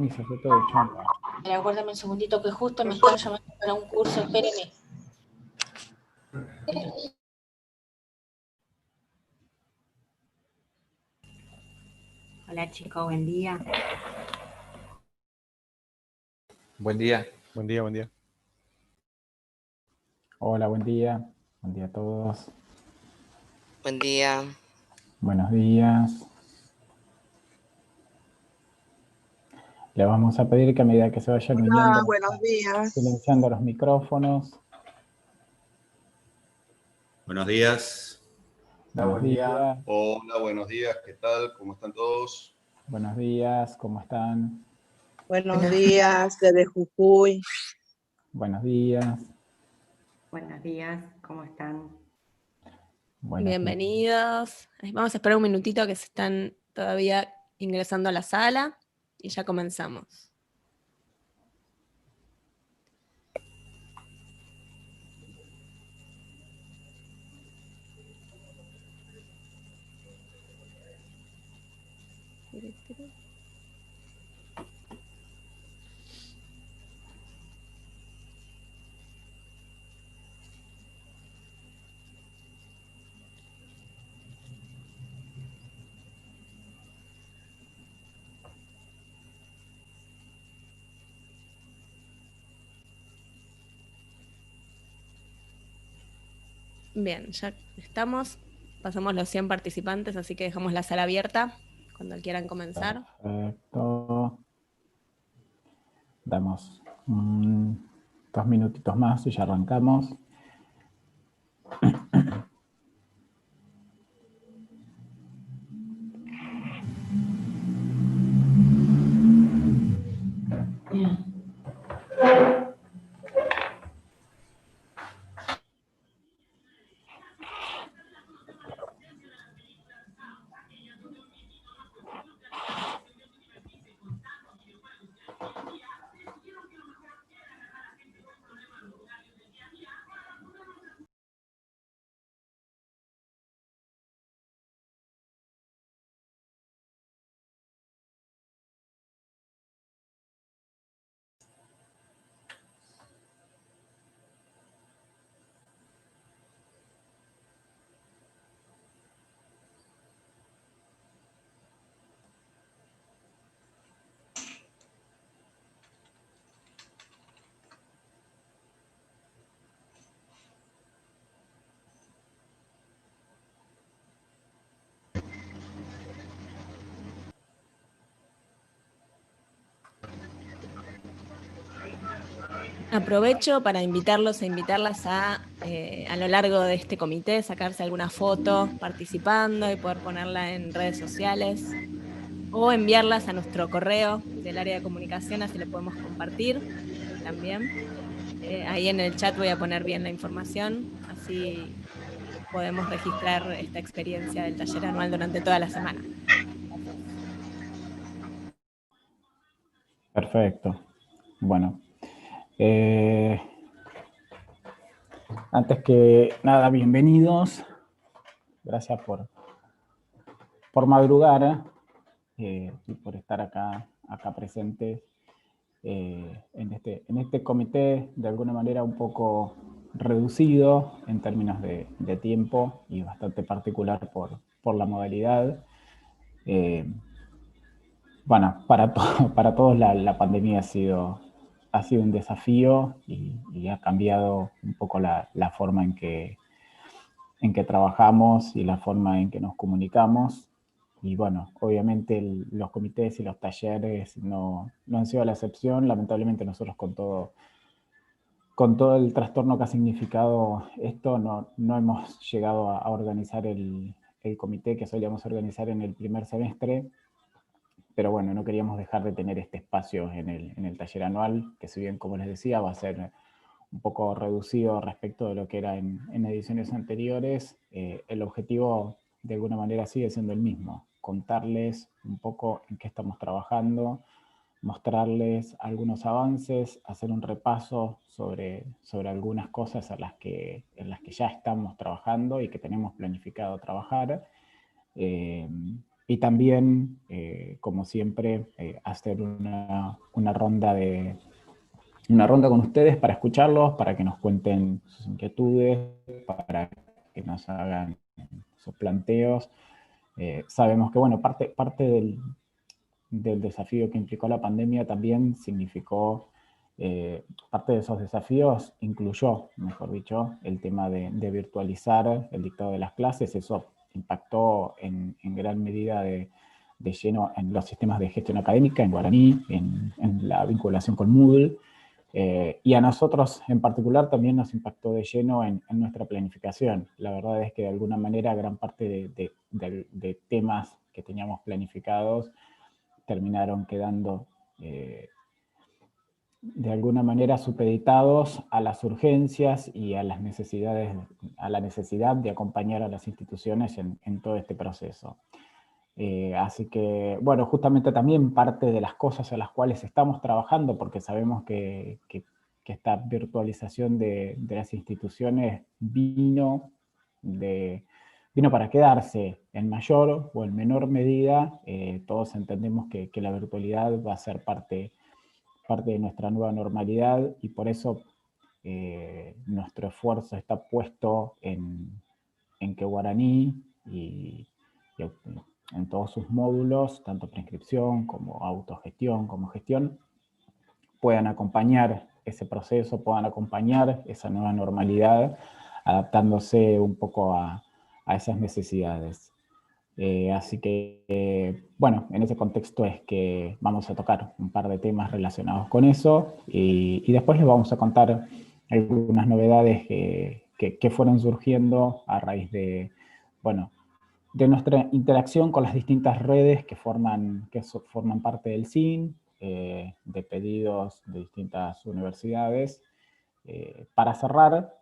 Mi sujeto de chamba. Aguárdame un segundito que justo me están llamando para un curso, espéreme. Hola chicos, buen día. Buen día. Buen día, buen día. Hola, buen día. Buen día a todos. Buen día. Buenos días. Le vamos a pedir que a medida que se vayan uniendo, Buenos días. silenciando los micrófonos. Buenos días. Buenos días. Hola, buenos días, ¿qué tal? ¿Cómo están todos? Buenos días, ¿cómo están? Buenos días desde Jujuy. Buenos días. Buenos días, ¿cómo están? Buenos Bienvenidos. Vamos a esperar un minutito que se están todavía ingresando a la sala y ya comenzamos. Bien, ya estamos. Pasamos los 100 participantes, así que dejamos la sala abierta cuando quieran comenzar. Perfecto. Damos 2 minutitos más y ya arrancamos. Aprovecho para invitarlos e invitarlas a lo largo de este comité, sacarse alguna foto participando y poder ponerla en redes sociales o enviarlas a nuestro correo del área de comunicación, así lo podemos compartir también. Ahí en el chat voy a poner bien la información, así podemos registrar esta experiencia del taller anual durante toda la semana. Gracias. Perfecto. Bueno. Antes que nada, bienvenidos. Gracias por madrugar y por estar acá presentes en este comité, de alguna manera un poco reducido en términos de tiempo y bastante particular por la modalidad. Bueno, para todos la pandemia ha sido un desafío y ha cambiado un poco la forma en que trabajamos y la forma en que nos comunicamos. Y bueno, obviamente los comités y los talleres no han sido la excepción. Lamentablemente nosotros con todo el trastorno que ha significado esto, no hemos llegado a organizar el comité que solíamos organizar en el primer semestre. Pero bueno, no queríamos dejar de tener este espacio en el taller anual, que si bien, como les decía, va a ser un poco reducido respecto de lo que era en ediciones anteriores, el objetivo de alguna manera sigue siendo el mismo: contarles un poco en qué estamos trabajando, mostrarles algunos avances, hacer un repaso sobre algunas cosas en las que ya estamos trabajando y que tenemos planificado trabajar, y Y también, como siempre, hacer una ronda con ustedes para escucharlos, para que nos cuenten sus inquietudes, para que nos hagan sus planteos. Sabemos que, bueno, parte del desafío que implicó la pandemia también significó, parte de esos desafíos incluyó, mejor dicho, el tema de virtualizar el dictado de las clases. Eso impactó en gran medida de lleno en los sistemas de gestión académica, en Guaraní, en la vinculación con Moodle. Y a nosotros en particular también nos impactó de lleno en nuestra planificación. La verdad es que de alguna manera gran parte de temas que teníamos planificados terminaron quedando de alguna manera supeditados a las urgencias y a las necesidades, a la necesidad de acompañar a las instituciones en todo este proceso. Así que, bueno, justamente también parte de las cosas a las cuales estamos trabajando, porque sabemos que esta virtualización de las instituciones vino para quedarse en mayor o en menor medida. Todos entendemos que la virtualidad va a ser parte de nuestra nueva normalidad, y por eso nuestro esfuerzo está puesto en que Guaraní y en todos sus módulos, tanto prescripción como autogestión, como gestión, puedan acompañar ese proceso, puedan acompañar esa nueva normalidad, adaptándose un poco a esas necesidades. Así que, bueno, en ese contexto es que vamos a tocar un par de temas relacionados con eso, y después les vamos a contar algunas novedades que fueron surgiendo a raíz de, bueno, de nuestra interacción con las distintas redes que forman parte del SIN, de pedidos de distintas universidades. Para cerrar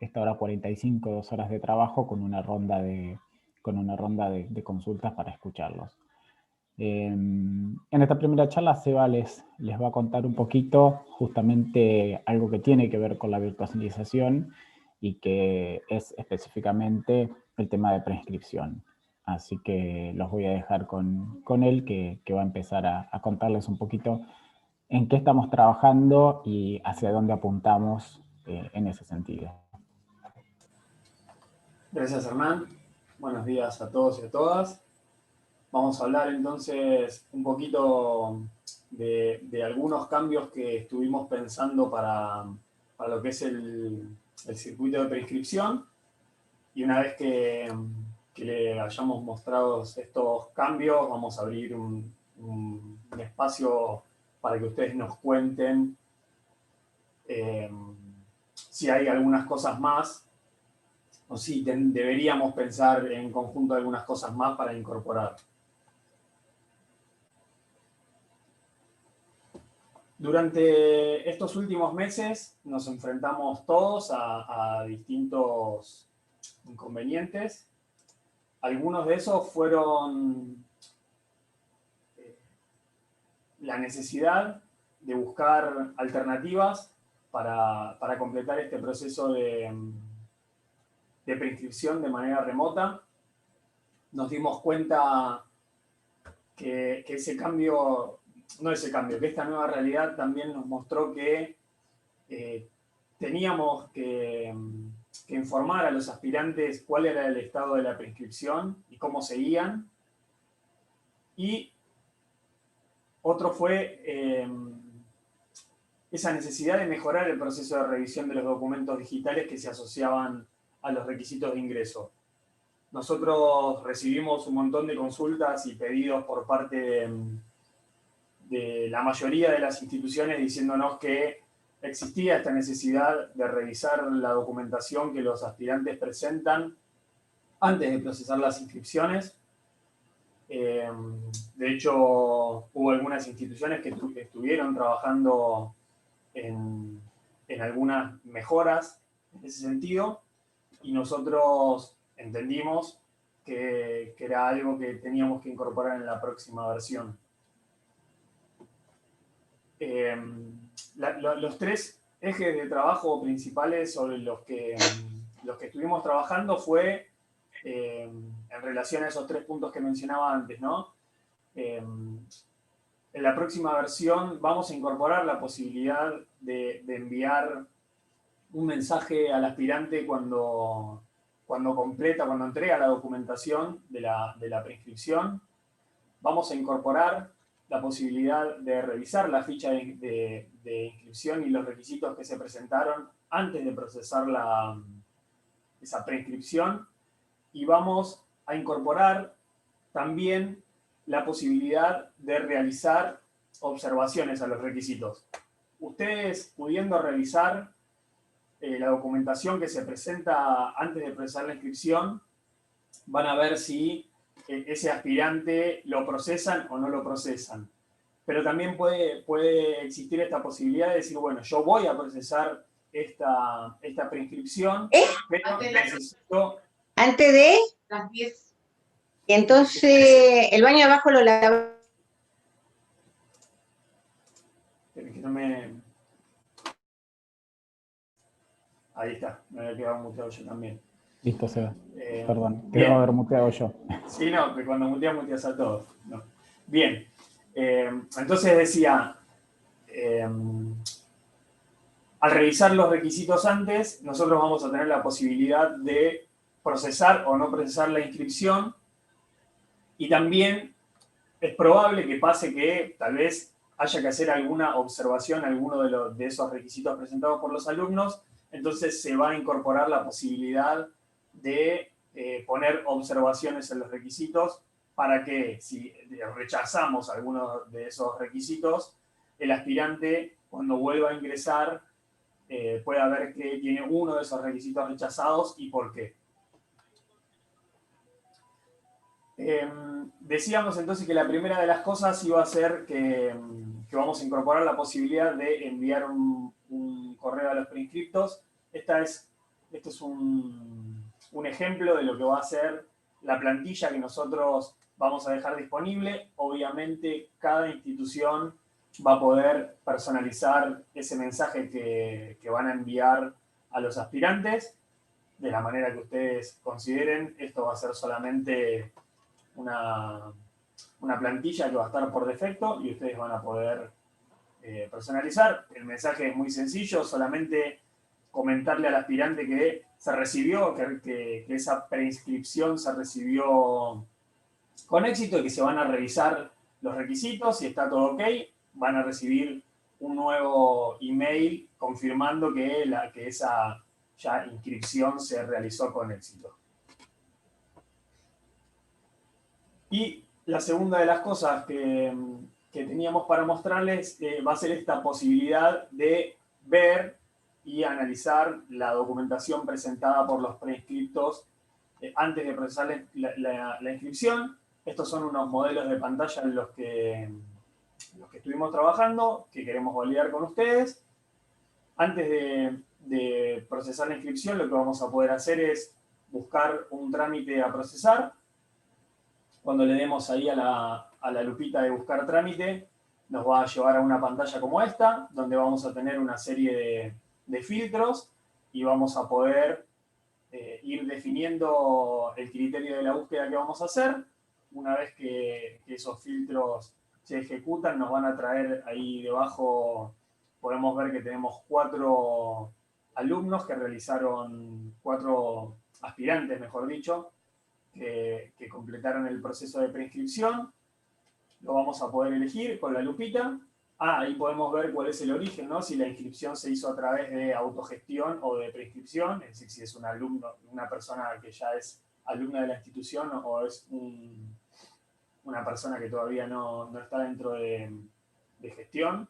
esta hora 45, 2 horas de trabajo, con una ronda de consultas para escucharlos. En esta primera charla, Seba les va a contar un poquito justamente algo que tiene que ver con la virtualización, y que es específicamente el tema de prescripción. Así que los voy a dejar con él, que va a empezar a contarles un poquito en qué estamos trabajando y hacia dónde apuntamos en ese sentido. Gracias, Hernán. Buenos días a todos y a todas. Vamos a hablar entonces un poquito de algunos cambios que estuvimos pensando para lo que es el circuito de prescripción. Y una vez que le hayamos mostrado estos cambios, vamos a abrir un espacio para que ustedes nos cuenten si hay algunas cosas más, o si deberíamos pensar en conjunto algunas cosas más para incorporar. Durante estos últimos meses nos enfrentamos todos a distintos inconvenientes. Algunos de esos fueron la necesidad de buscar alternativas para completar este proceso de prescripción de manera remota. Nos dimos cuenta que ese cambio, que esta nueva realidad también nos mostró que teníamos que informar a los aspirantes cuál era el estado de la prescripción y cómo seguían. Y otro fue esa necesidad de mejorar el proceso de revisión de los documentos digitales que se asociaban a los requisitos de ingreso. Nosotros recibimos un montón de consultas y pedidos por parte de la mayoría de las instituciones diciéndonos que existía esta necesidad de revisar la documentación que los aspirantes presentan antes de procesar las inscripciones. De hecho, hubo algunas instituciones que estuvieron trabajando en algunas mejoras en ese sentido, y nosotros entendimos que era algo que teníamos que incorporar en la próxima versión. Los tres ejes de trabajo principales sobre los que estuvimos trabajando fue en relación a esos 3 puntos que mencionaba antes, ¿no? En la próxima versión vamos a incorporar la posibilidad de enviar un mensaje al aspirante cuando entrega la documentación de la preinscripción. Vamos a incorporar la posibilidad de revisar la ficha de inscripción y los requisitos que se presentaron antes de procesar esa preinscripción. Y vamos a incorporar también la posibilidad de realizar observaciones a los requisitos. Ustedes, pudiendo revisar la documentación que se presenta antes de procesar la inscripción, van a ver si ese aspirante lo procesan o no lo procesan. Pero también puede existir esta posibilidad de decir, bueno, yo voy a procesar esta preinscripción, pero necesito... Antes de las 10. Entonces, el baño de abajo lo lavo. Que no me... Ahí está, me había quedado muteado yo también. Listo, Seba. Perdón, te debo haber muteado yo. Sí, no, que cuando muteas a todos. No. Bien, entonces decía, al revisar los requisitos antes, nosotros vamos a tener la posibilidad de procesar o no procesar la inscripción, y también es probable que pase que tal vez haya que hacer alguna observación a alguno de esos requisitos presentados por los alumnos. Entonces se va a incorporar la posibilidad de poner observaciones en los requisitos para que, si rechazamos algunos de esos requisitos, el aspirante, cuando vuelva a ingresar, pueda ver que tiene uno de esos requisitos rechazados y por qué. Decíamos entonces que la primera de las cosas iba a ser que vamos a incorporar la posibilidad de enviar un correo a los preinscriptos. Este es un ejemplo de lo que va a ser la plantilla que nosotros vamos a dejar disponible. Obviamente, cada institución va a poder personalizar ese mensaje que van a enviar a los aspirantes de la manera que ustedes consideren. Esto va a ser solamente una plantilla que va a estar por defecto y ustedes van a poder personalizar. El mensaje es muy sencillo, solamente comentarle al aspirante que se recibió, que esa preinscripción se recibió con éxito y que se van a revisar los requisitos. Si está todo ok, van a recibir un nuevo email confirmando que esa ya inscripción se realizó con éxito. Y la segunda de las cosas que teníamos para mostrarles va a ser esta posibilidad de ver y analizar la documentación presentada por los preinscriptos antes de procesar la inscripción. Estos son unos modelos de pantalla en los que estuvimos trabajando, que queremos validar con ustedes. Antes de procesar la inscripción, lo que vamos a poder hacer es buscar un trámite a procesar. Cuando le demos ahí a la lupita de buscar trámite, nos va a llevar a una pantalla como esta, donde vamos a tener una serie de filtros y vamos a poder ir definiendo el criterio de la búsqueda que vamos a hacer. Una vez que esos filtros se ejecutan, nos van a traer ahí debajo, podemos ver que tenemos 4 alumnos que realizaron, 4 aspirantes, mejor dicho, que completaron el proceso de preinscripción. Lo vamos a poder elegir con la lupita. Ahí podemos ver cuál es el origen, ¿no? Si la inscripción se hizo a través de autogestión o de preinscripción, es decir, si es un alumno, una persona que ya es alumna de la institución o es una persona que todavía no está dentro de gestión.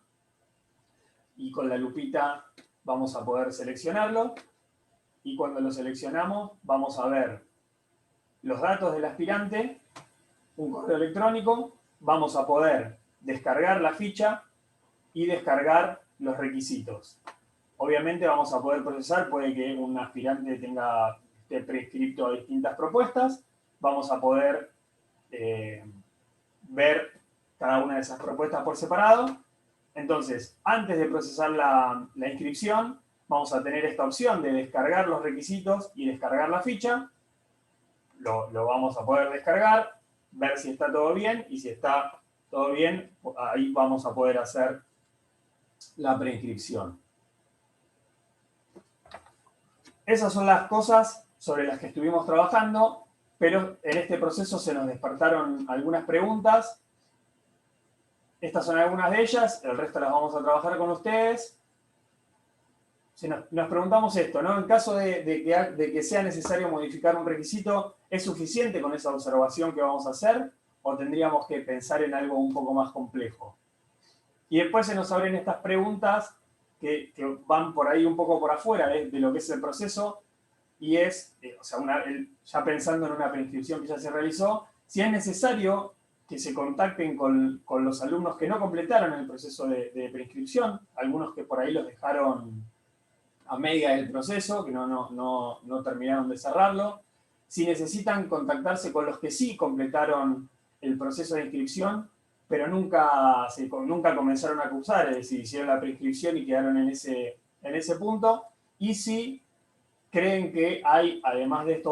Y con la lupita vamos a poder seleccionarlo. Y cuando lo seleccionamos, vamos a ver los datos del aspirante, un correo electrónico, vamos a poder descargar la ficha y descargar los requisitos. Obviamente vamos a poder procesar, puede que un aspirante esté prescripto a distintas propuestas, vamos a poder ver cada una de esas propuestas por separado. Entonces, antes de procesar la inscripción, vamos a tener esta opción de descargar los requisitos y descargar la ficha. lo vamos a poder descargar, ver si está todo bien, y si está todo bien, ahí vamos a poder hacer la preinscripción. Esas son las cosas sobre las que estuvimos trabajando, pero en este proceso se nos despertaron algunas preguntas. Estas son algunas de ellas, el resto las vamos a trabajar con ustedes. Si nos preguntamos esto, ¿no? En caso de que sea necesario modificar un requisito, ¿es suficiente con esa observación que vamos a hacer? ¿O tendríamos que pensar en algo un poco más complejo? Y después se nos abren estas preguntas que van por ahí un poco por afuera de lo que es el proceso, y es, o sea, ya pensando en una preinscripción que ya se realizó, si es necesario que se contacten con los alumnos que no completaron el proceso de preinscripción, algunos que por ahí los dejaron a media del proceso, que no terminaron de cerrarlo, si necesitan contactarse con los que sí completaron el proceso de inscripción, pero nunca comenzaron a cursar, es decir, hicieron la preinscripción y quedaron en ese punto, y si creen que hay, además de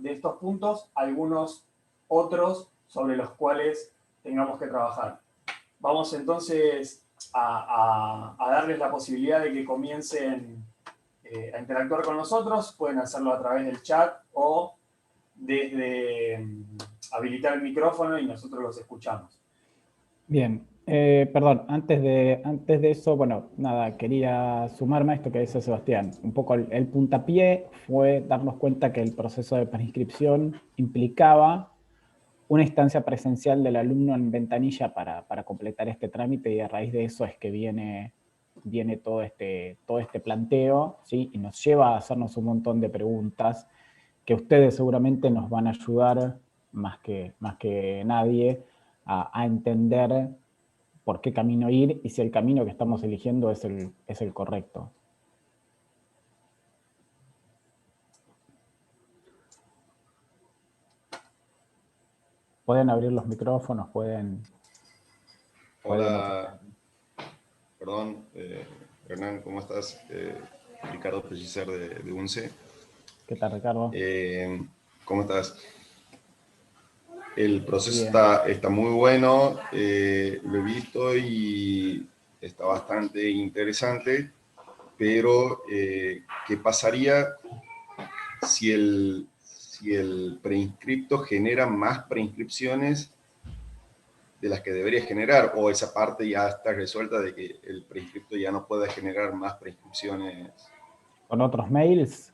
estos puntos, algunos otros sobre los cuales tengamos que trabajar. Vamos entonces a darles la posibilidad de que comiencen a interactuar con nosotros. Pueden hacerlo a través del chat o desde habilitar el micrófono y nosotros los escuchamos. Bien, perdón, antes de eso, bueno, nada, quería sumarme a esto que dice Sebastián. Un poco el puntapié fue darnos cuenta que el proceso de preinscripción implicaba una instancia presencial del alumno en ventanilla para completar este trámite, y a raíz de eso es que viene todo este planteo, ¿sí? Y nos lleva a hacernos un montón de preguntas que ustedes seguramente nos van a ayudar más que nadie a entender por qué camino ir y si el camino que estamos eligiendo es el correcto. Pueden abrir los micrófonos, pueden... Hola, perdón, Hernán, ¿cómo estás? Ricardo Pellicer de UNCE. ¿Qué tal, Ricardo? ¿Cómo estás? El proceso Bien. está muy bueno, lo he visto y está bastante interesante, pero ¿qué pasaría si el preinscripto genera más preinscripciones de las que debería generar, o esa parte ya está resuelta de que el preinscripto ya no pueda generar más preinscripciones? ¿Con otros mails?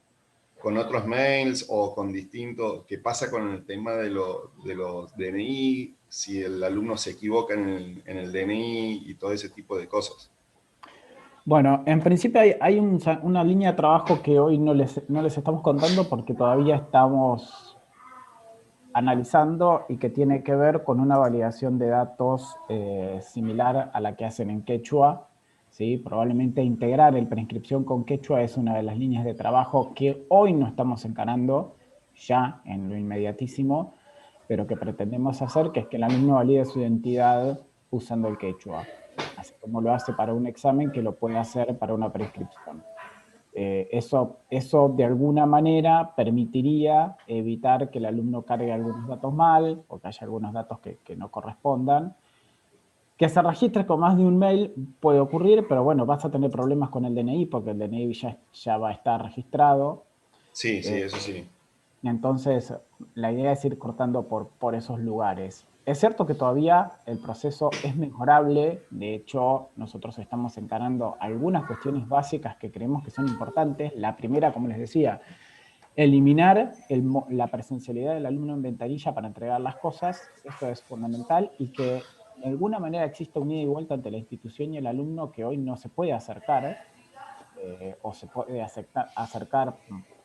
Con otros mails o con distintos... ¿Qué pasa con el tema de los DNI? Si el alumno se equivoca en el DNI y todo ese tipo de cosas. Bueno, en principio hay una línea de trabajo que hoy no les estamos contando porque todavía estamos analizando, y que tiene que ver con una validación de datos similar a la que hacen en Quechua, ¿sí? Probablemente integrar el preinscripción con Quechua es una de las líneas de trabajo que hoy no estamos encarando ya en lo inmediatísimo, pero que pretendemos hacer, que es que el alumno valide su identidad usando el Quechua, así como lo hace para un examen, que lo puede hacer para una preinscripción. Eso de alguna manera permitiría evitar que el alumno cargue algunos datos mal, o que haya algunos datos que no correspondan. Que se registre con más de un mail puede ocurrir, pero bueno, vas a tener problemas con el DNI, porque el DNI ya va a estar registrado. Sí, eso sí. Entonces, la idea es ir cortando por esos lugares. Es cierto que todavía el proceso es mejorable. De hecho, nosotros estamos encarando algunas cuestiones básicas que creemos que son importantes. La primera, como les decía, eliminar la presencialidad del alumno en ventanilla para entregar las cosas. Esto es fundamental, y que de alguna manera exista un ida y vuelta entre la institución y el alumno, que hoy no se puede acercar, o se puede acercar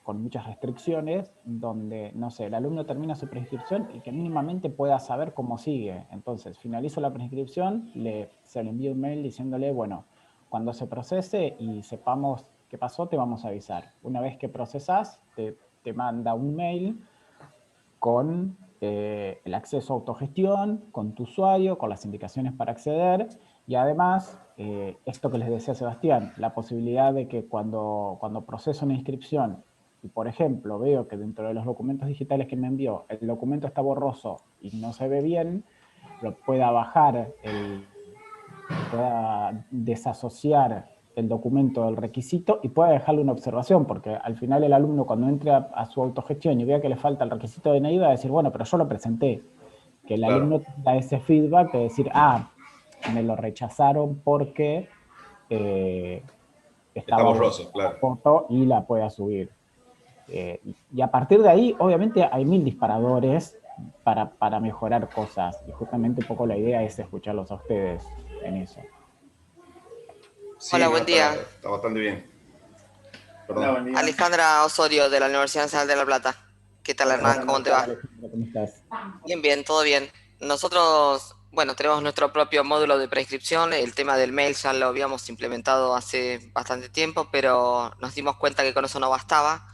con muchas restricciones, donde, no sé, el alumno termina su preinscripción y que mínimamente pueda saber cómo sigue. Entonces, finalizo la preinscripción, se le envía un mail diciéndole, bueno, cuando se procese y sepamos qué pasó, te vamos a avisar. Una vez que procesás, te manda un mail con el acceso a autogestión, con tu usuario, con las indicaciones para acceder, y además, esto que les decía Sebastián, la posibilidad de que cuando proceso una inscripción y por ejemplo veo que dentro de los documentos digitales que me envió el documento está borroso y no se ve bien, lo pueda bajar, pueda desasociar el documento del requisito y pueda dejarle una observación, porque al final el alumno cuando entre a su autogestión y vea que le falta el requisito de DNI va a decir, bueno, pero yo lo presenté. Que el alumno da ese feedback de decir, me lo rechazaron porque estaba borroso, claro. foto y la pueda subir. Y a partir de ahí, obviamente, hay 1000 disparadores para mejorar cosas. Y justamente un poco la idea es escucharlos a ustedes en eso. Sí, hola, buen día. Está bastante bien. Hola, buen día. Alejandra Osorio, de la Universidad Nacional de La Plata. ¿Qué tal, Hernán? ¿Cómo te va? ¿Cómo estás? Bien, bien, todo bien. Nosotros, bueno, tenemos nuestro propio módulo de prescripción. El tema del mail ya lo habíamos implementado hace bastante tiempo, pero nos dimos cuenta que con eso no bastaba,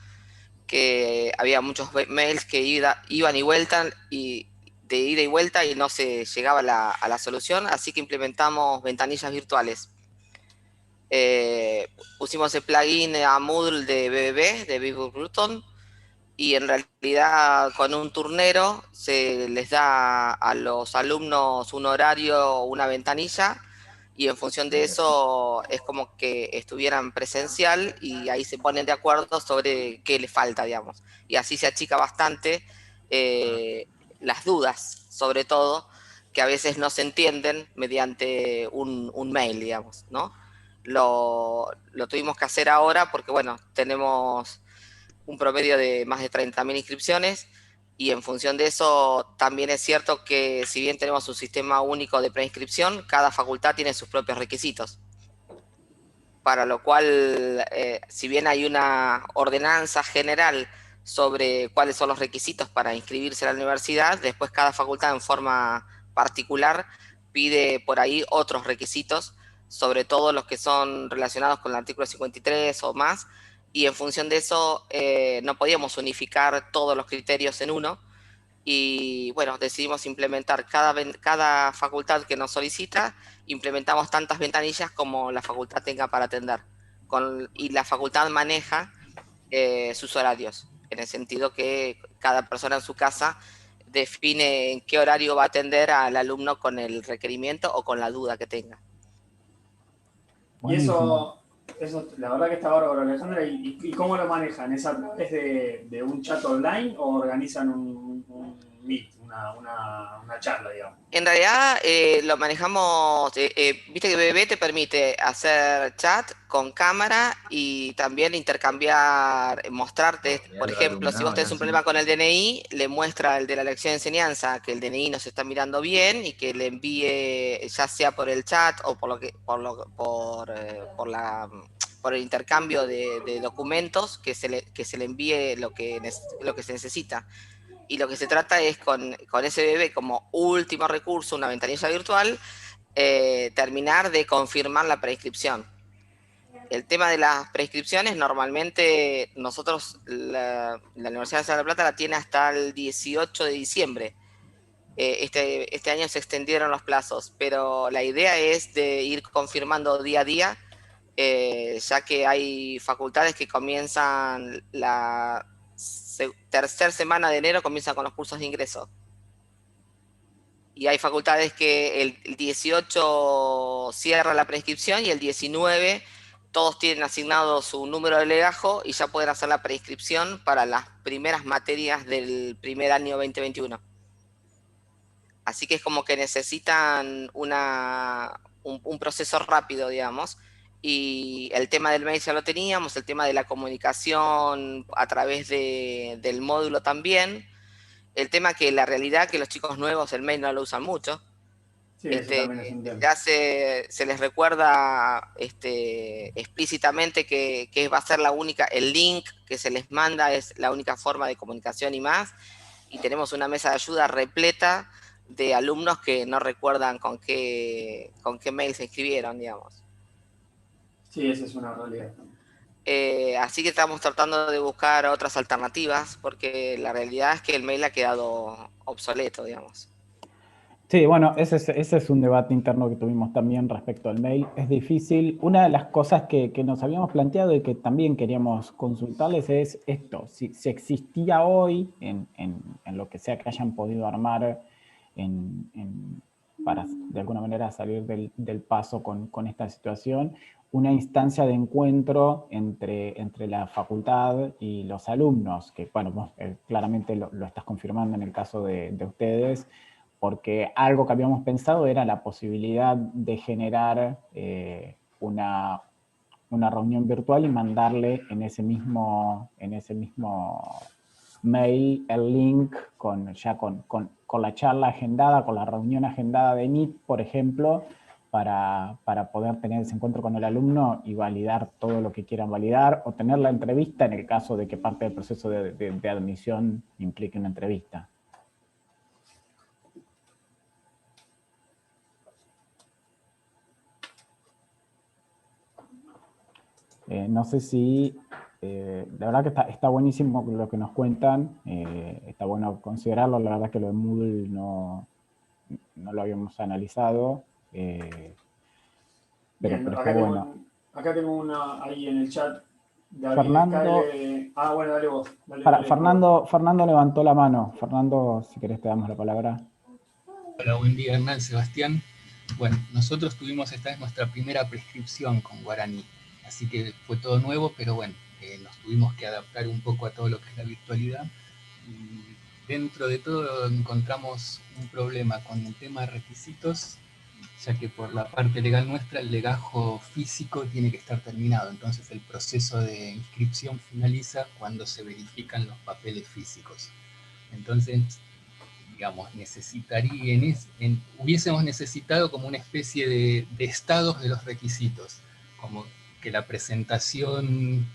que había muchos mails que iban y vueltan, y de ida y vuelta, y no se llegaba a la solución, así que implementamos ventanillas virtuales. Pusimos el plugin a Moodle de BBB, de Bill Bruton, y en realidad con un turnero se les da a los alumnos un horario, una ventanilla, y en función de eso es como que estuvieran presencial y ahí se ponen de acuerdo sobre qué les falta, digamos. Y así se achica bastante las dudas, sobre todo, que a veces no se entienden mediante un mail, digamos, ¿no? Lo tuvimos que hacer ahora porque, bueno, tenemos un promedio de más de 30.000 inscripciones, y en función de eso también es cierto que si bien tenemos un sistema único de preinscripción, cada facultad tiene sus propios requisitos. Para lo cual, si bien hay una ordenanza general sobre cuáles son los requisitos para inscribirse a la universidad, después cada facultad en forma particular pide por ahí otros requisitos, sobre todo los que son relacionados con el artículo 53 o más, y en función de eso no podíamos unificar todos los criterios en uno, y bueno, decidimos implementar cada facultad que nos solicita, implementamos tantas ventanillas como la facultad tenga para atender, y la facultad maneja sus horarios, en el sentido que cada persona en su casa define en qué horario va a atender al alumno con el requerimiento o con la duda que tenga. Y eso, la verdad que está bárbaro, Alejandra. ¿Y cómo lo manejan? ¿Es a través de un chat online o organizan un meet, una charla, digamos? En realidad lo manejamos, viste que BB te permite hacer chat con cámara y también intercambiar, mostrarte, por ejemplo, si vos tenés un problema con el DNI, le muestra el de la lección de enseñanza que el DNI no se está mirando bien y que le envíe, ya sea por el chat o por el intercambio de documentos, que se le envíe lo que se necesita. Y lo que se trata es con SBB como último recurso, una ventanilla virtual, terminar de confirmar la prescripción. El tema de las prescripciones, normalmente nosotros, la Universidad de La Plata la tiene hasta el 18 de diciembre. Este año se extendieron los plazos, pero la idea es de ir confirmando día a día, ya que hay facultades que comienzan la tercera semana de enero, comienzan con los cursos de ingreso. Y hay facultades que el 18 cierra la prescripción y el 19 todos tienen asignado su número de legajo y ya pueden hacer la prescripción para las primeras materias del primer año 2021. Así que es como que necesitan un proceso rápido, digamos. Y el tema del mail ya lo teníamos, el tema de la comunicación a través del módulo también. El tema que la realidad que los chicos nuevos el mail no lo usan mucho. Sí, eso también es un tema. Ya se les recuerda explícitamente que va a ser el link que se les manda es la única forma de comunicación y más. Y tenemos una mesa de ayuda repleta de alumnos que no recuerdan con qué mail se inscribieron, digamos. Sí, esa es una realidad. Así que estamos tratando de buscar otras alternativas, porque la realidad es que el mail ha quedado obsoleto, digamos. Sí, bueno, ese es un debate interno que tuvimos también respecto al mail. Es difícil. Una de las cosas que nos habíamos planteado y que también queríamos consultarles es esto. Si existía hoy, en lo que sea que hayan podido armar para de alguna manera salir del paso con esta situación, una instancia de encuentro entre la facultad y los alumnos, que bueno, vos, claramente lo estás confirmando en el caso de ustedes, porque algo que habíamos pensado era la posibilidad de generar una reunión virtual y mandarle en ese mismo mail el link con la charla agendada, con la reunión agendada de Meet, por ejemplo, para poder tener ese encuentro con el alumno y validar todo lo que quieran validar, o tener la entrevista en el caso de que parte del proceso de admisión implique una entrevista. No sé si, la verdad que está buenísimo lo que nos cuentan, está bueno considerarlo, la verdad que lo de Moodle no lo habíamos analizado, pero Bien, está bueno. acá tengo una ahí en el chat. David Fernando, bueno, dale vos. Fernando levantó la mano. Fernando, si querés te damos la palabra. Hola, buen día, Hernán, Sebastián. Bueno, nosotros tuvimos esta vez nuestra primera prescripción con Guaraní, así que fue todo nuevo, pero bueno, nos tuvimos que adaptar un poco a todo lo que es la virtualidad. Y dentro de todo encontramos un problema con el tema de requisitos, ya que por la parte legal nuestra el legajo físico tiene que estar terminado, entonces el proceso de inscripción finaliza cuando se verifican los papeles físicos. Entonces, digamos, hubiésemos necesitado como una especie de estados de los requisitos, como que la presentación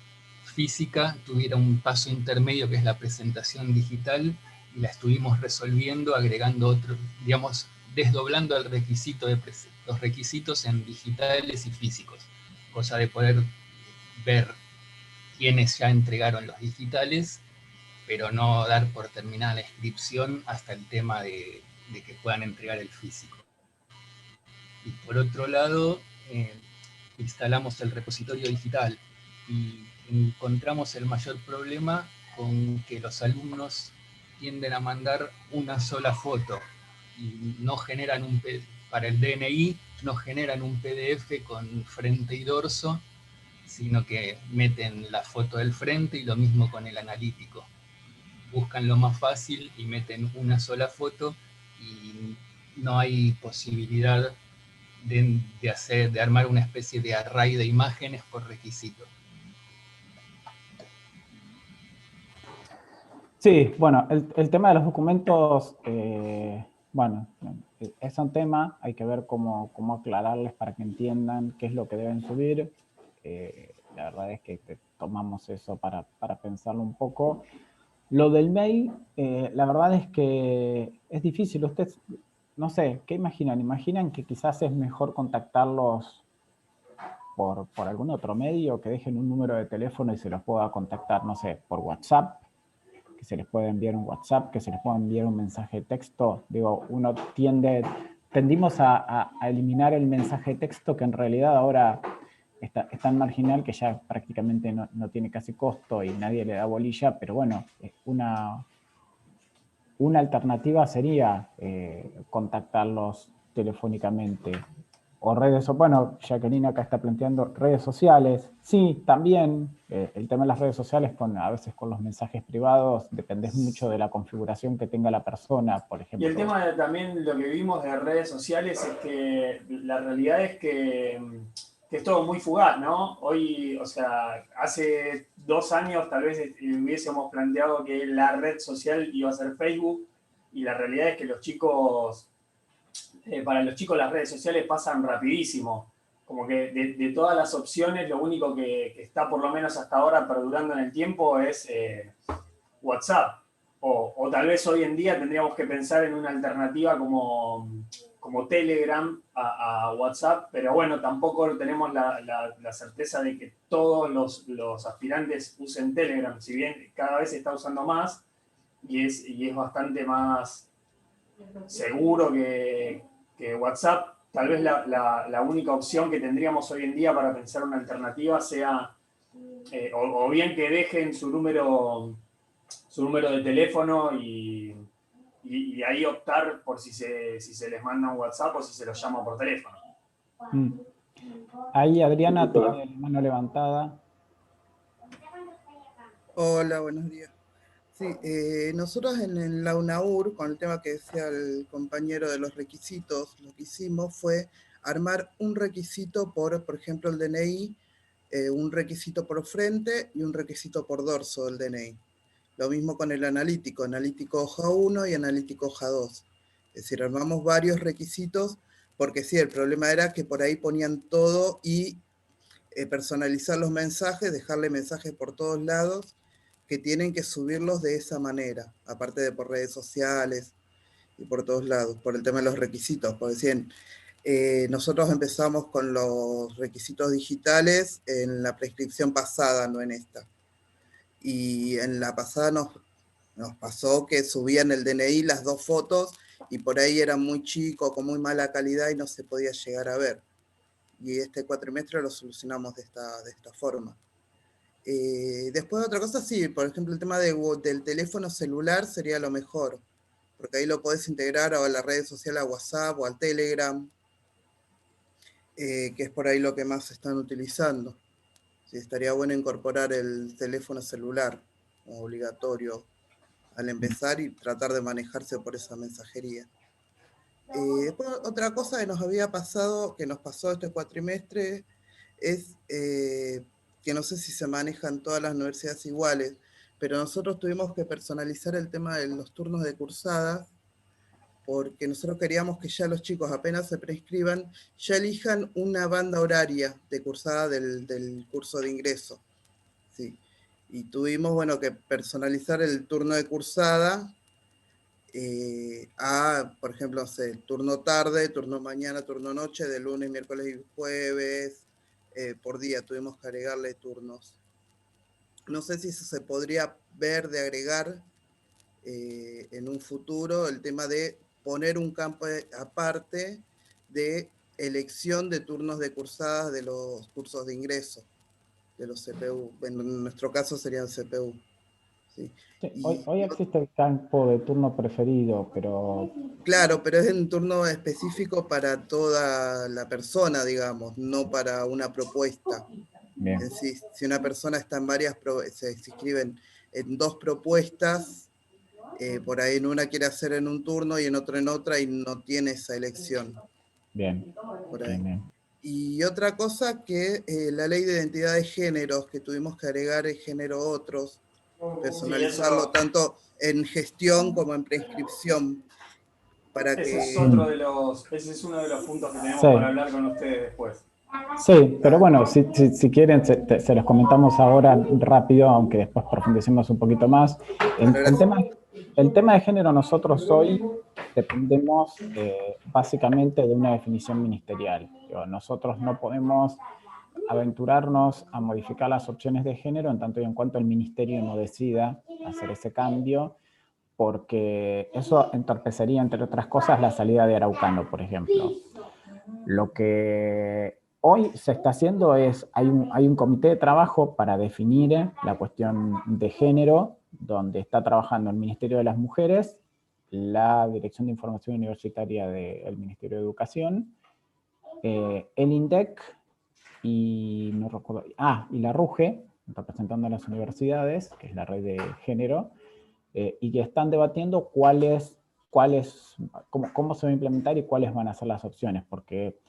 física tuviera un paso intermedio que es la presentación digital, y la estuvimos resolviendo agregando otro, digamos, desdoblando el requisito los requisitos en digitales y físicos, cosa de poder ver quiénes ya entregaron los digitales, pero no dar por terminada la inscripción hasta el tema de que puedan entregar el físico. Y por otro lado, instalamos el repositorio digital y encontramos el mayor problema con que los alumnos tienden a mandar una sola foto y no generan para el DNI no generan un PDF con frente y dorso, sino que meten la foto del frente y lo mismo con el analítico. Buscan lo más fácil y meten una sola foto y no hay posibilidad de armar una especie de array de imágenes por requisito. Sí, bueno, el tema de los documentos, bueno, es un tema, hay que ver cómo aclararles para que entiendan qué es lo que deben subir. La verdad es que tomamos eso para pensarlo un poco. Lo del mail, la verdad es que es difícil. Ustedes, no sé, ¿qué imaginan? ¿Imaginan que quizás es mejor contactarlos por algún otro medio, que dejen un número de teléfono y se los pueda contactar, no sé, por WhatsApp? Que se les puede enviar un WhatsApp, que se les pueda enviar un mensaje de texto. Digo, uno tendimos a eliminar el mensaje de texto, que en realidad ahora es tan marginal que ya prácticamente no tiene casi costo y nadie le da bolilla, pero bueno, una alternativa sería contactarlos telefónicamente. O redes, bueno, Jacqueline acá está planteando redes sociales. Sí, también el tema de las redes sociales, a veces con los mensajes privados, depende mucho de la configuración que tenga la persona, por ejemplo. Y el tema también lo que vimos de redes sociales es que la realidad es que es todo muy fugaz, ¿no? Hoy, o sea, hace 2 años tal vez hubiésemos planteado que la red social iba a ser Facebook, y la realidad es que los chicos, para los chicos las redes sociales pasan rapidísimo. Como que de todas las opciones, lo único que está por lo menos hasta ahora perdurando en el tiempo es WhatsApp. O tal vez hoy en día tendríamos que pensar en una alternativa como Telegram a WhatsApp, pero bueno, tampoco tenemos la certeza de que todos los aspirantes usen Telegram, si bien cada vez se está usando más y es bastante más seguro que WhatsApp. Tal vez la única opción que tendríamos hoy en día para pensar una alternativa sea, o bien que dejen su número de teléfono y ahí optar por si se les manda un WhatsApp o si se los llama por teléfono. Ahí Adriana tiene la mano levantada. Hola, buenos días. Sí, nosotros en la UNAUR, con el tema que decía el compañero de los requisitos, lo que hicimos fue armar un requisito por ejemplo, el DNI, un requisito por frente y un requisito por dorso del DNI. Lo mismo con el analítico hoja 1 y analítico hoja 2. Es decir, armamos varios requisitos, porque sí, el problema era que por ahí ponían todo y personalizar los mensajes, dejarle mensajes por todos lados, que tienen que subirlos de esa manera, aparte de por redes sociales y por todos lados, por el tema de los requisitos. Porque decían, nosotros empezamos con los requisitos digitales en la prescripción pasada, no en esta. Y en la pasada nos pasó que subían el DNI, las 2 fotos, y por ahí era muy chico, con muy mala calidad y no se podía llegar a ver. Y este cuatrimestre lo solucionamos de esta forma. Después otra cosa, sí, por ejemplo el tema del teléfono celular sería lo mejor, porque ahí lo podés integrar a las redes sociales, a WhatsApp o al Telegram, que es por ahí lo que más están utilizando. Sí, estaría bueno incorporar el teléfono celular como obligatorio al empezar y tratar de manejarse por esa mensajería. Después, otra cosa que nos había pasado, que nos pasó este cuatrimestre, es que no sé si se manejan todas las universidades iguales, pero nosotros tuvimos que personalizar el tema de los turnos de cursada, porque nosotros queríamos que ya los chicos apenas se prescriban, ya elijan una banda horaria de cursada del curso de ingreso. Sí. Y tuvimos, bueno, que personalizar el turno de cursada por ejemplo, no sé, turno tarde, turno mañana, turno noche, de lunes, miércoles y jueves, por día tuvimos que agregarle turnos. No sé si eso se podría ver de agregar en un futuro, el tema de poner un campo aparte de elección de turnos de cursadas de los cursos de ingreso, de los CPU. En nuestro caso serían CPU. ¿sí? Sí, hoy existe el campo de turno preferido, pero... Claro, pero es un turno específico para toda la persona, digamos, no para una propuesta. Bien. Es decir, si una persona está en se inscriben en 2 propuestas, por ahí en una quiere hacer en un turno y en otra y no tiene esa elección. Bien. Por ahí. Bien. Y otra cosa que la ley de identidad de géneros, que tuvimos que agregar el género otros, personalizarlo tanto en gestión como en prescripción. Ese es uno de los puntos que tenemos para hablar con ustedes después. Sí, pero bueno, si quieren, se los comentamos ahora rápido, aunque después profundicemos un poquito más. El tema de género, nosotros hoy dependemos básicamente de una definición ministerial. Nosotros no podemos aventurarnos a modificar las opciones de género en tanto y en cuanto el ministerio no decida hacer ese cambio, porque eso entorpecería, entre otras cosas, la salida de Araucano, por ejemplo. Lo que hoy se está haciendo es, hay un comité de trabajo para definir la cuestión de género, donde está trabajando el Ministerio de las Mujeres, la Dirección de Información Universitaria del Ministerio de Educación, el INDEC y, no recuerdo, y la RUGE, representando a las universidades, que es la red de género, y que están debatiendo cómo se va a implementar y cuáles van a ser las opciones, porque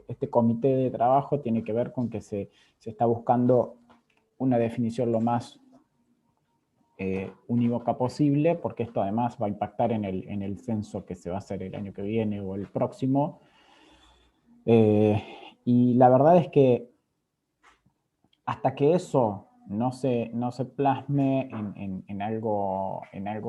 este comité de trabajo tiene que ver con que se está buscando una definición lo más unívoca posible, porque esto además va a impactar en el censo que se va a hacer el año que viene o el próximo. Y la verdad es que hasta que eso no se plasme en algo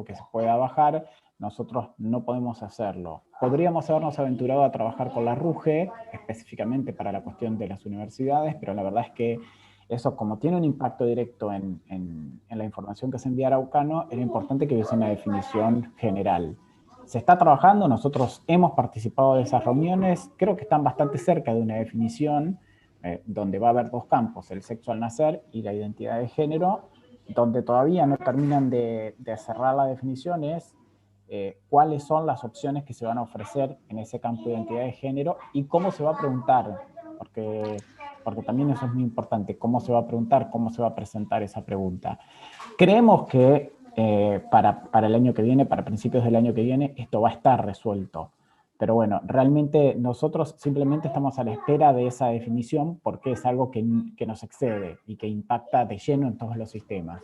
que se pueda bajar, nosotros no podemos hacerlo. Podríamos habernos aventurado a trabajar con la RUGE, específicamente para la cuestión de las universidades, pero la verdad es que Eso, como tiene un impacto directo en la información que se envía a Araucano, era importante que hubiese una definición general. Se está trabajando, nosotros hemos participado de esas reuniones, creo que están bastante cerca de una definición, donde va a haber dos campos, el sexo al nacer y la identidad de género. Donde todavía no terminan de cerrar la definición es cuáles son las opciones que se van a ofrecer en ese campo de identidad de género y cómo se va a preguntar, porque también eso es muy importante, cómo se va a preguntar, cómo se va a presentar esa pregunta. Creemos que para el año que viene, para principios del año que viene, esto va a estar resuelto. Pero bueno, realmente nosotros simplemente estamos a la espera de esa definición porque es algo que nos excede y que impacta de lleno en todos los sistemas.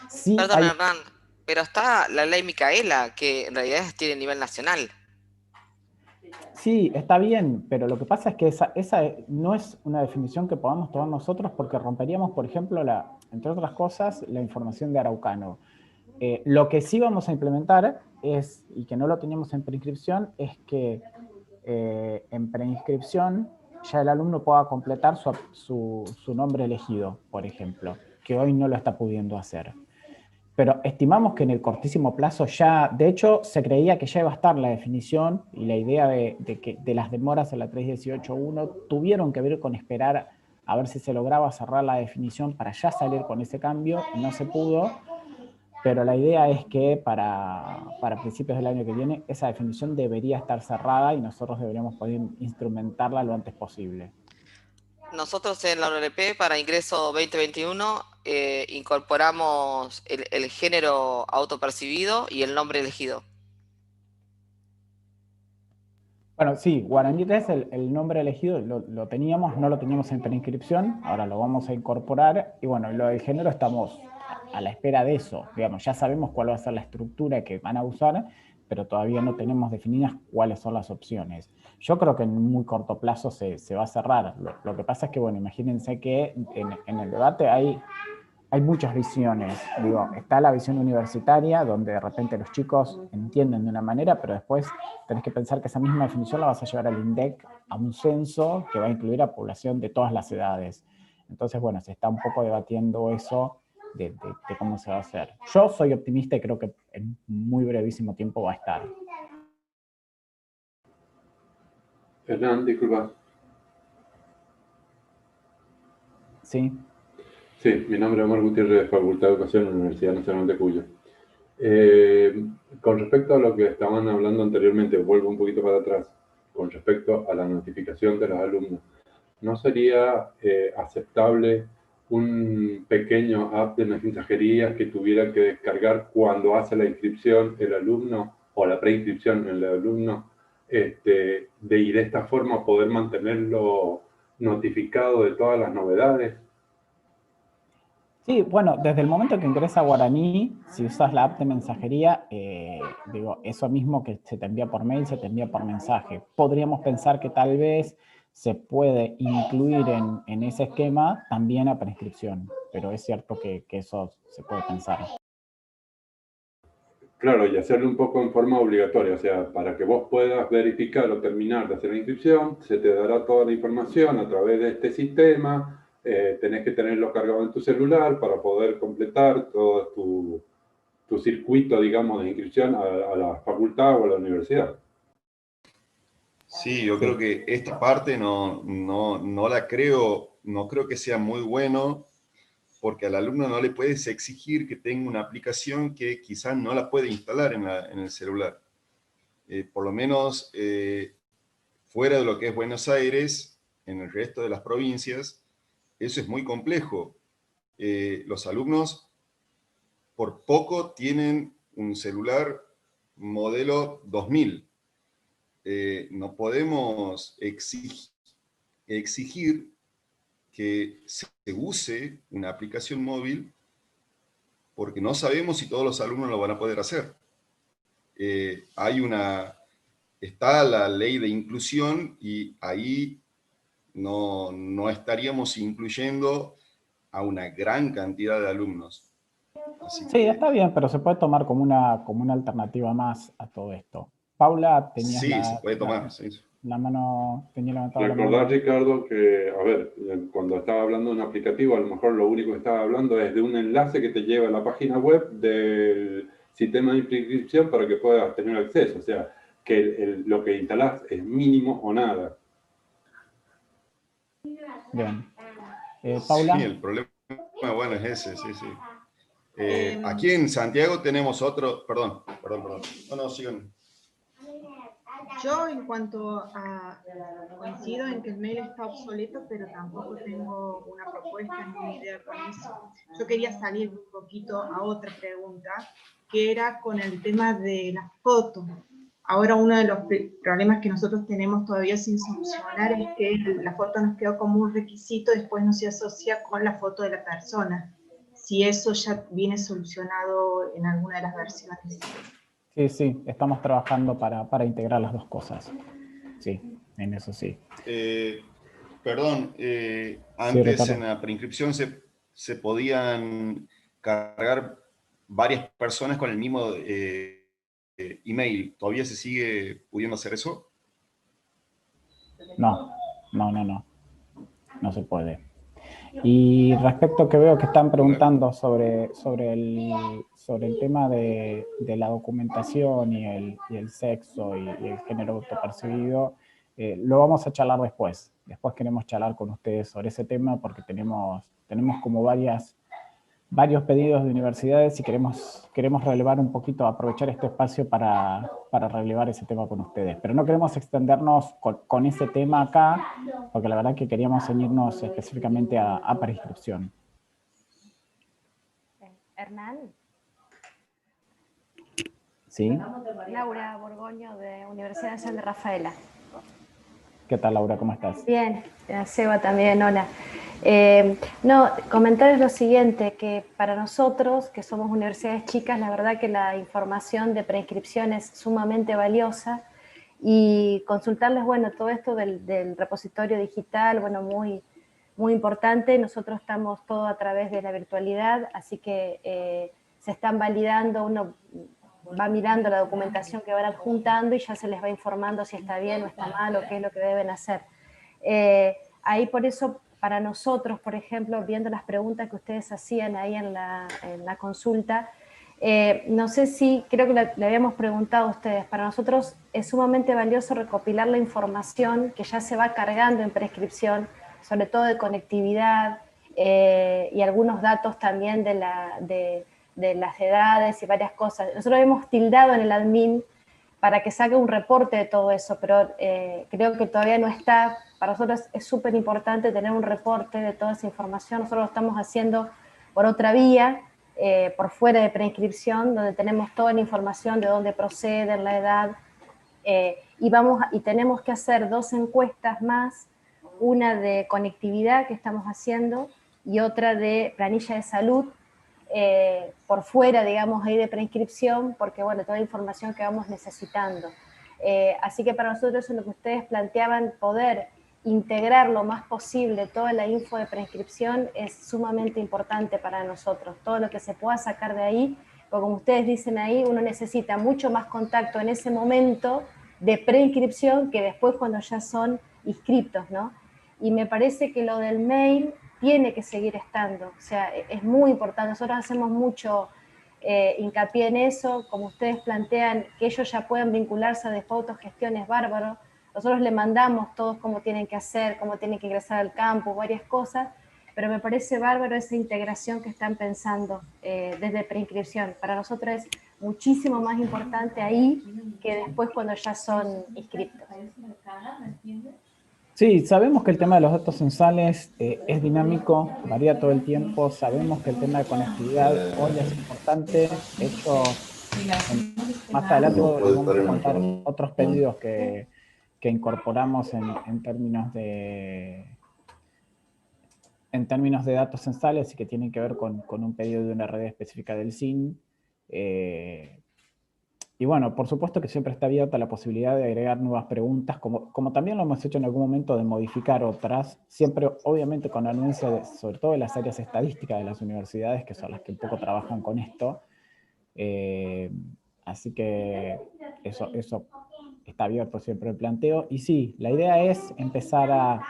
Sí, Perdón, Hernán, pero está la ley Micaela, que en realidad tiene nivel nacional. Sí, está bien, pero lo que pasa es que esa no es una definición que podamos tomar nosotros porque romperíamos, por ejemplo, entre otras cosas, la información de Araucano. Lo que sí vamos a implementar es, y que no lo teníamos en preinscripción, es que en preinscripción ya el alumno pueda completar su nombre elegido, por ejemplo, que hoy no lo está pudiendo hacer. Pero estimamos que en el cortísimo plazo ya, de hecho, se creía que ya iba a estar la definición y la idea de las demoras en la 318.1 tuvieron que ver con esperar a ver si se lograba cerrar la definición para ya salir con ese cambio, y no se pudo. Pero la idea es que para principios del año que viene esa definición debería estar cerrada y nosotros deberíamos poder instrumentarla lo antes posible. Nosotros en la UNLP para ingreso 2021 incorporamos el género autopercibido y el nombre elegido. Bueno, sí, Guaraní es el nombre elegido, lo teníamos, no lo teníamos en preinscripción, ahora lo vamos a incorporar, y bueno, lo del género estamos a la espera de eso, digamos, ya sabemos cuál va a ser la estructura que van a usar, pero todavía no tenemos definidas cuáles son las opciones. Yo creo que en un muy corto plazo se va a cerrar. Lo que pasa es que, bueno, imagínense que en el debate hay muchas visiones. Digo, está la visión universitaria, donde de repente los chicos entienden de una manera, pero después tenés que pensar que esa misma definición la vas a llevar al INDEC, a un censo que va a incluir a población de todas las edades. Entonces, bueno, se está un poco debatiendo eso de cómo se va a hacer. Yo soy optimista y creo que en muy brevísimo tiempo va a estar. Hernán, disculpa. Sí. Sí, mi nombre es Omar Gutiérrez, Facultad de Educación en la Universidad Nacional de Cuyo. Con respecto a lo que estaban hablando anteriormente, vuelvo un poquito para atrás, con respecto a la notificación de los alumnos. ¿No sería aceptable un pequeño app de mensajería que tuviera que descargar cuando hace la inscripción el alumno o la preinscripción el alumno, y de esta forma poder mantenerlo notificado de todas las novedades? Sí, bueno, desde el momento que ingresa Guaraní, si usas la app de mensajería, digo, eso mismo que se te envía por mail, se te envía por mensaje. Podríamos pensar que tal vez se puede incluir en ese esquema también a prescripción, pero es cierto que eso se puede pensar. Claro, y hacerlo un poco en forma obligatoria, o sea, para que vos puedas verificar o terminar de hacer la inscripción, se te dará toda la información a través de este sistema. Tenés que tenerlo cargado en tu celular para poder completar todo tu circuito, digamos, de inscripción a la facultad o a la universidad. Sí, yo creo que esta parte no creo que sea muy bueno, porque al alumno no le puedes exigir que tenga una aplicación que quizás no la puede instalar en el celular. Por lo menos fuera de lo que es Buenos Aires, en el resto de las provincias, eso es muy complejo. Los alumnos por poco tienen un celular modelo 2000. No podemos exigir que se use una aplicación móvil porque no sabemos si todos los alumnos lo van a poder hacer. Está la ley de inclusión y ahí no estaríamos incluyendo a una gran cantidad de alumnos. Sí, está bien, pero se puede tomar como una alternativa más a todo esto. Paula, tenías Sí, se puede tomar. Sí. la mano, tenía levantada la Recordar, mano. Ricardo, que, a ver, cuando estaba hablando de un aplicativo, a lo mejor lo único que estaba hablando es de un enlace que te lleva a la página web del sistema de inscripción para que puedas tener acceso. O sea, que lo que instalás es mínimo o nada. Bien. Paula. Sí, el problema, bueno, es ese, sí, sí. Aquí en Santiago tenemos otro, perdón. No, sigan. Yo en cuanto a, coincido en que el mail está obsoleto, pero tampoco tengo una propuesta ni una idea con eso. Yo quería salir un poquito a otra pregunta, que era con el tema de las fotos. Ahora uno de los problemas que nosotros tenemos todavía sin solucionar es que la foto nos quedó como un requisito, después no se asocia con la foto de la persona. Si eso ya viene solucionado en alguna de las versiones. Sí, estamos trabajando para integrar las dos cosas. Sí, en eso sí. Perdón, antes en la preinscripción se podían cargar varias personas con el mismo email. ¿Todavía se sigue pudiendo hacer eso? No se puede. Y respecto que veo que están preguntando sobre el tema de la documentación y el sexo y el género autopercibido, lo vamos a charlar después. Después queremos charlar con ustedes sobre ese tema porque tenemos como varios pedidos de universidades y queremos relevar un poquito, aprovechar este espacio para relevar ese tema con ustedes. Pero no queremos extendernos con ese tema acá, porque la verdad que queríamos ceñirnos específicamente a preinscripción. Hernán. ¿Sí? Laura Borgoño, de Universidad Nacional de Rafaela. ¿Qué tal, Laura? ¿Cómo estás? Bien, Seba también, hola. No, comentarles lo siguiente, que para nosotros, que somos universidades chicas, la verdad que la información de preinscripción es sumamente valiosa y consultarles, bueno, todo esto del repositorio digital, bueno, muy importante. Nosotros estamos todo a través de la virtualidad, así que se están validando, uno va mirando la documentación que van adjuntando y ya se les va informando si está bien o está mal o qué es lo que deben hacer. Ahí por eso, para nosotros, por ejemplo, viendo las preguntas que ustedes hacían ahí en la consulta, no sé si, creo que le habíamos preguntado a ustedes, para nosotros es sumamente valioso recopilar la información que ya se va cargando en prescripción, sobre todo de conectividad y algunos datos también de las edades y varias cosas. Nosotros hemos tildado en el admin para que saque un reporte de todo eso, pero creo que todavía no está. Para nosotros es súper importante tener un reporte de toda esa información. Nosotros lo estamos haciendo por otra vía, por fuera de preinscripción, donde tenemos toda la información de dónde procede, la edad, y tenemos que hacer 2 encuestas más, una de conectividad que estamos haciendo y otra de planilla de salud, por fuera, digamos, ahí de preinscripción, porque, bueno, toda la información que vamos necesitando. Así que para nosotros eso es lo que ustedes planteaban, poder integrar lo más posible toda la info de preinscripción es sumamente importante para nosotros. Todo lo que se pueda sacar de ahí, porque como ustedes dicen ahí, uno necesita mucho más contacto en ese momento de preinscripción que después cuando ya son inscriptos, ¿no? Y me parece que lo del mail tiene que seguir estando, o sea, es muy importante. Nosotros hacemos mucho hincapié en eso, como ustedes plantean, que ellos ya puedan vincularse a Default Autogestión, es bárbaro. Nosotros le mandamos todos cómo tienen que hacer, cómo tienen que ingresar al campus, varias cosas, pero me parece bárbaro esa integración que están pensando desde preinscripción. Para nosotros es muchísimo más importante ahí que después cuando ya son inscriptos. Sí, sabemos que el tema de los datos censales es dinámico, varía todo el tiempo. Sabemos que el tema de conectividad hoy es importante. De hecho, más adelante les vamos a contar otros pedidos que incorporamos en términos de datos censales y que tienen que ver con un pedido de una red específica del SIN. Y bueno, por supuesto que siempre está abierta la posibilidad de agregar nuevas preguntas, como también lo hemos hecho en algún momento de modificar otras, siempre obviamente con anuencia sobre todo de las áreas estadísticas de las universidades, que son las que un poco trabajan con esto, Así que eso está abierto siempre el planteo. Y sí, la idea es empezar a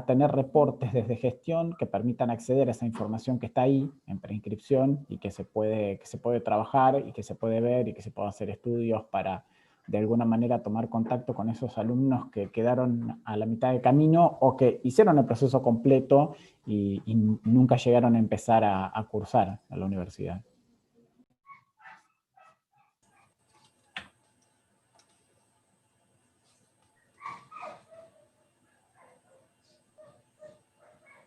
tener reportes desde gestión que permitan acceder a esa información que está ahí en preinscripción y que se puede trabajar y que se puede ver y que se puede hacer estudios para de alguna manera tomar contacto con esos alumnos que quedaron a la mitad del camino o que hicieron el proceso completo y nunca llegaron a empezar a cursar a la universidad.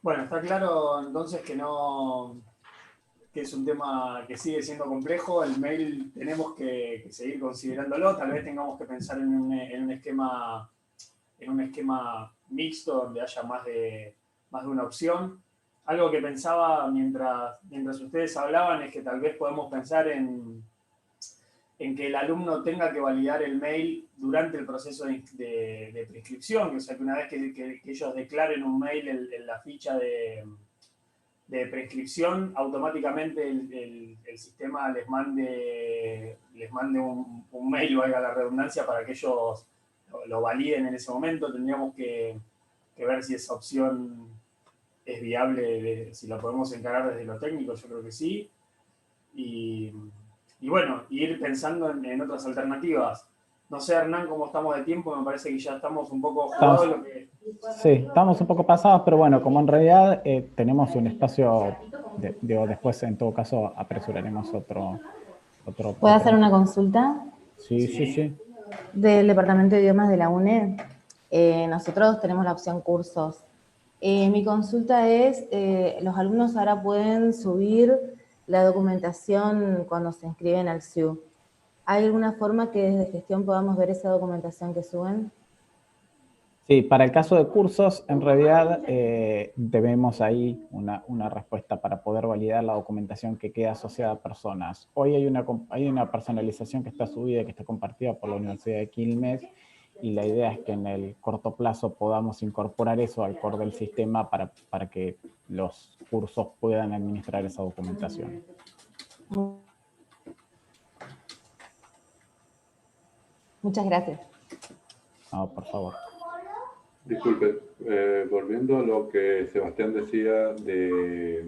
Bueno, está claro entonces que es un tema que sigue siendo complejo. El mail tenemos que seguir considerándolo. Tal vez tengamos que pensar en un esquema mixto donde haya más de una opción. Algo que pensaba mientras ustedes hablaban es que tal vez podemos pensar en que el alumno tenga que validar el mail durante el proceso de prescripción, o sea, que una vez que ellos declaren un mail en la ficha de prescripción, automáticamente el sistema les mande un mail, valga la redundancia, para que ellos lo validen en ese momento. Tendríamos que ver si esa opción es viable, si lo podemos encarar desde lo técnico. Yo creo que sí. Y bueno, ir pensando en otras alternativas. No sé, Hernán, cómo estamos de tiempo, me parece que ya estamos un poco jugados. Sí, estamos un poco pasados, pero bueno, como en realidad tenemos un espacio, después en todo caso apresuraremos otro. ¿Puedo hacer una consulta? Sí. Del Departamento de Idiomas de la UNED. Nosotros tenemos la opción cursos. Mi consulta es, los alumnos ahora pueden subir la documentación cuando se inscriben al SIU. ¿Hay alguna forma que desde gestión podamos ver esa documentación que suben? Sí, para el caso de cursos, en realidad debemos ahí una respuesta para poder validar la documentación que queda asociada a personas. Hoy hay una personalización que está subida, que está compartida por la Universidad de Quilmes, y la idea es que en el corto plazo podamos incorporar eso al core del sistema para que los cursos puedan administrar esa documentación. Muchas gracias. No, por favor. Disculpe, volviendo a lo que Sebastián decía de,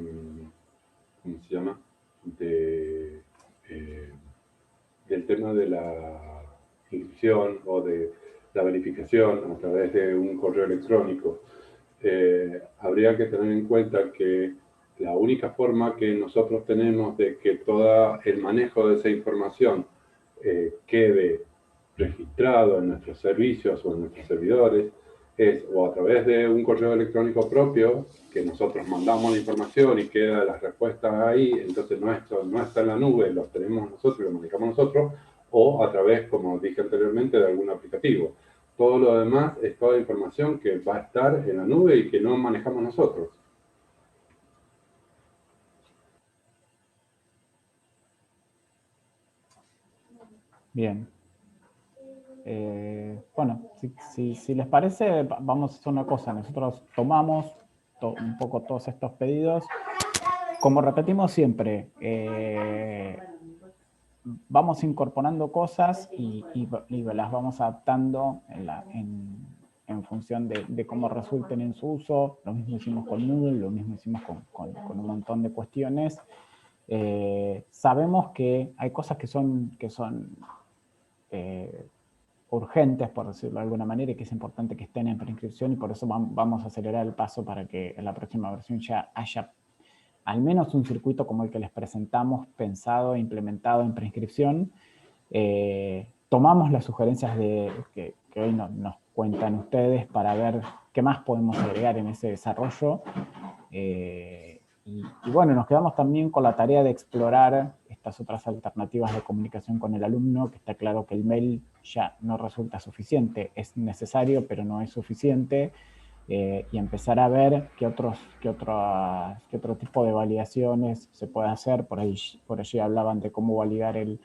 ¿cómo se llama? Del tema de la inscripción o de la verificación a través de un correo electrónico. Habría que tener en cuenta que la única forma que nosotros tenemos de que todo el manejo de esa información quede registrado en nuestros servicios o en nuestros servidores es o a través de un correo electrónico propio, que nosotros mandamos la información y queda las respuestas ahí, entonces no está en la nube, lo tenemos nosotros, lo manejamos nosotros, o a través, como dije anteriormente, de algún aplicativo. Todo lo demás es toda información que va a estar en la nube y que no manejamos nosotros. Bien. Bueno, si les parece, vamos a hacer una cosa. Nosotros tomamos un poco todos estos pedidos. Como repetimos siempre, vamos incorporando cosas y las vamos adaptando en función de cómo resulten en su uso. Lo mismo hicimos con Moodle, lo mismo hicimos con un montón de cuestiones. Sabemos que hay cosas que son urgentes, por decirlo de alguna manera, y que es importante que estén en preinscripción, y por eso vamos a acelerar el paso para que en la próxima versión ya haya al menos un circuito como el que les presentamos, pensado e implementado en preinscripción. Tomamos las sugerencias que hoy nos cuentan ustedes para ver qué más podemos agregar en ese desarrollo. Y bueno, nos quedamos también con la tarea de explorar estas otras alternativas de comunicación con el alumno, que está claro que el mail ya no resulta suficiente, es necesario, pero no es suficiente, y empezar a ver qué otro tipo de validaciones se puede hacer. Por allí hablaban de cómo validar el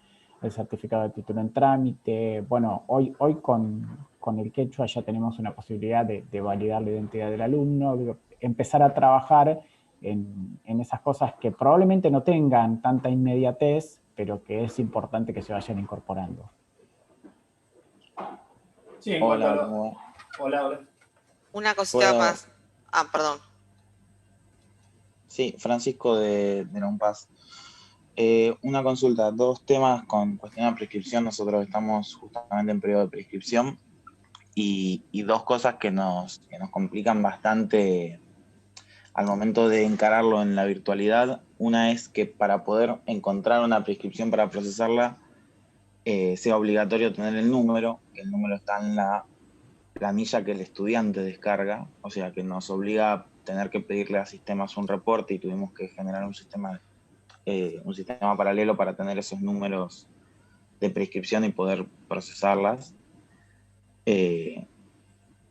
certificado de título en trámite. Bueno, hoy con el Quechua ya tenemos una posibilidad de validar la identidad del alumno, de empezar a trabajar en esas cosas que probablemente no tengan tanta inmediatez, pero que es importante que se vayan incorporando. Sí, en Hola, cuanto a ¿cómo va? Hola. Una cosita ¿Puedo? más. Ah, perdón. Sí, Francisco de la UNPAS. Una consulta, dos temas con cuestión de prescripción. Nosotros estamos justamente en periodo de prescripción y dos cosas que nos complican bastante al momento de encararlo en la virtualidad. Una es que para poder encontrar una prescripción para procesarla, sea obligatorio tener el número, que el número está en la planilla que el estudiante descarga, o sea que nos obliga a tener que pedirle a sistemas un reporte y tuvimos que generar un sistema paralelo para tener esos números de prescripción y poder procesarlas.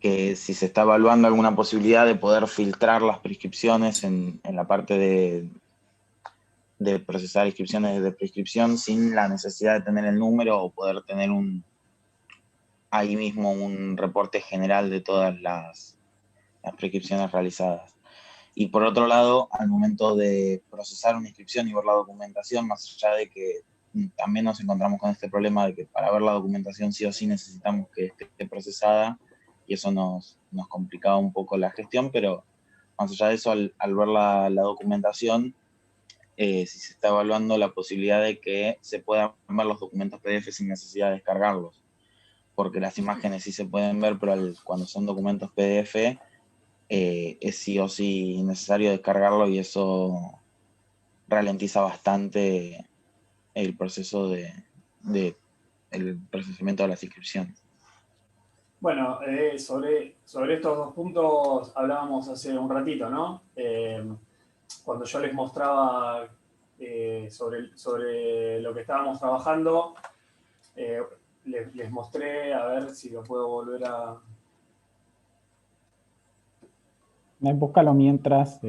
Que si se está evaluando alguna posibilidad de poder filtrar las prescripciones en la parte de procesar inscripciones de prescripción sin la necesidad de tener el número o poder tener ahí mismo un reporte general de todas las prescripciones realizadas. Y por otro lado, al momento de procesar una inscripción y ver la documentación, más allá de que también nos encontramos con este problema de que para ver la documentación sí o sí necesitamos que esté procesada, y eso nos complicaba un poco la gestión, pero más allá de eso, al ver la documentación, si se está evaluando la posibilidad de que se puedan ver los documentos PDF sin necesidad de descargarlos, porque las imágenes sí se pueden ver, pero cuando son documentos PDF, es sí o sí necesario descargarlo y eso ralentiza bastante el proceso el procesamiento de las inscripciones. Bueno, sobre estos dos puntos hablábamos hace un ratito, ¿no? Cuando yo les mostraba sobre lo que estábamos trabajando, les mostré, a ver si lo puedo volver a... Búscalo mientras.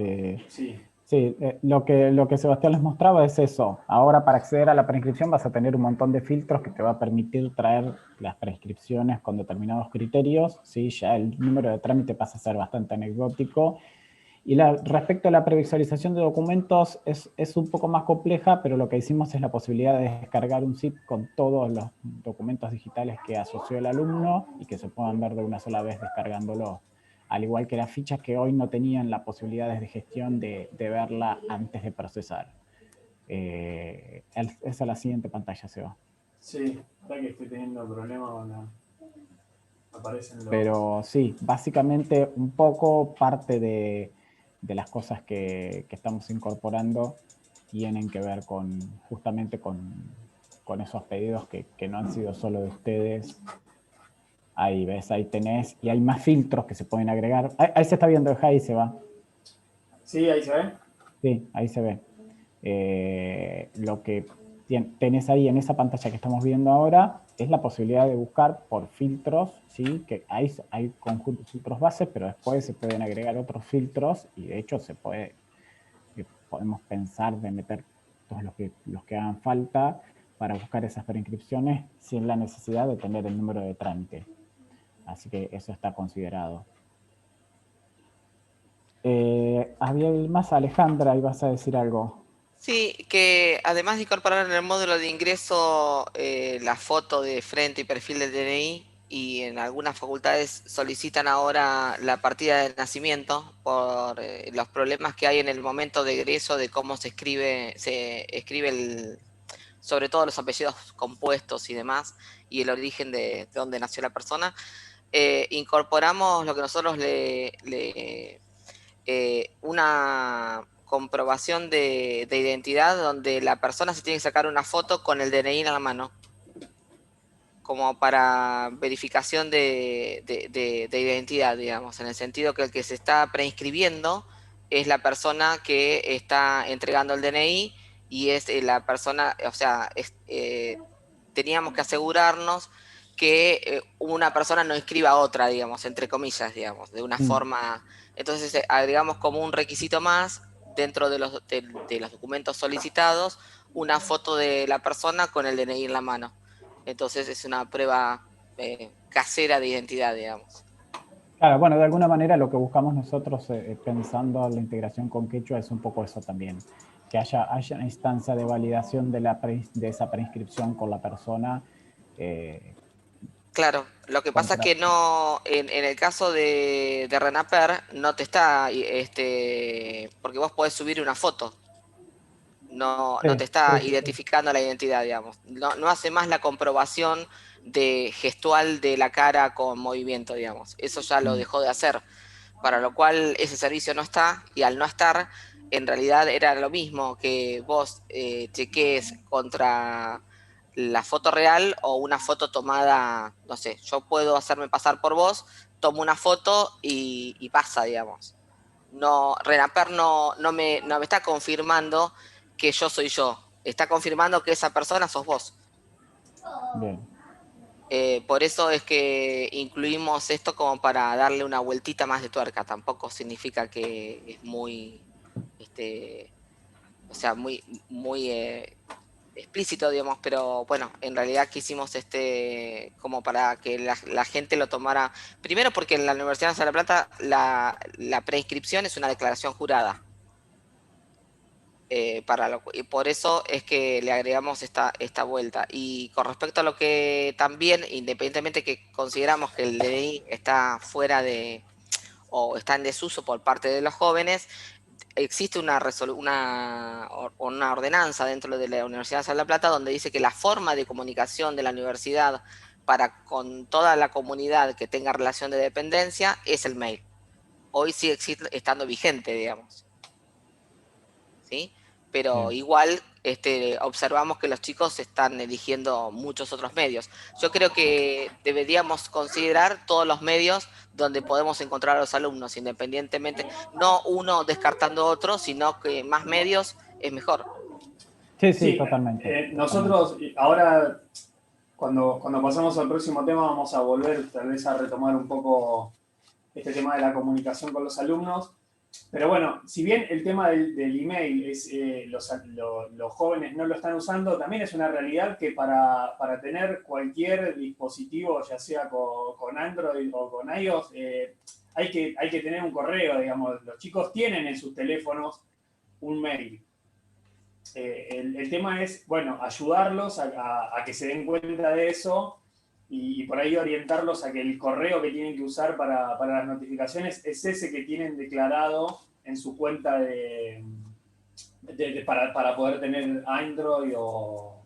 Sí. Sí, lo que Sebastián les mostraba es eso. Ahora para acceder a la preinscripción vas a tener un montón de filtros que te va a permitir traer las prescripciones con determinados criterios. ¿Sí? Ya el número de trámite pasa a ser bastante anecdótico. Y respecto a la previsualización de documentos es un poco más compleja, pero lo que hicimos es la posibilidad de descargar un zip con todos los documentos digitales que asoció el alumno y que se puedan ver de una sola vez descargándolo. Al igual que las fichas que hoy no tenían la posibilidad de gestión de verla antes de procesar. Esa es la siguiente pantalla, Seba. Sí, está que estoy teniendo problemas con la... Aparecen los... Pero sí, básicamente un poco parte de las cosas que estamos incorporando tienen que ver justamente con esos pedidos que no han sido solo de ustedes. Ahí ves, ahí tenés, y hay más filtros que se pueden agregar. Ahí se está viendo, ahí se va. Sí, ahí se ve. Sí, ahí se ve. Lo que tenés ahí en esa pantalla que estamos viendo ahora es la posibilidad de buscar por filtros, ¿sí? Que hay conjuntos de filtros bases, pero después se pueden agregar otros filtros y de hecho podemos pensar de meter todos los que hagan falta para buscar esas preinscripciones sin la necesidad de tener el número de trámite. Así que eso está considerado. Había más, Alejandra, ibas a decir algo. Sí, que además de incorporar en el módulo de ingreso la foto de frente y perfil del DNI, y en algunas facultades solicitan ahora la partida de nacimiento por los problemas que hay en el momento de egreso, de cómo se escribe sobre todo los apellidos compuestos y demás, y el origen de dónde nació la persona. Incorporamos lo que nosotros una comprobación de identidad donde la persona se tiene que sacar una foto con el DNI en la mano, como para verificación de identidad, digamos, en el sentido que el que se está preinscribiendo es la persona que está entregando el DNI y es la persona, o sea, teníamos que asegurarnos que una persona no inscriba a otra, digamos, entre comillas, digamos, de una forma. Entonces agregamos como un requisito más dentro de los documentos solicitados una foto de la persona con el DNI en la mano. Entonces es una prueba casera de identidad, digamos. Claro, bueno, de alguna manera lo que buscamos nosotros pensando en la integración con Quechua es un poco eso también. que haya una instancia de validación de esa prescripción con la persona. Claro, lo que pasa es que no, en el caso de RENAPER, no te está, porque vos podés subir una foto, no te está identificando la identidad, digamos. No hace más la comprobación gestual de la cara con movimiento, digamos. Eso ya lo dejó de hacer, para lo cual ese servicio no está, y al no estar, en realidad era lo mismo que vos cheques contra la foto real o una foto tomada, no sé, yo puedo hacerme pasar por vos, tomo una foto y pasa, digamos. No, RENAPER no me está confirmando que yo soy yo, está confirmando que esa persona sos vos. Bien. Por eso es que incluimos esto como para darle una vueltita más de tuerca. Tampoco significa que es muy, o sea, muy explícito, digamos, pero bueno, en realidad quisimos como para que la gente lo tomara. Primero porque en la Universidad de La Plata la preinscripción es una declaración jurada. Y por eso es que le agregamos esta vuelta. Y con respecto a lo que también, independientemente que consideramos que el DNI está fuera o está en desuso por parte de los jóvenes, existe una ordenanza dentro de la Universidad de La Plata donde dice que la forma de comunicación de la universidad con toda la comunidad que tenga relación de dependencia es el mail. Hoy sigue estando vigente, digamos. ¿Sí? Pero igual observamos que los chicos están eligiendo muchos otros medios. Yo creo que deberíamos considerar todos los medios donde podemos encontrar a los alumnos, independientemente, no uno descartando otro, sino que más medios es mejor. Sí, totalmente. Nosotros ahora, cuando pasamos al próximo tema, vamos a volver tal vez a retomar un poco este tema de la comunicación con los alumnos. Pero bueno, si bien el tema del email los jóvenes no lo están usando, también es una realidad que para tener cualquier dispositivo, ya sea con Android o con iOS, hay que tener un correo, digamos. Los chicos tienen en sus teléfonos un mail. El tema es, bueno, ayudarlos a que se den cuenta de eso y por ahí orientarlos a que el correo que tienen que usar para las notificaciones es ese que tienen declarado en su cuenta para poder tener Android o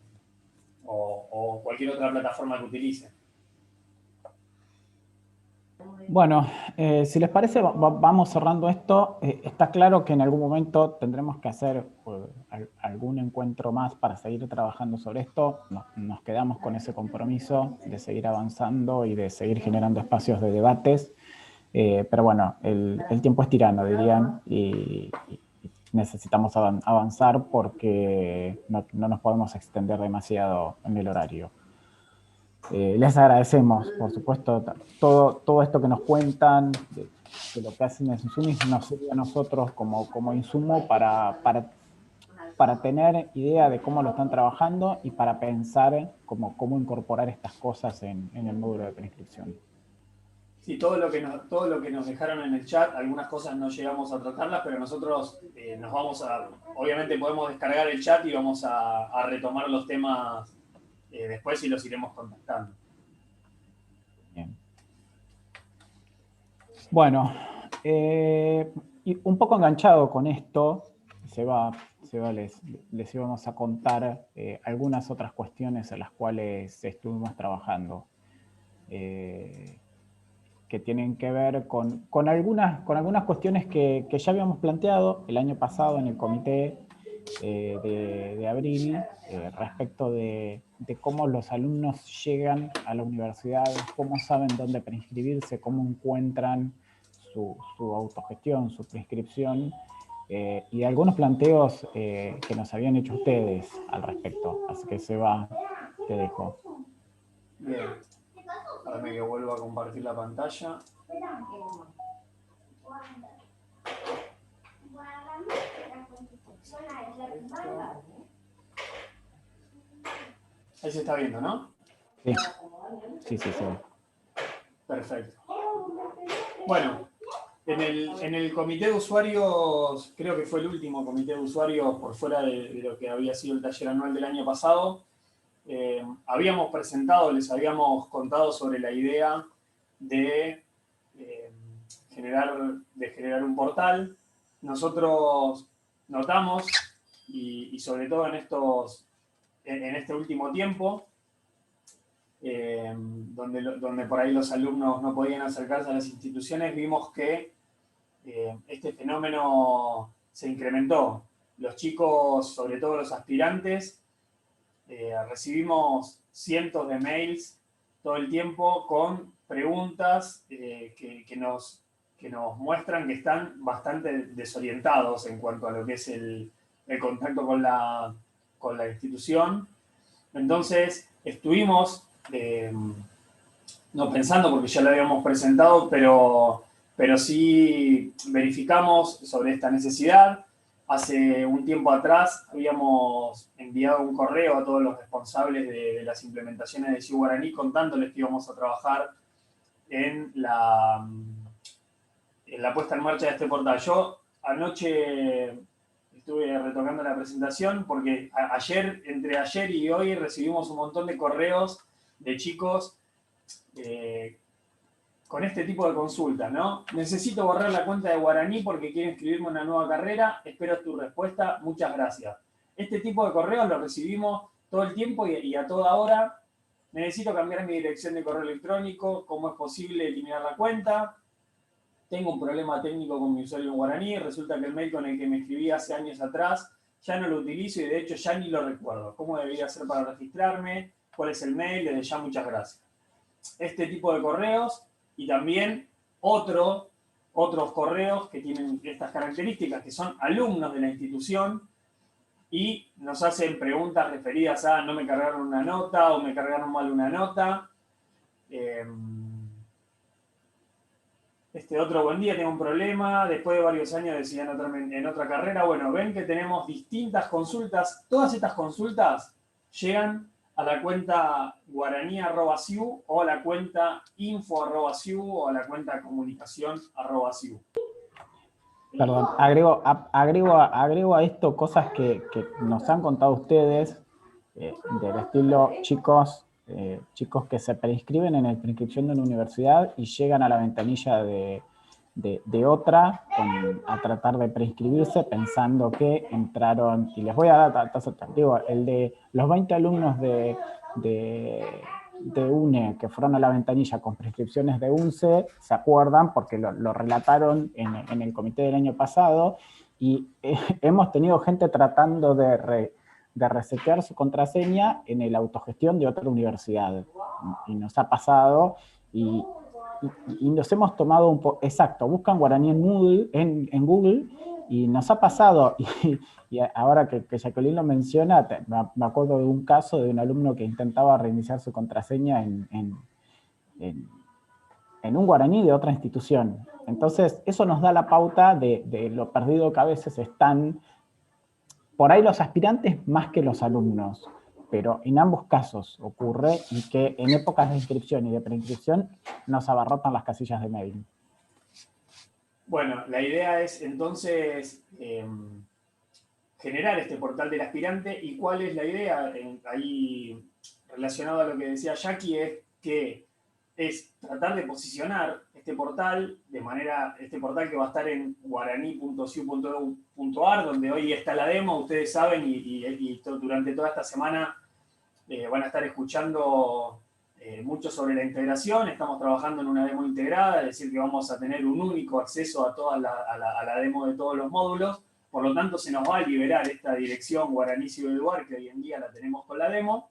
cualquier otra plataforma que utilicen. Bueno, si les parece, vamos cerrando esto. Está claro que en algún momento tendremos que hacer algún encuentro más para seguir trabajando sobre esto. Nos quedamos con ese compromiso de seguir avanzando y de seguir generando espacios de debates. Pero bueno, el tiempo es tirano, dirían, y necesitamos avanzar porque no nos podemos extender demasiado en el horario. Les agradecemos, por supuesto, todo esto que nos cuentan, de lo que hacen en Sumis, nos sirve a nosotros como insumo para tener idea de cómo lo están trabajando y para pensar cómo incorporar estas cosas en el módulo de preinscripción. Sí, todo lo que nos dejaron en el chat, algunas cosas no llegamos a tratarlas, pero nosotros obviamente podemos descargar el chat y vamos a retomar los temas después y los iremos contactando. Bien. Bueno, y un poco enganchado con esto, Seba, les íbamos a contar algunas otras cuestiones en las cuales estuvimos trabajando, que tienen que ver con algunas cuestiones que ya habíamos planteado el año pasado en el comité de abril, respecto de cómo los alumnos llegan a la universidad, cómo saben dónde preinscribirse, cómo encuentran su autogestión, su preinscripción, y algunos planteos que nos habían hecho ustedes al respecto. Así que Seba, te dejo. Bien. Ahora que vuelvo a compartir la pantalla. Ahí se está viendo, ¿no? Sí. Perfecto. Bueno, En el comité de usuarios, creo que fue el último comité de usuarios por fuera de lo que había sido el taller anual del año pasado, habíamos presentado, les habíamos contado sobre la idea de generar un portal. Nosotros notamos, y sobre todo en este último tiempo, donde por ahí los alumnos no podían acercarse a las instituciones, vimos que este fenómeno se incrementó. Los chicos, sobre todo los aspirantes, recibimos cientos de mails todo el tiempo con preguntas que nos muestran que están bastante desorientados en cuanto a lo que es el contacto con la institución. Entonces, estuvimos, no pensando porque ya lo habíamos presentado, pero sí verificamos sobre esta necesidad. Hace un tiempo atrás habíamos enviado un correo a todos los responsables de las implementaciones de CIU Guaraní contándoles que íbamos a trabajar en la puesta en marcha de este portal. Yo anoche estuve retocando la presentación porque entre ayer y hoy recibimos un montón de correos de chicos con este tipo de consultas, ¿no? Necesito borrar la cuenta de Guaraní porque quiero inscribirme en una nueva carrera, espero tu respuesta, muchas gracias. Este tipo de correos los recibimos todo el tiempo y a toda hora. Necesito cambiar mi dirección de correo electrónico, ¿cómo es posible eliminar la cuenta? Tengo un problema técnico con mi usuario en Guaraní, resulta que el mail con el que me escribí hace años atrás ya no lo utilizo y de hecho ya ni lo recuerdo. ¿Cómo debería hacer para registrarme? ¿Cuál es el mail? Desde ya muchas gracias. Este tipo de correos y también otros correos que tienen estas características, que son alumnos de la institución y nos hacen preguntas referidas a no me cargaron una nota o me cargaron mal una nota. Este otro, buen día, tengo un problema, después de varios años decidí anotarme en otra carrera. Bueno, ven que tenemos distintas consultas. Todas estas consultas llegan a la cuenta guaraní@siu o a la cuenta info@siu o a la cuenta comunicación@siu. Perdón, agrego a esto cosas que nos han contado ustedes, del estilo chicos que se preinscriben en la preinscripción de una universidad y llegan a la ventanilla de otra a tratar de preinscribirse pensando que entraron, y les voy a dar datos atractivos, el de los 20 alumnos de UNE que fueron a la ventanilla con prescripciones de UNCE, se acuerdan porque lo relataron en el comité del año pasado, y hemos tenido gente tratando de resetear su contraseña en el autogestión de otra universidad, y nos ha pasado, y nos hemos tomado un poco, exacto, buscan Guaraní en Moodle, en Google, y nos ha pasado, y ahora que Jacqueline lo menciona, me acuerdo de un caso de un alumno que intentaba reiniciar su contraseña en un Guaraní de otra institución. Entonces, eso nos da la pauta de lo perdido que a veces están, por ahí los aspirantes más que los alumnos, pero en ambos casos ocurre, y que en épocas de inscripción y de preinscripción nos abarrotan las casillas de mail. Bueno, la idea es entonces generar este portal del aspirante. ¿Y cuál es la idea? Ahí relacionado a lo que decía Jackie, es que es tratar de posicionar este portal de manera, este portal que va a estar en guaraní.siu.edu.ar, donde hoy está la demo, ustedes saben, y durante toda esta semana van a estar escuchando mucho sobre la integración. Estamos trabajando en una demo integrada, es decir, que vamos a tener un único acceso a la demo de todos los módulos. Por lo tanto, se nos va a liberar esta dirección guaraní.siu.edu.ar, que hoy en día la tenemos con la demo,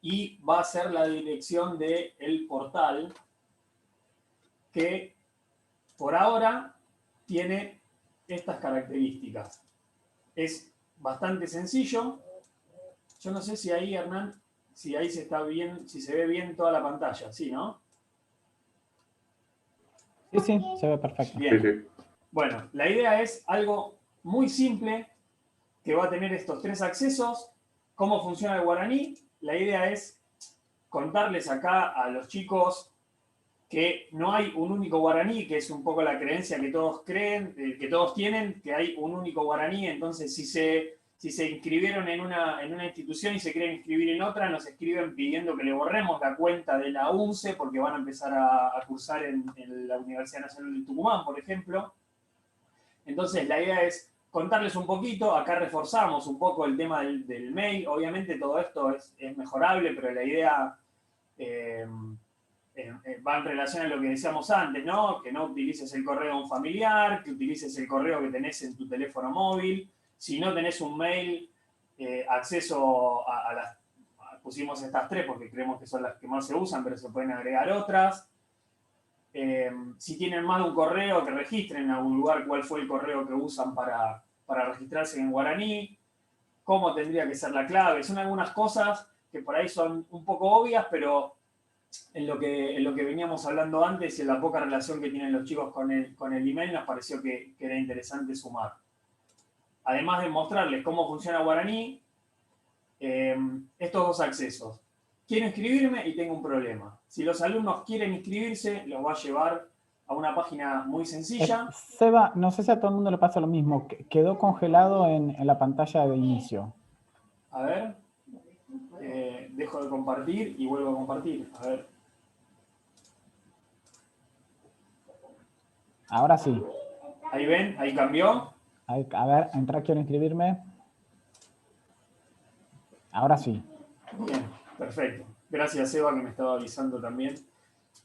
y va a ser la dirección del portal que por ahora tiene estas características. Es bastante sencillo. Yo no sé si ahí, Hernán, si ahí se está bien, si se ve bien toda la pantalla, ¿sí, no? Sí, se ve perfecto. Bien. Sí. Bueno, la idea es algo muy simple que va a tener estos tres accesos. ¿Cómo funciona el Guaraní? La idea es contarles acá a los chicos que no hay un único guaraní, que es un poco la creencia que todos creen, que todos tienen, que hay un único guaraní. Entonces, si se inscribieron en una institución y se quieren inscribir en otra, nos escriben pidiendo que le borremos la cuenta de la UNCE porque van a empezar a cursar en la Universidad Nacional de Tucumán, por ejemplo. Entonces, la idea es contarles un poquito. Acá reforzamos un poco el tema del mail. Obviamente todo esto es mejorable, pero la idea va en relación a lo que decíamos antes, ¿no? Que no utilices el correo de un familiar, que utilices el correo que tenés en tu teléfono móvil. Si no tenés un mail, acceso a las... Pusimos estas 3 porque creemos que son las que más se usan, pero se pueden agregar otras. Si tienen más de un correo, que registren en algún lugar cuál fue el correo que usan para registrarse en guaraní, cómo tendría que ser la clave. Son algunas cosas que por ahí son un poco obvias, pero en lo que veníamos hablando antes y en la poca relación que tienen los chicos con el email, nos pareció que era interesante sumar. Además de mostrarles cómo funciona guaraní, estos 2 accesos. Quiero inscribirme y tengo un problema. Si los alumnos quieren inscribirse, los va a llevar a una página muy sencilla. Seba, no sé si a todo el mundo le pasa lo mismo. Quedó congelado en la pantalla de inicio. A ver. Dejo de compartir y vuelvo a compartir. A ver. Ahora sí. Ahí ven, ahí cambió. A ver, entrar, quiero inscribirme. Ahora sí. Bien, perfecto. Gracias, Eva, que me estaba avisando también.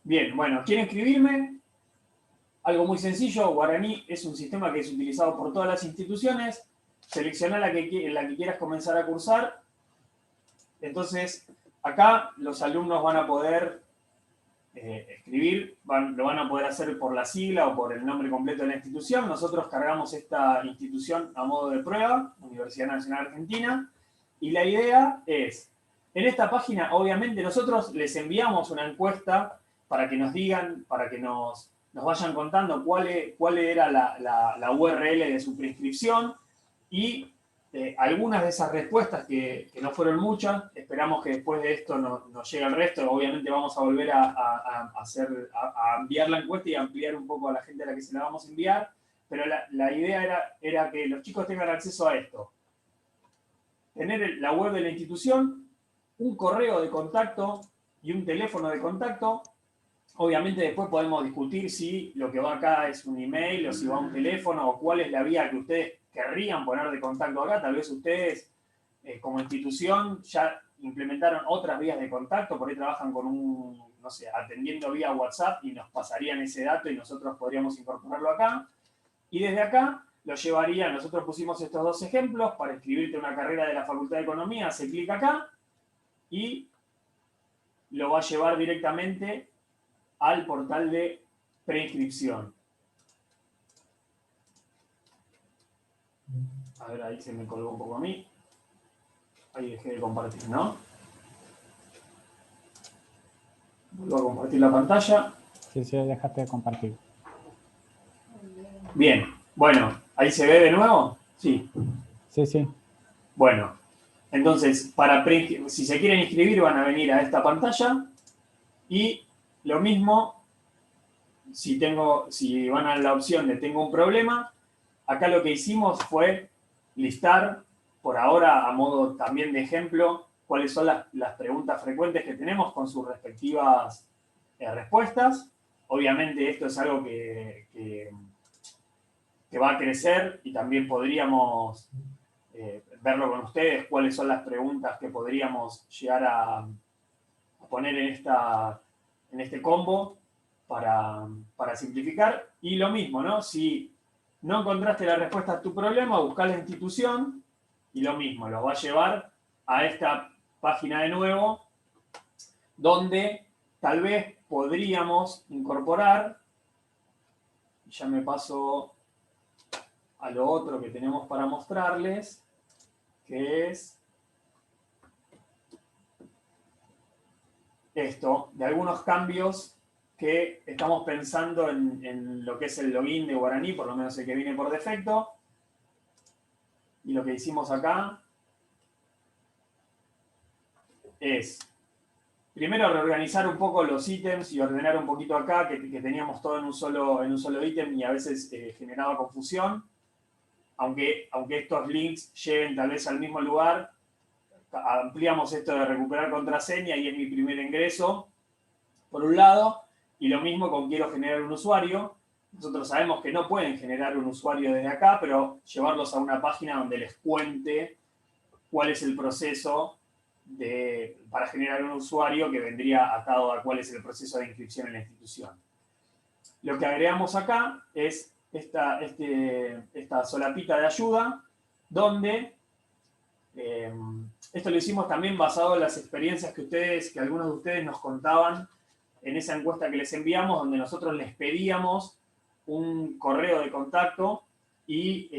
Bien, bueno, quiero inscribirme. Algo muy sencillo. Guaraní es un sistema que es utilizado por todas las instituciones. Selecciona la que quieras comenzar a cursar. Entonces, acá los alumnos van a poder escribir, lo van a poder hacer por la sigla o por el nombre completo de la institución. Nosotros cargamos esta institución a modo de prueba, Universidad Nacional Argentina, y la idea es, en esta página, obviamente, nosotros les enviamos una encuesta para que nos digan, para que nos vayan contando cuál era la URL de su preinscripción, y algunas de esas respuestas, que no fueron muchas, esperamos que después de esto nos llegue el resto. Obviamente vamos a volver a enviar la encuesta y ampliar un poco a la gente a la que se la vamos a enviar, pero la idea era que los chicos tengan acceso a esto. Tener la web de la institución, un correo de contacto y un teléfono de contacto. Obviamente después podemos discutir si lo que va acá es un email o si va un teléfono o cuál es la vía que ustedes querrían poner de contacto acá. Tal vez ustedes como institución ya implementaron otras vías de contacto, por ahí trabajan con no sé, atendiendo vía WhatsApp y nos pasarían ese dato y nosotros podríamos incorporarlo acá. Y desde acá lo llevaría, nosotros pusimos estos 2 ejemplos, para inscribirte en una carrera de la Facultad de Economía, hace clic acá y lo va a llevar directamente al portal de preinscripción. A ver, ahí se me colgó un poco a mí. Ahí dejé de compartir, ¿no? Vuelvo a compartir la pantalla. Sí, dejaste de compartir. Bien, bueno, ¿ahí se ve de nuevo? Sí. Sí. Bueno, entonces, si se quieren inscribir van a venir a esta pantalla y lo mismo, si van a la opción de tengo un problema, acá lo que hicimos fue listar, por ahora a modo también de ejemplo, cuáles son las preguntas frecuentes que tenemos con sus respectivas respuestas. Obviamente esto es algo que va a crecer y también podríamos verlo con ustedes, cuáles son las preguntas que podríamos llegar a poner en este combo para simplificar. Y lo mismo, ¿no? Si no encontraste la respuesta a tu problema, buscá la institución y lo mismo, lo va a llevar a esta página de nuevo, donde tal vez podríamos incorporar, ya me paso a lo otro que tenemos para mostrarles, que es esto, de algunos cambios que estamos pensando en lo que es el login de Guaraní, por lo menos el que viene por defecto. Y lo que hicimos acá es primero reorganizar un poco los ítems y ordenar un poquito acá, que teníamos todo en un solo ítem y a veces generaba confusión. Aunque estos links lleven tal vez al mismo lugar, ampliamos esto de recuperar contraseña y es mi primer ingreso, por un lado, y lo mismo con quiero generar un usuario. Nosotros sabemos que no pueden generar un usuario desde acá, pero llevarlos a una página donde les cuente cuál es el proceso para generar un usuario, que vendría atado a cuál es el proceso de inscripción en la institución. Lo que agregamos acá es esta solapita de ayuda, donde esto lo hicimos también basado en las experiencias que algunos de ustedes nos contaban en esa encuesta que les enviamos, donde nosotros les pedíamos un correo de contacto y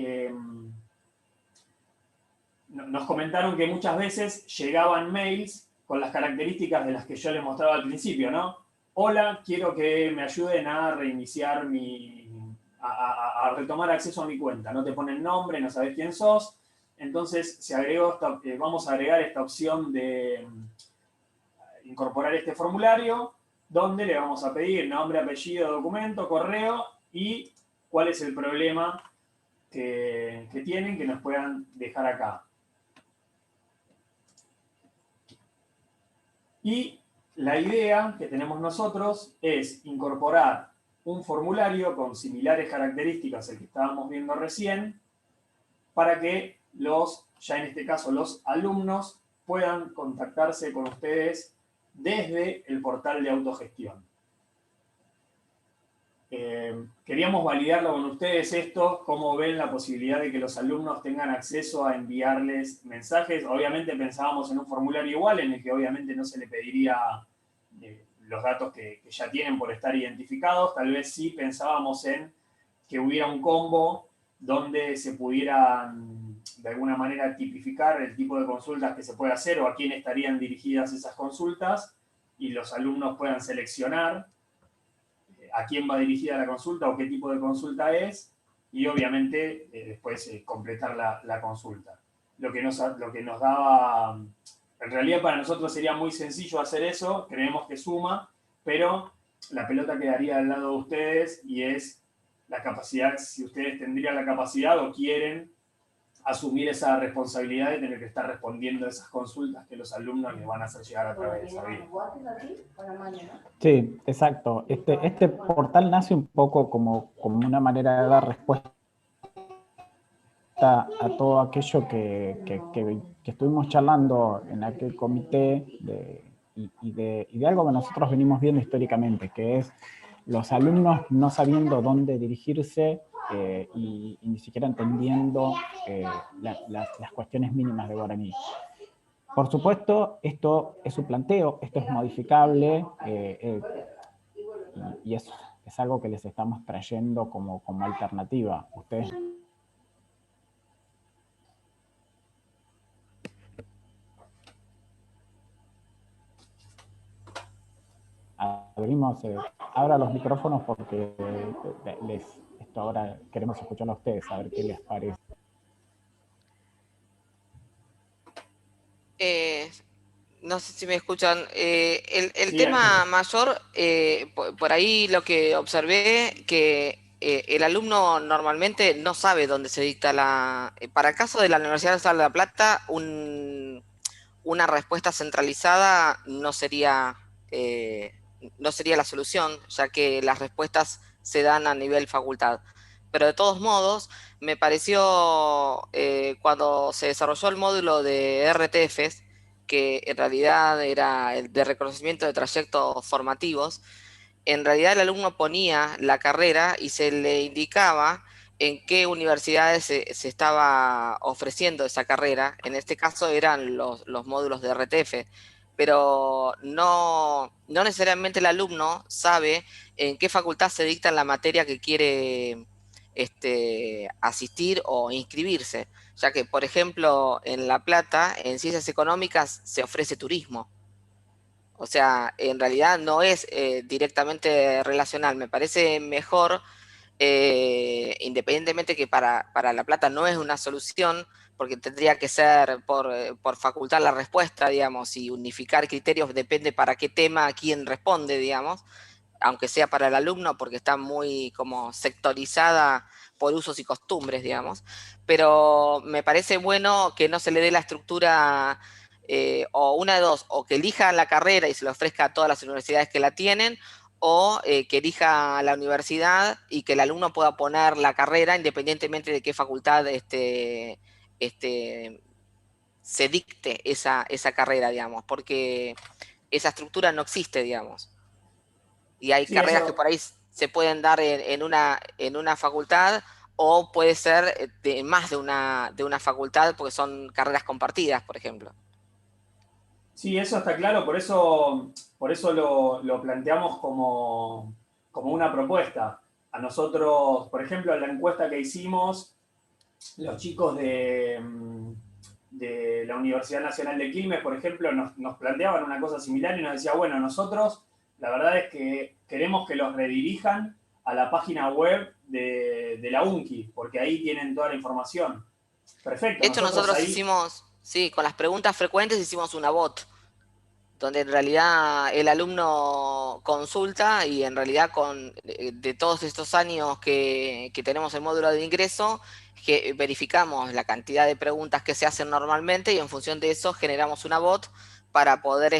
nos comentaron que muchas veces llegaban mails con las características de las que yo les mostraba al principio, ¿no? Hola, quiero que me ayuden a reiniciar a retomar acceso a mi cuenta. No te ponen nombre, no sabes quién sos. Entonces vamos a agregar esta opción de incorporar este formulario, donde le vamos a pedir nombre, apellido, documento, correo y cuál es el problema que tienen, que nos puedan dejar acá. Y la idea que tenemos nosotros es incorporar un formulario con similares características al que estábamos viendo recién, para que ya en este caso los alumnos, puedan contactarse con ustedes desde el portal de autogestión. Queríamos validarlo con ustedes esto, cómo ven la posibilidad de que los alumnos tengan acceso a enviarles mensajes. Obviamente pensábamos en un formulario igual, en el que obviamente no se le pediría los datos que ya tienen por estar identificados. Tal vez sí pensábamos en que hubiera un combo donde se pudieran de alguna manera tipificar el tipo de consultas que se puede hacer o a quién estarían dirigidas esas consultas, y los alumnos puedan seleccionar a quién va dirigida la consulta o qué tipo de consulta es, y obviamente después completar la consulta. Lo que nos daba, en realidad para nosotros sería muy sencillo hacer eso, creemos que suma, pero la pelota quedaría al lado de ustedes, y es la capacidad, si ustedes tendrían la capacidad o quieren asumir esa responsabilidad de tener que estar respondiendo a esas consultas que los alumnos les van a hacer llegar a través de esa vía. Sí, exacto. Este portal nace un poco como una manera de dar respuesta a todo aquello que estuvimos charlando en aquel comité y de algo que nosotros venimos viendo históricamente, que es los alumnos no sabiendo dónde dirigirse y ni siquiera entendiendo las cuestiones mínimas de guaraní. Por supuesto, esto es un planteo, esto es modificable y es algo que les estamos trayendo como alternativa. Ustedes abrimos ahora los micrófonos porque esto ahora queremos escuchar a ustedes, a ver qué les parece. No sé si me escuchan. El tema mayor, por ahí lo que observé, que el alumno normalmente no sabe dónde se dicta para el caso de la Universidad de La Plata, una respuesta centralizada no sería la solución, ya que las respuestas se dan a nivel facultad. Pero de todos modos, me pareció cuando se desarrolló el módulo de RTFs, que en realidad era el de reconocimiento de trayectos formativos, en realidad el alumno ponía la carrera y se le indicaba en qué universidades se estaba ofreciendo esa carrera. En este caso eran los módulos de RTF, pero no necesariamente el alumno sabe en qué facultad se dicta la materia que quiere asistir o inscribirse, ya que, por ejemplo, en La Plata, en Ciencias Económicas, se ofrece turismo. O sea, en realidad no es directamente relacional. Me parece mejor, independientemente que para La Plata no es una solución, porque tendría que ser por facultad la respuesta, digamos, y unificar criterios depende para qué tema quién responde, digamos, aunque sea para el alumno, porque está muy como sectorizada por usos y costumbres, digamos, pero me parece bueno que no se le dé la estructura, o una de dos, o que elija la carrera y se le ofrezca a todas las universidades que la tienen, o que elija la universidad y que el alumno pueda poner la carrera independientemente de qué facultad se dicte esa carrera, digamos, porque esa estructura no existe, digamos. Y hay Sí, carreras que eso, por ahí se pueden dar en una facultad, o puede ser de más de una facultad, porque son carreras compartidas, por ejemplo. sí, eso está claro, por eso lo planteamos como una propuesta. A nosotros, por ejemplo, en la encuesta que hicimos, los chicos de la Universidad Nacional de Quilmes, por ejemplo, nos planteaban una cosa similar y nos decía, bueno, nosotros la verdad es que queremos que los redirijan a la página web de la UNCI, porque ahí tienen toda la información. Perfecto, De hecho, nosotros ahí... hicimos, sí, con las preguntas frecuentes hicimos una bot, donde en realidad el alumno consulta y en realidad de todos estos años que tenemos el módulo de ingreso, que verificamos la cantidad de preguntas que se hacen normalmente y en función de eso generamos una bot para poder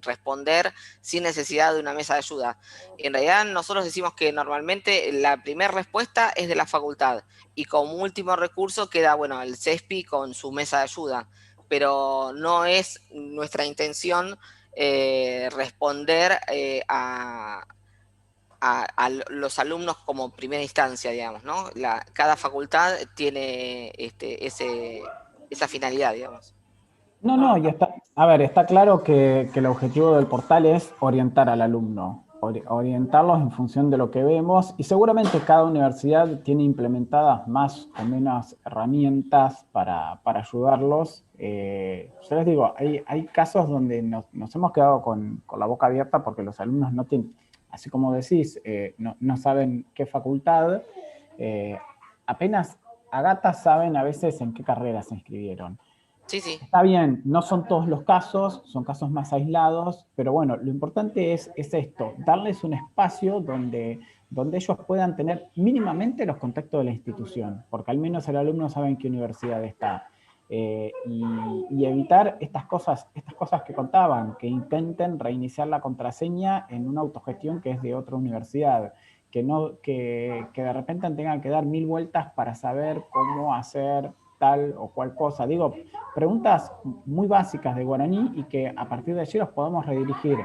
responder sin necesidad de una mesa de ayuda. En realidad nosotros decimos que normalmente la primera respuesta es de la facultad y como último recurso queda, bueno, el CESPI con su mesa de ayuda, pero no es nuestra intención responder a los alumnos como primera instancia, digamos, ¿no? Cada facultad tiene esa finalidad, digamos. No, y a ver, está claro que el objetivo del portal es orientar al alumno, orientarlos en función de lo que vemos, y seguramente cada universidad tiene implementadas más o menos herramientas para ayudarlos. Yo les digo, hay casos donde nos hemos quedado con la boca abierta porque los alumnos no tienen, así como decís, no saben qué facultad, apenas a gatas saben a veces en qué carrera se inscribieron. Sí, sí. Está bien, no son todos los casos, son casos más aislados, pero bueno, lo importante es esto, darles un espacio donde ellos puedan tener mínimamente los contactos de la institución, porque al menos el alumno sabe en qué universidad está. Y evitar estas cosas que contaban, que intenten reiniciar la contraseña en una autogestión que es de otra universidad, que de repente tengan que dar 1000 vueltas para saber cómo hacer tal o cual cosa. Digo, preguntas muy básicas de guaraní y que a partir de allí los podemos redirigir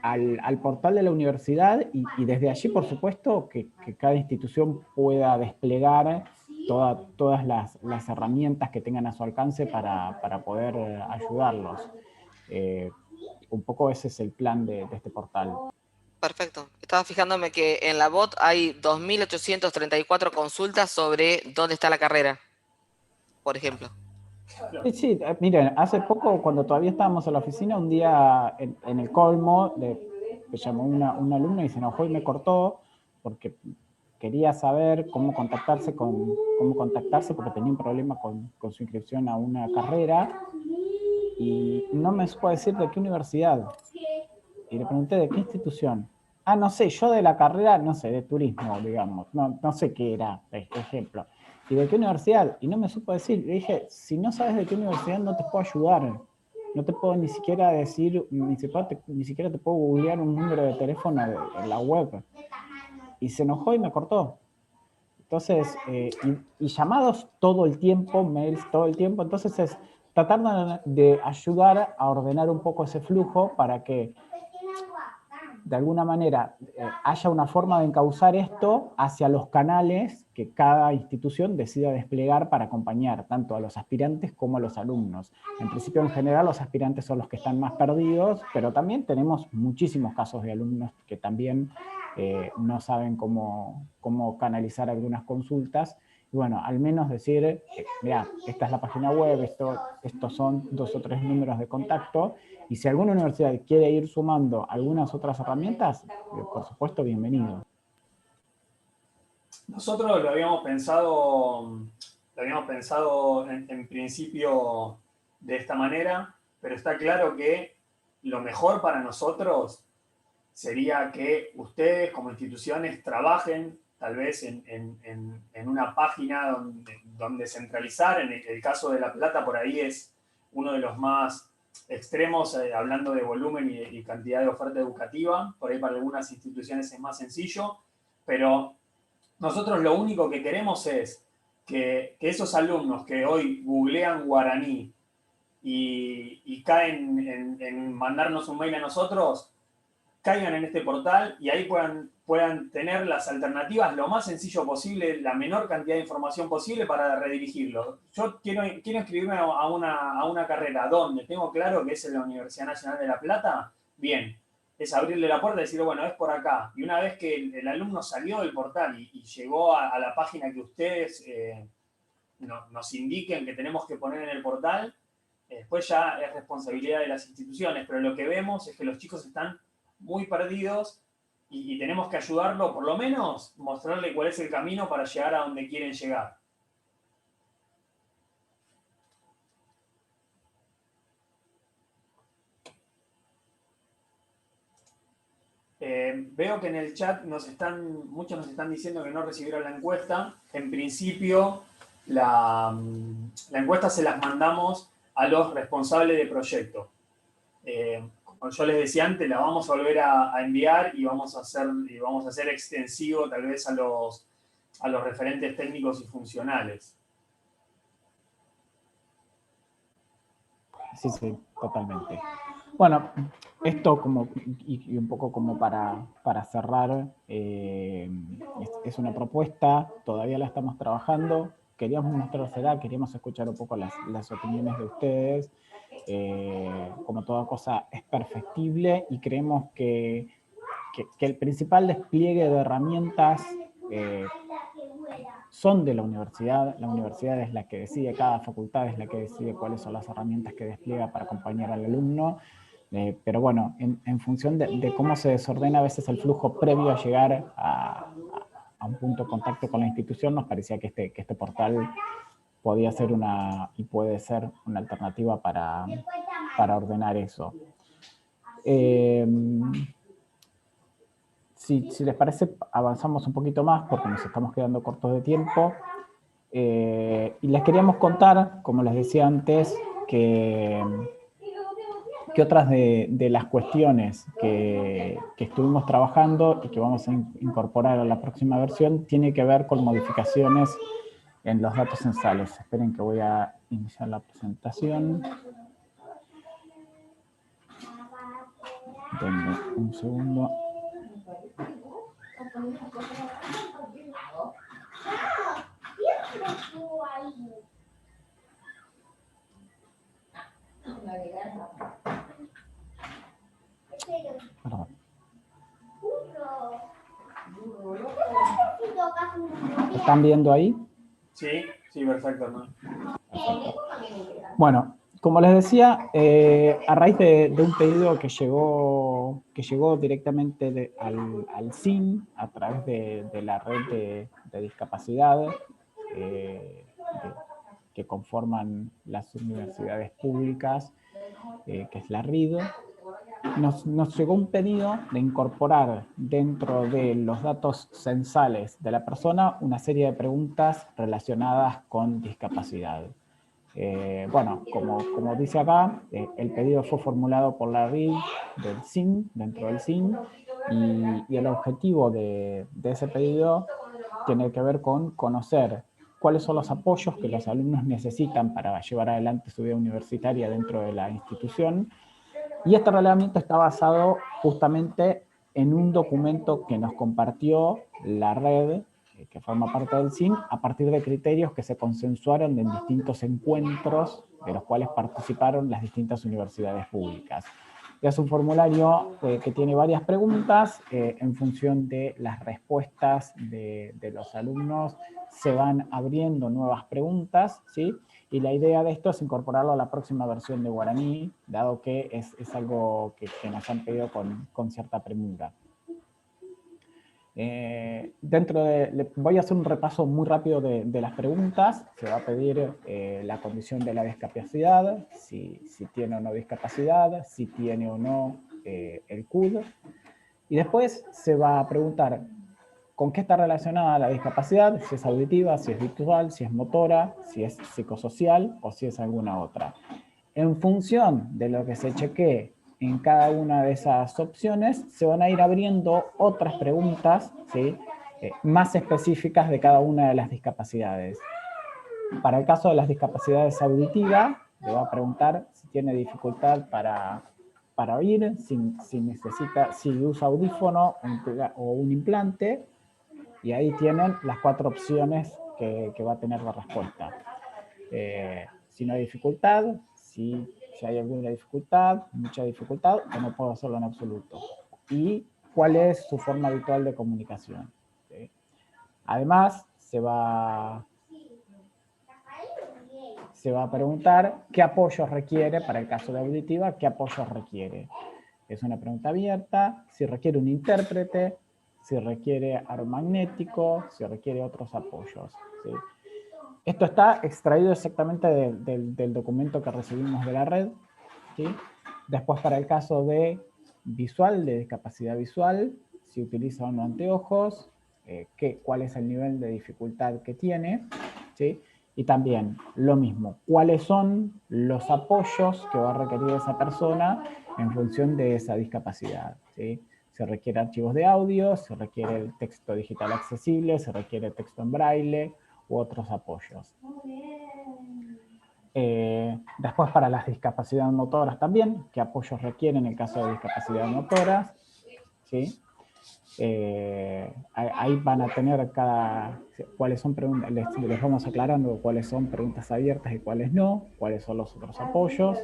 al portal de la universidad y desde allí, por supuesto, que cada institución pueda desplegar todas las herramientas que tengan a su alcance para poder ayudarlos. Un poco ese es el plan de este portal. Perfecto. Estaba fijándome que en la bot hay 2.834 consultas sobre dónde está la carrera, por ejemplo. Sí, miren, hace poco, cuando todavía estábamos en la oficina, un día en el colmo, me llamó una alumna y se enojó y me cortó porque quería saber cómo contactarse porque tenía un problema con su inscripción a una carrera y no me supo decir de qué universidad. Y le pregunté, ¿de qué institución? Ah, no sé, yo de la carrera, no sé, de turismo, digamos. No sé qué era, por ejemplo. ¿Y de qué universidad? Y no me supo decir. Le dije, si no sabes de qué universidad, no te puedo ayudar. No te puedo ni siquiera decir, ni siquiera te puedo googlear un número de teléfono en la web. Y se enojó y me cortó. Entonces, y llamados todo el tiempo, mails todo el tiempo. Entonces es tratar de ayudar a ordenar un poco ese flujo para que de alguna manera haya una forma de encauzar esto hacia los canales que cada institución decida desplegar para acompañar tanto a los aspirantes como a los alumnos. En principio, en general, los aspirantes son los que están más perdidos, pero también tenemos muchísimos casos de alumnos que también no saben cómo canalizar algunas consultas. Y bueno, al menos decir, mira, esta es la página web, estos son 2 o 3 números de contacto, y si alguna universidad quiere ir sumando algunas otras herramientas, por supuesto, bienvenido. Nosotros lo habíamos pensado en principio de esta manera, pero está claro que lo mejor para nosotros sería que ustedes como instituciones trabajen tal vez en una página donde centralizar. En el caso de La Plata, por ahí es uno de los más extremos, hablando de volumen y cantidad de oferta educativa. Por ahí para algunas instituciones es más sencillo, pero nosotros lo único que queremos es que esos alumnos que hoy googlean guaraní y caen en mandarnos un mail a nosotros, caigan en este portal y ahí puedan tener las alternativas lo más sencillo posible, la menor cantidad de información posible para redirigirlo. Yo quiero inscribirme a una carrera donde tengo claro que es en la Universidad Nacional de La Plata. Bien, es abrirle la puerta y decir, bueno, es por acá. Y una vez que el alumno salió del portal y llegó a la página que ustedes nos indiquen que tenemos que poner en el portal, después ya es responsabilidad de las instituciones. Pero lo que vemos es que los chicos están muy perdidos y tenemos que ayudarlo, por lo menos mostrarle cuál es el camino para llegar a donde quieren llegar. Veo que en el chat muchos nos están diciendo que no recibieron la encuesta. En principio, la encuesta se las mandamos a los responsables de proyecto. Como yo les decía antes, la vamos a volver a enviar y vamos a hacer extensivo tal vez a los referentes técnicos y funcionales. Sí, sí, totalmente. Bueno, esto y un poco como para cerrar, es una propuesta, todavía la estamos trabajando, queríamos mostrársela, queríamos escuchar un poco las opiniones de ustedes. Como toda cosa es perfectible y creemos que el principal despliegue de herramientas son de la universidad es la que decide, cada facultad es la que decide cuáles son las herramientas que despliega para acompañar al alumno, pero bueno, en función de cómo se desordena a veces el flujo previo a llegar a un punto de contacto con la institución, nos parecía que este portal podía ser y puede ser una alternativa para ordenar eso. Si les parece, avanzamos un poquito más porque nos estamos quedando cortos de tiempo. Y les queríamos contar, como les decía antes, que otras de las cuestiones que estuvimos trabajando y que vamos a incorporar a la próxima versión tiene que ver con modificaciones en los datos censales. Esperen que voy a iniciar la presentación. Denme un segundo. Perdón. ¿Están viendo ahí? Sí, sí, perfecto, ¿no? Perfecto. Bueno, como les decía, a raíz de un pedido que llegó directamente al CIN a través de la red de discapacidad que conforman las universidades públicas, que es la RID, nos llegó un pedido de incorporar dentro de los datos censales de la persona una serie de preguntas relacionadas con discapacidad. Bueno, como dice acá, el pedido fue formulado por la RID del CIN, dentro del CIN, y el objetivo de ese pedido tiene que ver con conocer cuáles son los apoyos que los alumnos necesitan para llevar adelante su vida universitaria dentro de la institución. Y este relevamiento está basado justamente en un documento que nos compartió la red, que forma parte del CIN, a partir de criterios que se consensuaron en distintos encuentros de los cuales participaron las distintas universidades públicas. Es un formulario que tiene varias preguntas. En función de las respuestas de los alumnos se van abriendo nuevas preguntas, ¿sí? Y la idea de esto es incorporarlo a la próxima versión de Guaraní, dado que es algo que nos han pedido con cierta premura. Voy a hacer un repaso muy rápido de las preguntas. Se va a pedir la condición de la discapacidad, si tiene o no discapacidad, si tiene o no el CUD. Y después se va a preguntar con qué está relacionada la discapacidad, si es auditiva, si es visual, si es motora, si es psicosocial o si es alguna otra. En función de lo que se chequee en cada una de esas opciones, se van a ir abriendo otras preguntas, ¿sí? Más específicas de cada una de las discapacidades. Para el caso de las discapacidades auditivas, le va a preguntar si tiene dificultad para oír, si usa audífono o un implante, y ahí tienen las 4 opciones que va a tener la respuesta. Si no hay dificultad, si hay alguna dificultad, mucha dificultad, o no puedo hacerlo en absoluto. Y cuál es su forma habitual de comunicación. ¿Sí? Además, se va a preguntar qué apoyos requiere, para el caso de auditiva, qué apoyos requiere. Es una pregunta abierta, si requiere un intérprete, si requiere aro magnético, si requiere otros apoyos. ¿Sí? Esto está extraído exactamente del documento que recibimos de la red. ¿Sí? Después, para el caso de visual, de discapacidad visual, si utiliza o no anteojos, cuál es el nivel de dificultad que tiene. ¿Sí? Y también lo mismo, cuáles son los apoyos que va a requerir esa persona en función de esa discapacidad. ¿Sí? Se requiere archivos de audio, se requiere el texto digital accesible, se requiere texto en braille u otros apoyos. Después, para las discapacidades motoras también, qué apoyos requieren en el caso de discapacidad motoras. ¿Sí? Ahí van a tener cuáles son preguntas, les vamos aclarando cuáles son preguntas abiertas y cuáles no, cuáles son los otros apoyos.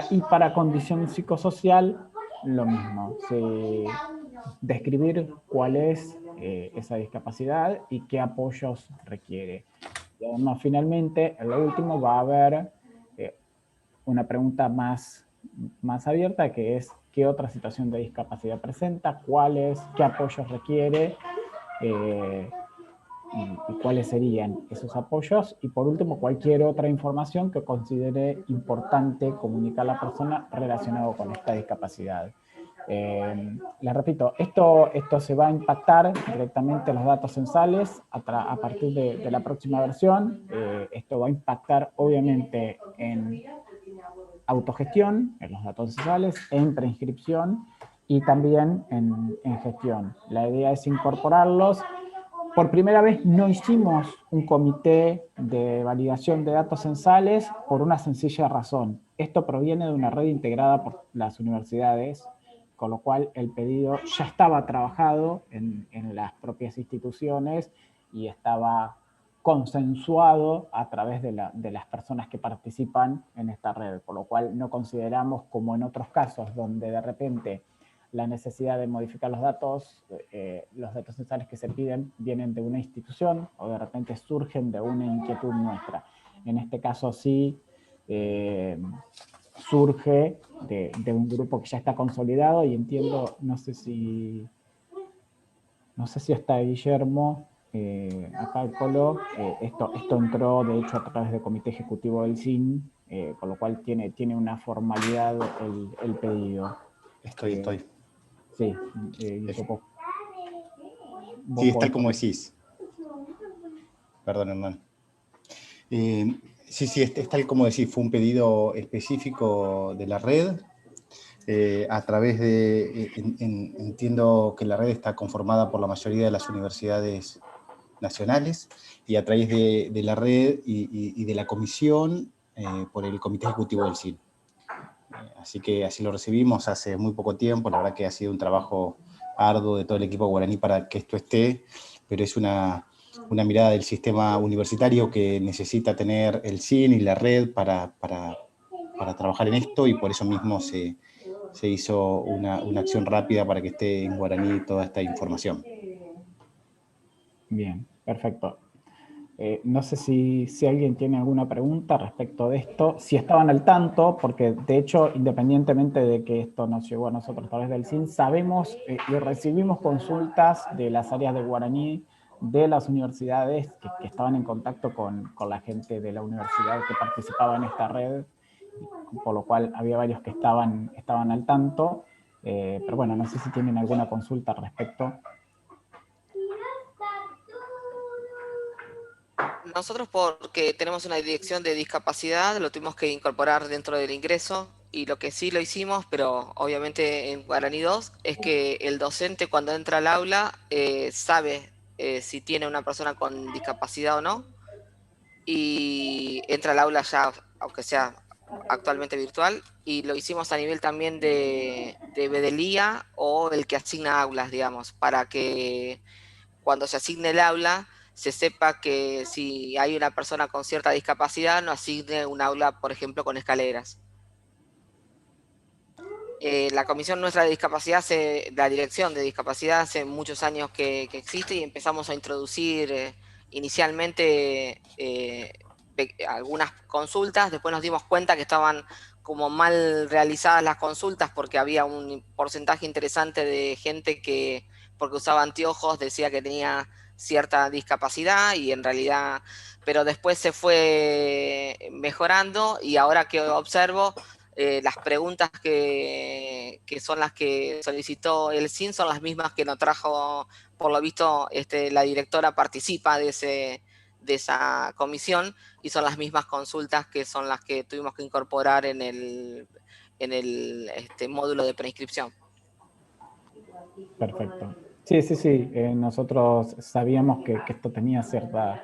Y para condición psicosocial, lo mismo. Describir cuál es esa discapacidad y qué apoyos requiere. Y además, finalmente, en lo último va a haber una pregunta más abierta, que es qué otra situación de discapacidad presenta, qué apoyos requiere y cuáles serían esos apoyos. Y por último, cualquier otra información que considere importante comunicar a la persona relacionado con esta discapacidad. Les repito, esto se va a impactar directamente en los datos censales a partir de la próxima versión. Esto va a impactar obviamente en autogestión, en los datos censales, en preinscripción y también en gestión. La idea es incorporarlos. Por primera vez no hicimos un comité de validación de datos censales por una sencilla razón. Esto proviene de una red integrada por las universidades, con lo cual el pedido ya estaba trabajado en las propias instituciones y estaba consensuado a través de las personas que participan en esta red, por lo cual no consideramos, como en otros casos donde de repente la necesidad de modificar los datos censales que se piden vienen de una institución o de repente surgen de una inquietud nuestra. En este caso sí surge de un grupo que ya está consolidado y entiendo, no sé si está Guillermo, acá el Colo, esto entró de hecho a través del comité ejecutivo del CIN, con lo cual tiene una formalidad el pedido. Estoy. Sí, sí, es tal como decís. Perdón, hermano. Sí, es tal como decís, fue un pedido específico de la red. A través de, entiendo que la red está conformada por la mayoría de las universidades nacionales, y a través de la red y de la comisión por el comité ejecutivo del CIN. Así que así lo recibimos hace muy poco tiempo. La verdad que ha sido un trabajo arduo de todo el equipo guaraní para que esto esté, pero es una mirada del sistema universitario que necesita tener el CIN y la red para trabajar en esto, y por eso mismo se hizo una acción rápida para que esté en guaraní toda esta información. Bien, perfecto. No sé si alguien tiene alguna pregunta respecto de esto, si estaban al tanto, porque de hecho, independientemente de que esto nos llegó a nosotros a través del CIN, sabemos y recibimos consultas de las áreas de guaraní de las universidades que estaban en contacto con la gente de la universidad que participaba en esta red, por lo cual había varios que estaban al tanto, pero bueno, no sé si tienen alguna consulta al respecto. Nosotros, porque tenemos una dirección de discapacidad, lo tuvimos que incorporar dentro del ingreso, y lo que sí lo hicimos, pero obviamente en Guaraní 2, es que el docente cuando entra al aula sabe si tiene una persona con discapacidad o no, y entra al aula ya, aunque sea actualmente virtual, y lo hicimos a nivel también de Bedelía o el que asigna aulas, digamos, para que cuando se asigne el aula se sepa que si hay una persona con cierta discapacidad no asigne un aula, por ejemplo, con escaleras. La comisión nuestra de discapacidad, la dirección de discapacidad, hace muchos años que existe, y empezamos a introducir inicialmente algunas consultas. Después nos dimos cuenta que estaban como mal realizadas las consultas, porque había un porcentaje interesante de gente que, porque usaba anteojos, decía que tenía cierta discapacidad, y en realidad, pero después se fue mejorando, y ahora que observo, las preguntas que son las que solicitó el CIN son las mismas que nos trajo, por lo visto, la directora participa de esa comisión, y son las mismas consultas que son las que tuvimos que incorporar en el módulo de preinscripción. Perfecto. Sí. Nosotros sabíamos que esto tenía cierta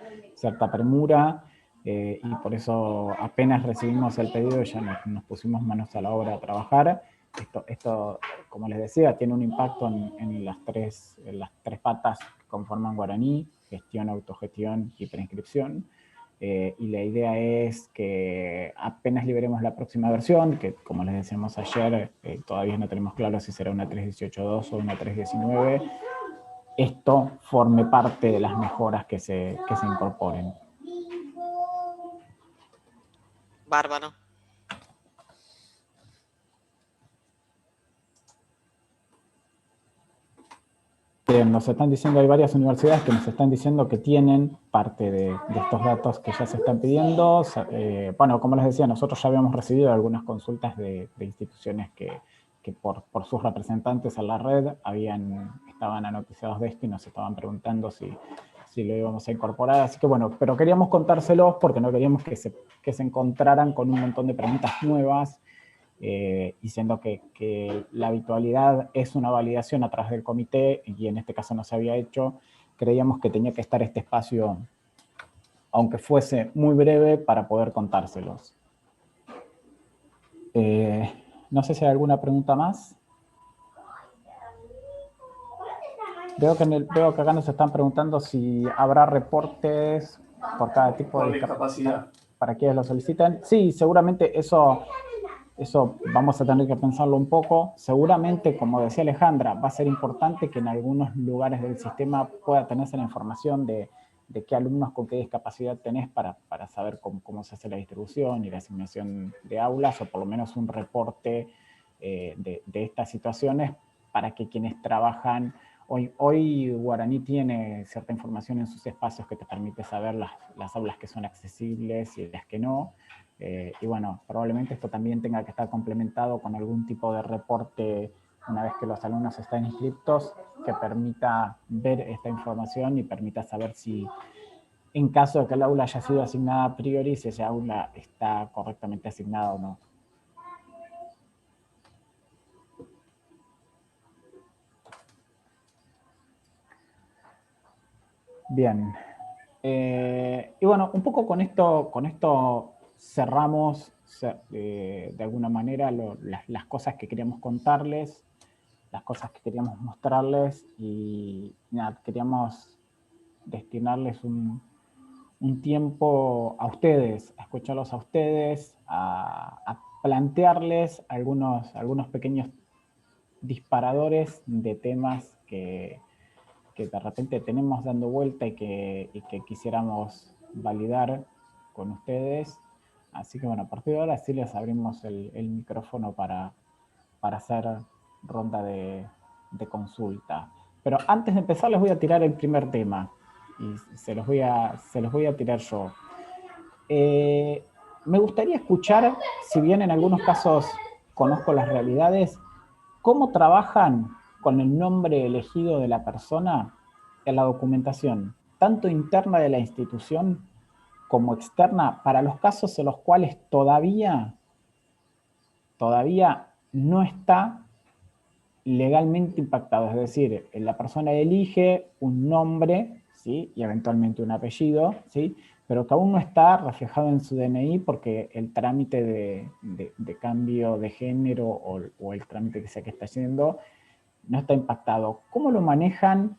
premura, y por eso apenas recibimos el pedido ya nos pusimos manos a la obra a trabajar. Esto, como les decía, tiene un impacto en las tres patas que conforman Guaraní: gestión, autogestión y preinscripción. Y la idea es que apenas liberemos la próxima versión, que como les decíamos ayer, todavía no tenemos claro si será una 3.18.2 o una 3.19, esto forme parte de las mejoras que se incorporen. Bárbaro. Nos están diciendo, hay varias universidades que nos están diciendo que tienen parte de estos datos que ya se están pidiendo. Bueno, como les decía, nosotros ya habíamos recibido algunas consultas de instituciones que por sus representantes en la red estaban anoticiados de esto y nos estaban preguntando si lo íbamos a incorporar. Así que bueno, pero queríamos contárselos porque no queríamos que se encontraran con un montón de preguntas nuevas, diciendo que la habitualidad es una validación a través del comité, y en este caso no se había hecho. Creíamos que tenía que estar este espacio, aunque fuese muy breve, para poder contárselos. No sé si hay alguna pregunta más. Veo que acá nos están preguntando si habrá reportes por cada tipo de discapacidad para quienes lo solicitan. Sí, seguramente eso vamos a tener que pensarlo un poco. Seguramente, como decía Alejandra, va a ser importante que en algunos lugares del sistema pueda tenerse la información de qué alumnos con qué discapacidad tenés para saber cómo se hace la distribución y la asignación de aulas, o por lo menos un reporte de estas situaciones, para que quienes trabajan. Hoy Guaraní tiene cierta información en sus espacios que te permite saber las aulas que son accesibles y las que no. Y bueno, probablemente esto también tenga que estar complementado con algún tipo de reporte una vez que los alumnos están inscriptos, que permita ver esta información y permita saber si, en caso de que el aula haya sido asignada a priori, si esa aula está correctamente asignada o no. Bien. Y bueno, un poco con esto cerramos de alguna manera las cosas que queríamos contarles, las cosas que queríamos mostrarles, y nada, queríamos destinarles un tiempo a ustedes, a escucharlos a ustedes, a plantearles algunos pequeños disparadores de temas que de repente tenemos dando vuelta y que quisiéramos validar con ustedes. Así que bueno, a partir de ahora sí les abrimos el micrófono para hacer ronda de consulta. Pero antes de empezar les voy a tirar el primer tema y se los voy a tirar yo. Me gustaría escuchar, si bien en algunos casos conozco las realidades, cómo trabajan con el nombre elegido de la persona en la documentación, tanto interna de la institución como externa, para los casos en los cuales todavía no está legalmente impactado. Es decir, la persona elige un nombre, ¿sí? Y eventualmente un apellido, ¿sí? Pero que aún no está reflejado en su DNI porque el trámite de cambio de género o el trámite que sea que está haciendo no está impactado. ¿Cómo lo manejan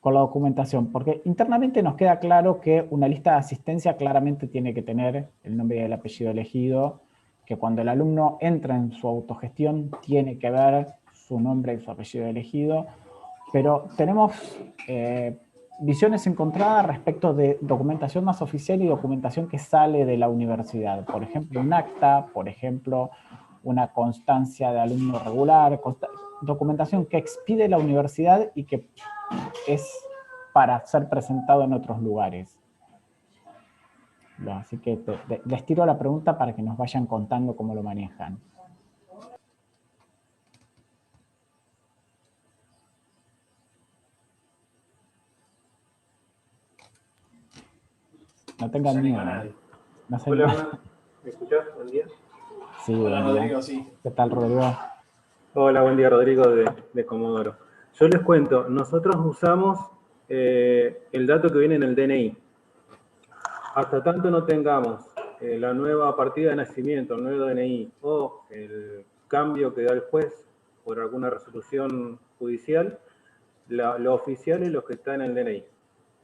con la documentación? Porque internamente nos queda claro que una lista de asistencia claramente tiene que tener el nombre y el apellido elegido, que cuando el alumno entra en su autogestión tiene que ver su nombre y su apellido elegido, pero tenemos visiones encontradas respecto de documentación más oficial y documentación que sale de la universidad. Por ejemplo, un acta, por ejemplo, una constancia de alumno regular, documentación que expide la universidad y que es para ser presentado en otros lugares. Así que les tiro la pregunta para que nos vayan contando cómo lo manejan. No tengan miedo. No se Hola, ¿me escuchás? Buen día. Sí, Hola, buen día. Rodrigo, sí. ¿Qué tal, Rodrigo? Hola, buen día, Rodrigo de Comodoro. Yo les cuento, nosotros usamos el dato que viene en el DNI. Hasta tanto no tengamos la nueva partida de nacimiento, el nuevo DNI, o el cambio que da el juez por alguna resolución judicial, lo oficial es lo que está en el DNI.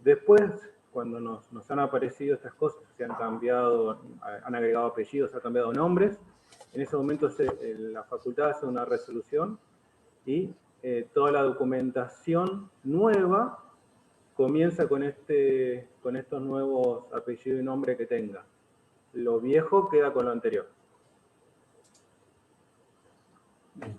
Después, cuando nos han aparecido estas cosas, se han cambiado, han agregado apellidos, se han cambiado nombres, en ese momento la facultad hace una resolución y toda la documentación nueva comienza con estos nuevos apellidos y nombre que tenga. Lo viejo queda con lo anterior.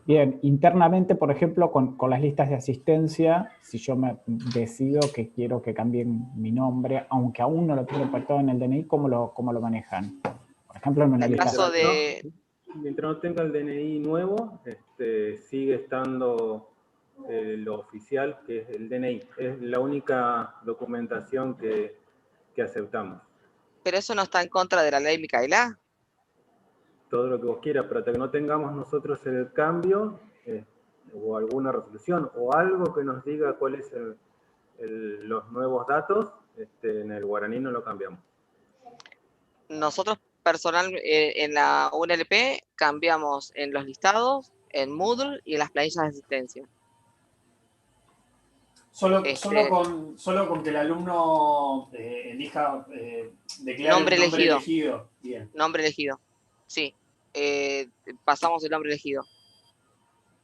Bien, internamente, por ejemplo, con las listas de asistencia, si yo me decido que quiero que cambien mi nombre, aunque aún no lo tengo impactado en el DNI, ¿cómo lo manejan? Por ejemplo, en una lista caso de... Mientras no tenga el DNI nuevo, sigue estando lo oficial, que es el DNI. Es la única documentación que aceptamos. Pero eso no está en contra de la ley Micaela. Todo lo que vos quieras, pero hasta que no tengamos nosotros el cambio o alguna resolución o algo que nos diga cuáles son los nuevos datos, en el guaraní no lo cambiamos. Nosotros personalmente en la UNLP cambiamos en los listados, en Moodle y en las planillas de asistencia. Solo con que el alumno elija, declare nombre un nombre elegido. elegido. Bien. Nombre elegido, sí. Pasamos el nombre elegido.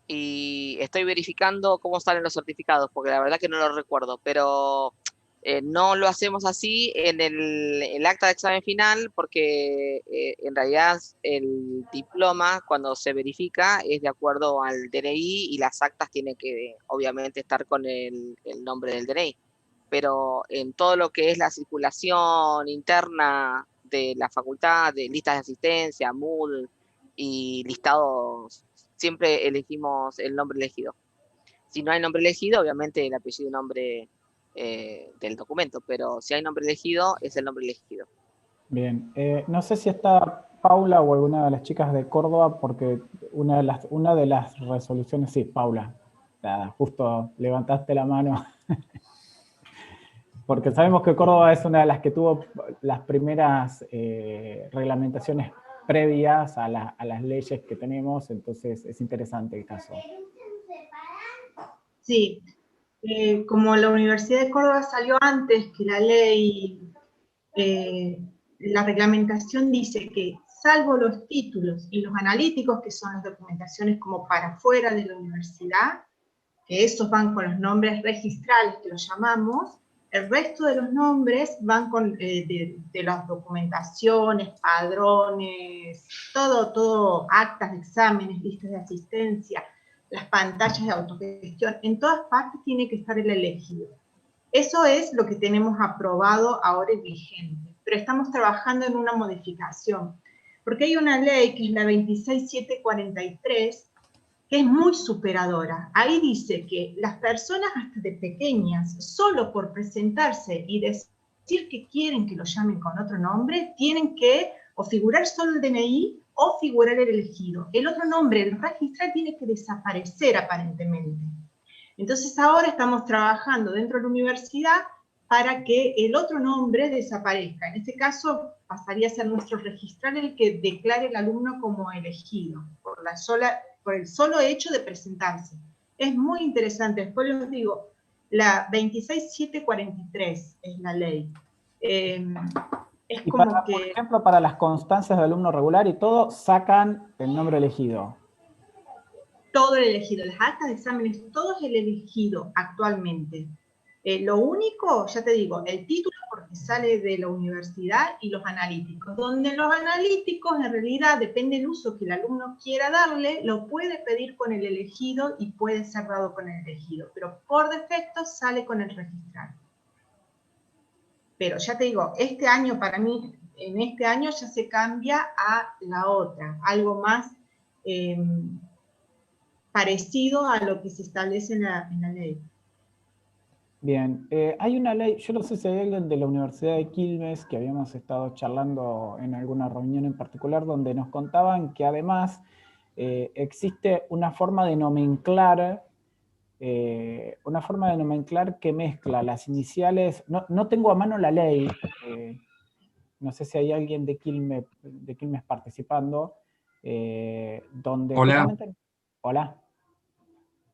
Y estoy verificando cómo salen los certificados, porque la verdad que no lo recuerdo, pero no lo hacemos así en el acta de examen final, porque en realidad el diploma, cuando se verifica, es de acuerdo al DNI y las actas tienen que, obviamente, estar con el nombre del DNI. Pero en todo lo que es la circulación interna de la facultad, de listas de asistencia, Moodle y listados, siempre elegimos el nombre elegido. Si no hay nombre elegido, obviamente el apellido y nombre del documento, pero si hay nombre elegido, es el nombre elegido. Bien, no sé si está Paula o alguna de las chicas de Córdoba, porque una de las resoluciones, sí, Paula, nada, justo levantaste la mano, porque sabemos que Córdoba es una de las que tuvo las primeras reglamentaciones previas a las leyes que tenemos, entonces es interesante el caso. Sí, como la Universidad de Córdoba salió antes que la ley, la reglamentación dice que salvo los títulos y los analíticos, que son las documentaciones como para fuera de la universidad, que esos van con los nombres registrales que los llamamos, El resto de los nombres van con de las documentaciones, padrones, todo, actas de exámenes, listas de asistencia, las pantallas de autogestión, en todas partes tiene que estar el elegido. Eso es lo que tenemos aprobado ahora y vigente, pero estamos trabajando en una modificación, porque hay una ley que es la 26743, que es muy superadora. Ahí dice que las personas hasta de pequeñas, solo por presentarse y decir que quieren que lo llamen con otro nombre, tienen que o figurar solo el DNI o figurar el elegido. El otro nombre, el registral, tiene que desaparecer aparentemente. Entonces ahora estamos trabajando dentro de la universidad para que el otro nombre desaparezca. En este caso pasaría a ser nuestro registral el que declare al alumno como elegido, por el solo hecho de presentarse. Es muy interesante. Después les digo, la 26743 es la ley. Es y como para, que... por ejemplo, para las constancias de alumno regular y todo, sacan el nombre elegido. Todo el elegido, las actas de exámenes, todo es el elegido actualmente. Lo único, ya te digo, el título porque sale de la universidad y los analíticos, donde los analíticos en realidad depende del uso que el alumno quiera darle, lo puede pedir con el elegido y puede ser dado con el elegido, pero por defecto sale con el registral. Pero ya te digo, este año para mí, en este año ya se cambia a la otra, algo más parecido a lo que se establece en la ley. Bien, hay una ley, yo no sé si hay alguien de la Universidad de Quilmes que habíamos estado charlando en alguna reunión en particular donde nos contaban que además existe una forma de nomenclar que mezcla las iniciales, no tengo a mano la ley, no sé si hay alguien de Quilmes participando, donde Hola. justamente... Hola.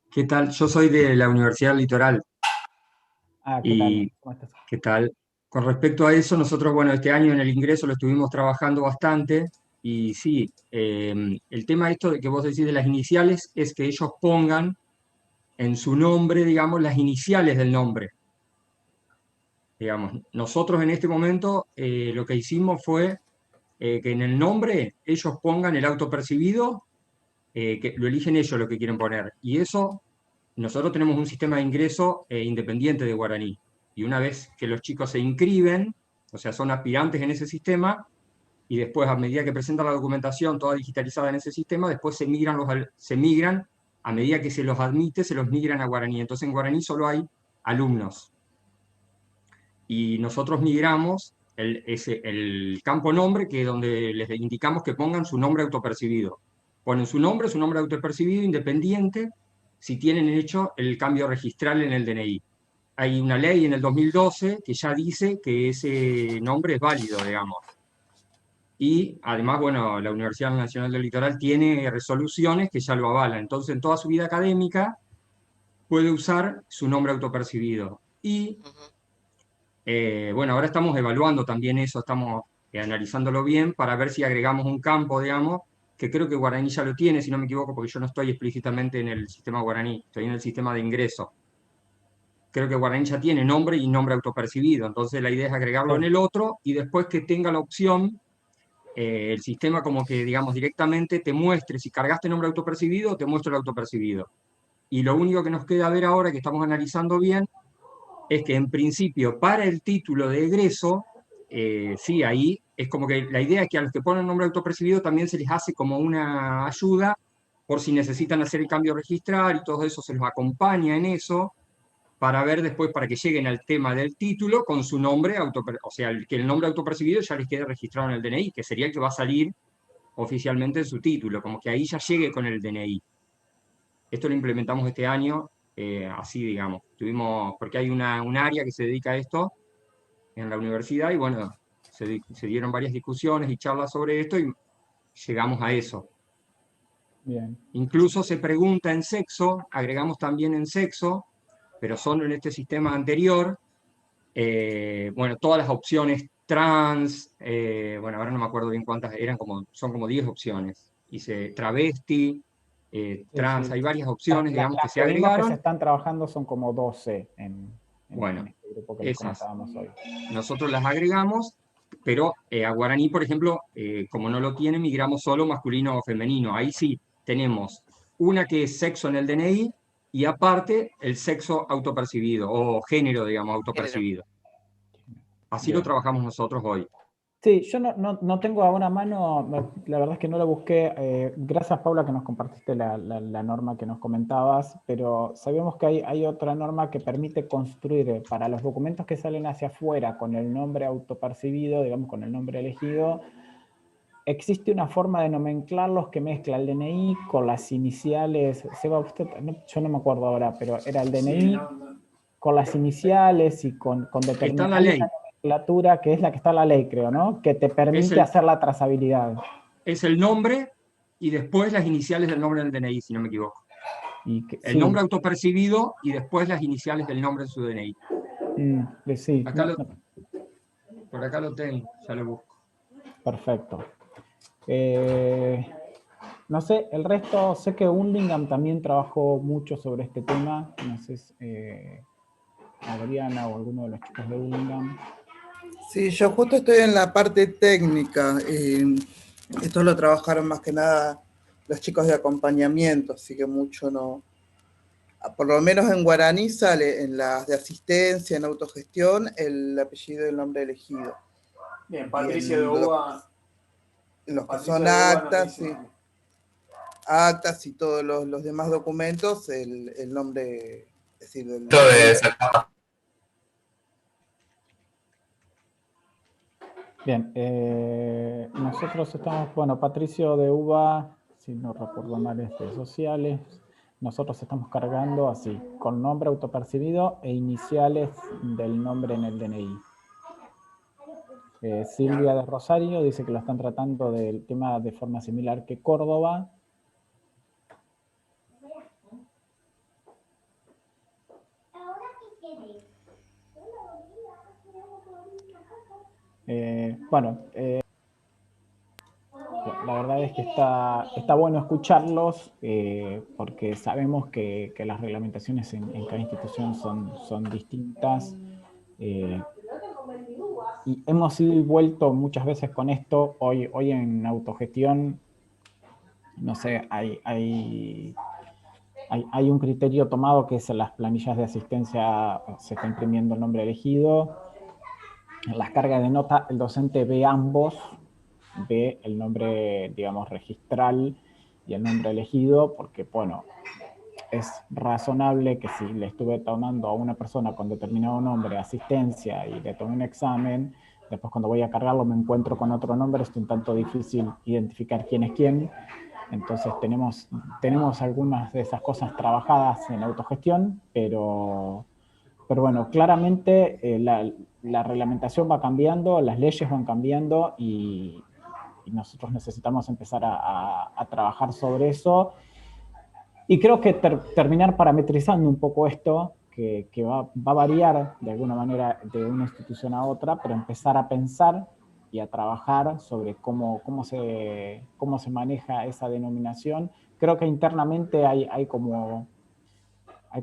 ¿Qué tal? Yo soy de la Universidad Litoral. Ah, ¿qué tal? ¿Cómo estás? ¿Qué tal? Con respecto a eso, nosotros, bueno, este año en el ingreso lo estuvimos trabajando bastante y sí, el tema esto de que vos decís de las iniciales es que ellos pongan en su nombre, digamos, las iniciales del nombre. Digamos, nosotros en este momento lo que hicimos fue que en el nombre ellos pongan el autopercibido, que lo eligen ellos lo que quieren poner. Y eso, nosotros tenemos un sistema de ingreso independiente de Guaraní. Y una vez que los chicos se inscriben, o sea, son aspirantes en ese sistema, y después a medida que presentan la documentación toda digitalizada en ese sistema, después se migran, a medida que se los admite, se los migran a Guaraní. Entonces en Guaraní solo hay alumnos. Y nosotros migramos el campo nombre, que es donde les indicamos que pongan su nombre autopercibido. Ponen su nombre autopercibido independiente si tienen hecho el cambio registral en el DNI. Hay una ley en el 2012 que ya dice que ese nombre es válido, digamos. Y además, bueno, la Universidad Nacional del Litoral tiene resoluciones que ya lo avalan. Entonces, en toda su vida académica puede usar su nombre autopercibido. Y, bueno, ahora estamos evaluando también eso, estamos analizándolo bien para ver si agregamos un campo, digamos, que creo que Guaraní ya lo tiene, si no me equivoco, porque yo no estoy explícitamente en el sistema Guaraní, estoy en el sistema de ingreso. Creo que Guaraní ya tiene nombre y nombre autopercibido, entonces la idea es agregarlo en el otro y después que tenga la opción, el sistema como que, digamos, directamente te muestre, si cargaste nombre autopercibido, te muestra el autopercibido. Y lo único que nos queda ver ahora, que estamos analizando bien, es que en principio para el título de egreso, sí, ahí es como que la idea es que a los que ponen nombre autopercibido también se les hace como una ayuda por si necesitan hacer el cambio registral y todo eso se los acompaña en eso, para ver después, para que lleguen al tema del título con su nombre, o sea, que el nombre autopercibido ya les quede registrado en el DNI, que sería el que va a salir oficialmente en su título, como que ahí ya llegue con el DNI. Esto lo implementamos este año, así digamos. Porque hay un área que se dedica a esto en la universidad y bueno, se dieron varias discusiones y charlas sobre esto y llegamos a eso. Bien. Incluso se pregunta en sexo, agregamos también en sexo, pero solo en este sistema anterior, bueno, todas las opciones trans, bueno, ahora no me acuerdo bien cuántas eran, son como 10 opciones. Hice travesti, trans, hay varias opciones, digamos, que se agregaron. Las que se están trabajando son como 12 bueno, poco que comentábamos hoy. Nosotros las agregamos, pero a guaraní, por ejemplo, como no lo tiene, migramos solo masculino o femenino. Ahí sí tenemos una que es sexo en el DNI y aparte el sexo autopercibido o género, digamos, autopercibido. Así Bien. lo trabajamos nosotros hoy. Sí, yo no tengo a una mano, la verdad es que no lo busqué. Gracias, Paula, que nos compartiste la norma que nos comentabas, pero sabemos que hay otra norma que permite construir para los documentos que salen hacia afuera con el nombre autopercibido, digamos, con el nombre elegido. Existe una forma de nomenclarlos que mezcla el DNI con las iniciales. Seba, usted, yo no me acuerdo ahora, pero era el DNI con las iniciales y con Está en la ley. nomenclatura, que es la que está en la ley, creo, ¿no? Que te permite hacer la trazabilidad. Es el nombre y después las iniciales del nombre del DNI, si no me equivoco. El nombre autopercibido y después las iniciales del nombre de su DNI. Sí. Por acá lo tengo, ya lo busco. Perfecto. No sé, el resto, sé que Hurlingham también trabajó mucho sobre este tema. No sé si Adriana o alguno de los chicos de Hurlingham. Sí, yo justo estoy en la parte técnica. Esto lo trabajaron más que nada los chicos de acompañamiento, así que mucho no. Por lo menos en guaraní sale en las de asistencia, en autogestión, el apellido y el nombre elegido. Bien, Patricia de Uva. Los que son actas, sí. Actas y todos los demás documentos, el nombre, es decir, Bien, nosotros estamos, bueno, Patricio de Uva, si no recuerdo mal, de sociales. Nosotros estamos cargando así, con nombre autopercibido e iniciales del nombre en el DNI. Silvia de Rosario dice que lo están tratando del tema de forma similar que Córdoba. La verdad es que está bueno escucharlos porque sabemos que las reglamentaciones en cada institución son distintas y hemos ido y vuelto muchas veces con esto. Hoy en autogestión, no sé, hay un criterio tomado que es en las planillas de asistencia se está imprimiendo el nombre elegido. En las cargas de nota el docente ve ambos, ve el nombre, digamos, registral y el nombre elegido, porque, bueno, es razonable que si le estuve tomando a una persona con determinado nombre asistencia y le tomé un examen, después cuando voy a cargarlo me encuentro con otro nombre, es un tanto difícil identificar quién es quién. Entonces tenemos algunas de esas cosas trabajadas en autogestión, pero bueno, claramente la reglamentación va cambiando, las leyes van cambiando y nosotros necesitamos empezar a trabajar sobre eso. Y creo que terminar parametrizando un poco esto, que va a variar de alguna manera de una institución a otra, pero empezar a pensar y a trabajar sobre cómo se maneja esa denominación. Creo que internamente hay como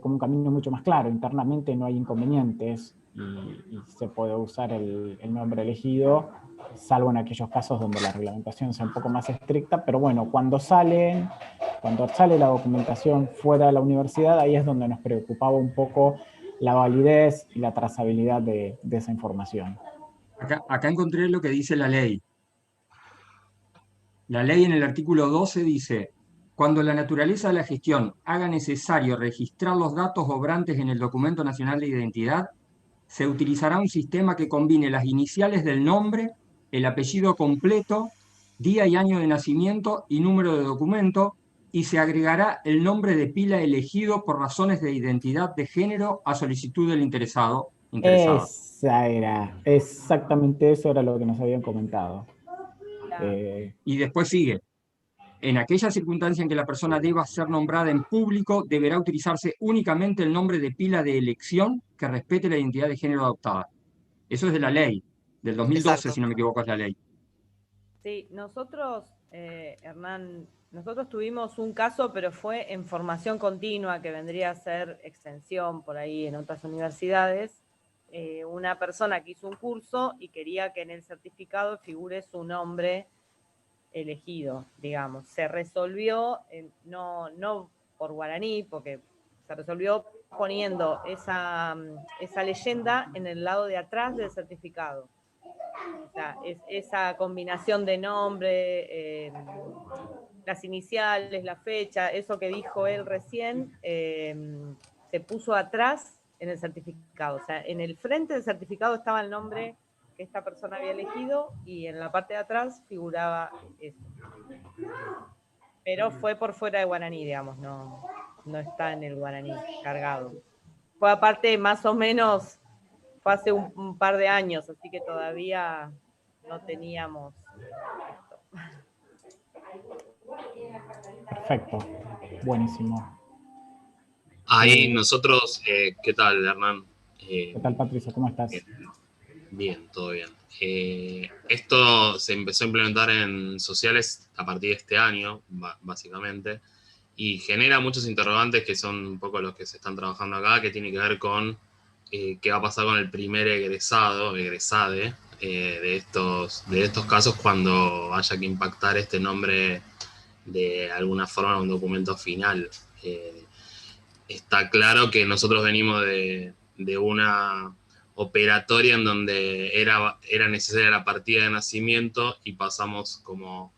un camino mucho más claro. Internamente no hay inconvenientes y se puede usar el nombre elegido, salvo en aquellos casos donde la reglamentación sea un poco más estricta, pero bueno, cuando sale la documentación fuera de la universidad, ahí es donde nos preocupaba un poco la validez y la trazabilidad de esa información. Acá encontré lo que dice la ley. La ley en el artículo 12 dice: cuando la naturaleza de la gestión haga necesario registrar los datos obrantes en el Documento Nacional de Identidad, se utilizará un sistema que combine las iniciales del nombre, el apellido completo, día y año de nacimiento y número de documento, y se agregará el nombre de pila elegido por razones de identidad de género a solicitud del interesado. Exactamente eso era lo que nos habían comentado. Y después sigue: en aquella circunstancia en que la persona deba ser nombrada en público, deberá utilizarse únicamente el nombre de pila de elección que respete la identidad de género adoptada. Eso es de la ley, del 2012, exacto, si no me equivoco, es la ley. Sí, nosotros, Hernán, nosotros tuvimos un caso, pero fue en formación continua, que vendría a ser extensión por ahí en otras universidades, una persona que hizo un curso y quería que en el certificado figure su nombre elegido, digamos. Se resolvió, no por guaraní, porque se resolvió poniendo esa leyenda en el lado de atrás del certificado. O sea, esa combinación de nombre, las iniciales, la fecha, eso que dijo él recién, se puso atrás en el certificado. O sea, en el frente del certificado estaba el nombre que esta persona había elegido y en la parte de atrás figuraba eso. Pero fue por fuera de guaraní, digamos, no está en el guaraní cargado. Fue aparte más o menos, fue hace un par de años, así que todavía no teníamos esto. Perfecto, buenísimo. Ahí nosotros, ¿qué tal, Hernán? ¿Qué tal, Patricio? ¿Cómo estás? Bien, todo bien. Esto se empezó a implementar en sociales a partir de este año, básicamente, y genera muchos interrogantes que son un poco los que se están trabajando acá, que tiene que ver con qué va a pasar con el primer egresade de estos casos cuando haya que impactar este nombre de alguna forma en un documento final. Está claro que nosotros venimos de una operatoria en donde era necesaria la partida de nacimiento y pasamos como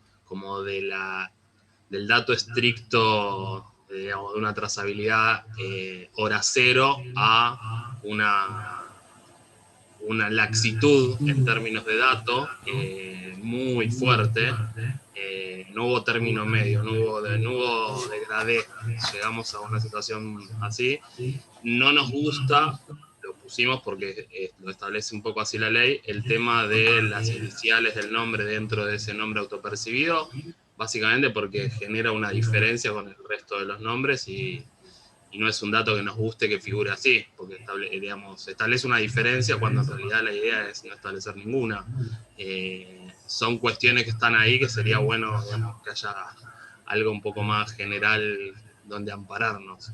del dato estricto, digamos, de una trazabilidad hora cero a una laxitud en términos de dato muy fuerte. No hubo término medio, no hubo degradé. Llegamos a una situación así. No nos gusta, lo pusimos porque lo establece un poco así la ley, el tema de las iniciales del nombre dentro de ese nombre autopercibido, básicamente porque genera una diferencia con el resto de los nombres y no es un dato que nos guste que figure así, porque establece una diferencia cuando en realidad la idea es no establecer ninguna. Son cuestiones que están ahí que sería bueno, digamos, que haya algo un poco más general donde ampararnos.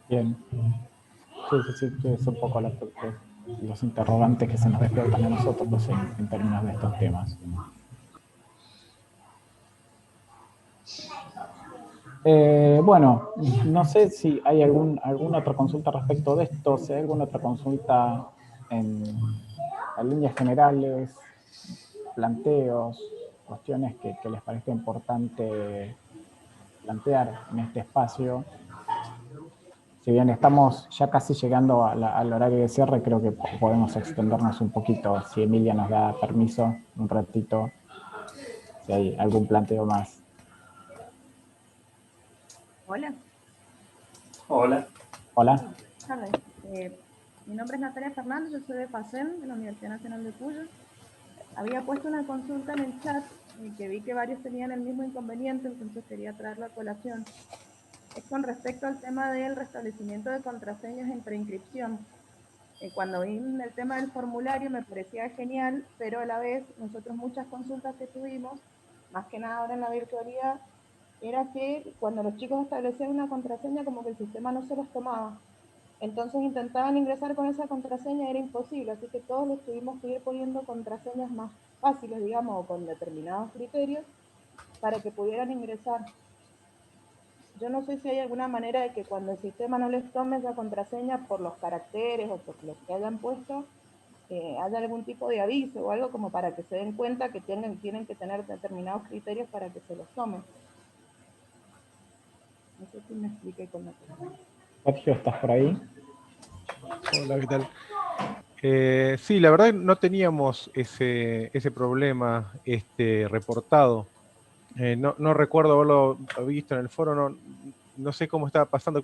Bien. Sí, es un poco los interrogantes que se nos despiertan a nosotros en términos de estos temas. Bueno, no sé si hay alguna otra consulta respecto de esto, si hay alguna otra consulta en líneas generales, planteos, cuestiones que les parezca importante plantear en este espacio. Si bien estamos ya casi llegando al horario de cierre, creo que podemos extendernos un poquito, si Emilia nos da permiso, un ratito, si hay algún planteo más. Hola. Hola. Buenas tardes. Mi nombre es Natalia Fernández, yo soy de FACEM, de la Universidad Nacional de Cuyo. Había puesto una consulta en el chat que vi que varios tenían el mismo inconveniente, entonces quería traerlo a colación. Es con respecto al tema del restablecimiento de contraseñas en preinscripción. Cuando vi el tema del formulario me parecía genial, pero a la vez nosotros muchas consultas que tuvimos, más que nada ahora en la virtualidad, era que cuando los chicos establecían una contraseña como que el sistema no se los tomaba. Entonces intentaban ingresar con esa contraseña, era imposible, así que todos les tuvimos que ir poniendo contraseñas más fáciles, digamos, o con determinados criterios, para que pudieran ingresar. Yo no sé si hay alguna manera de que cuando el sistema no les tome esa contraseña por los caracteres o por los que hayan puesto, haya algún tipo de aviso o algo como para que se den cuenta que tienen que tener determinados criterios para que se los tomen. No sé si me expliqué con la pregunta. Sergio, ¿estás por ahí? Hola, ¿qué tal? Sí, la verdad no teníamos ese problema reportado. No recuerdo haberlo visto en el foro, no sé cómo estaba pasando.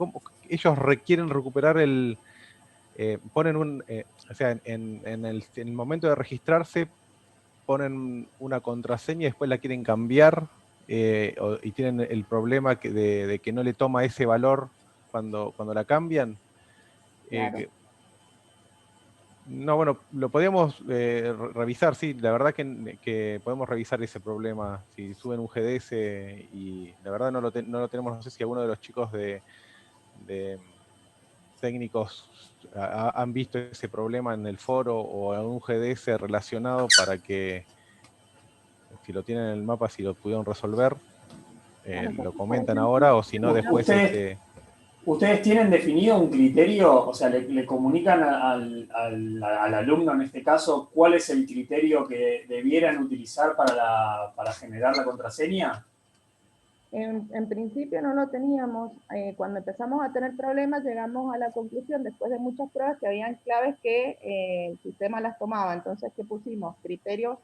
Ellos quieren recuperar ponen o sea, en el momento de registrarse ponen una contraseña y después la quieren cambiar y tienen el problema de que no le toma ese valor cuando la cambian. Claro. No, bueno, lo podríamos revisar, sí, la verdad que podemos revisar ese problema, si suben un GDS y la verdad no lo tenemos, no sé si alguno de los chicos de técnicos han visto ese problema en el foro o en un GDS relacionado para que, si lo tienen en el mapa, si lo pudieron resolver, lo comentan ahora, o si no después... ¿Ustedes tienen definido un criterio? O sea, ¿le comunican al alumno en este caso cuál es el criterio que debieran utilizar para generar la contraseña? En principio no lo teníamos. Cuando empezamos a tener problemas llegamos a la conclusión, después de muchas pruebas, que habían claves que el sistema las tomaba. Entonces, ¿qué pusimos? Criterios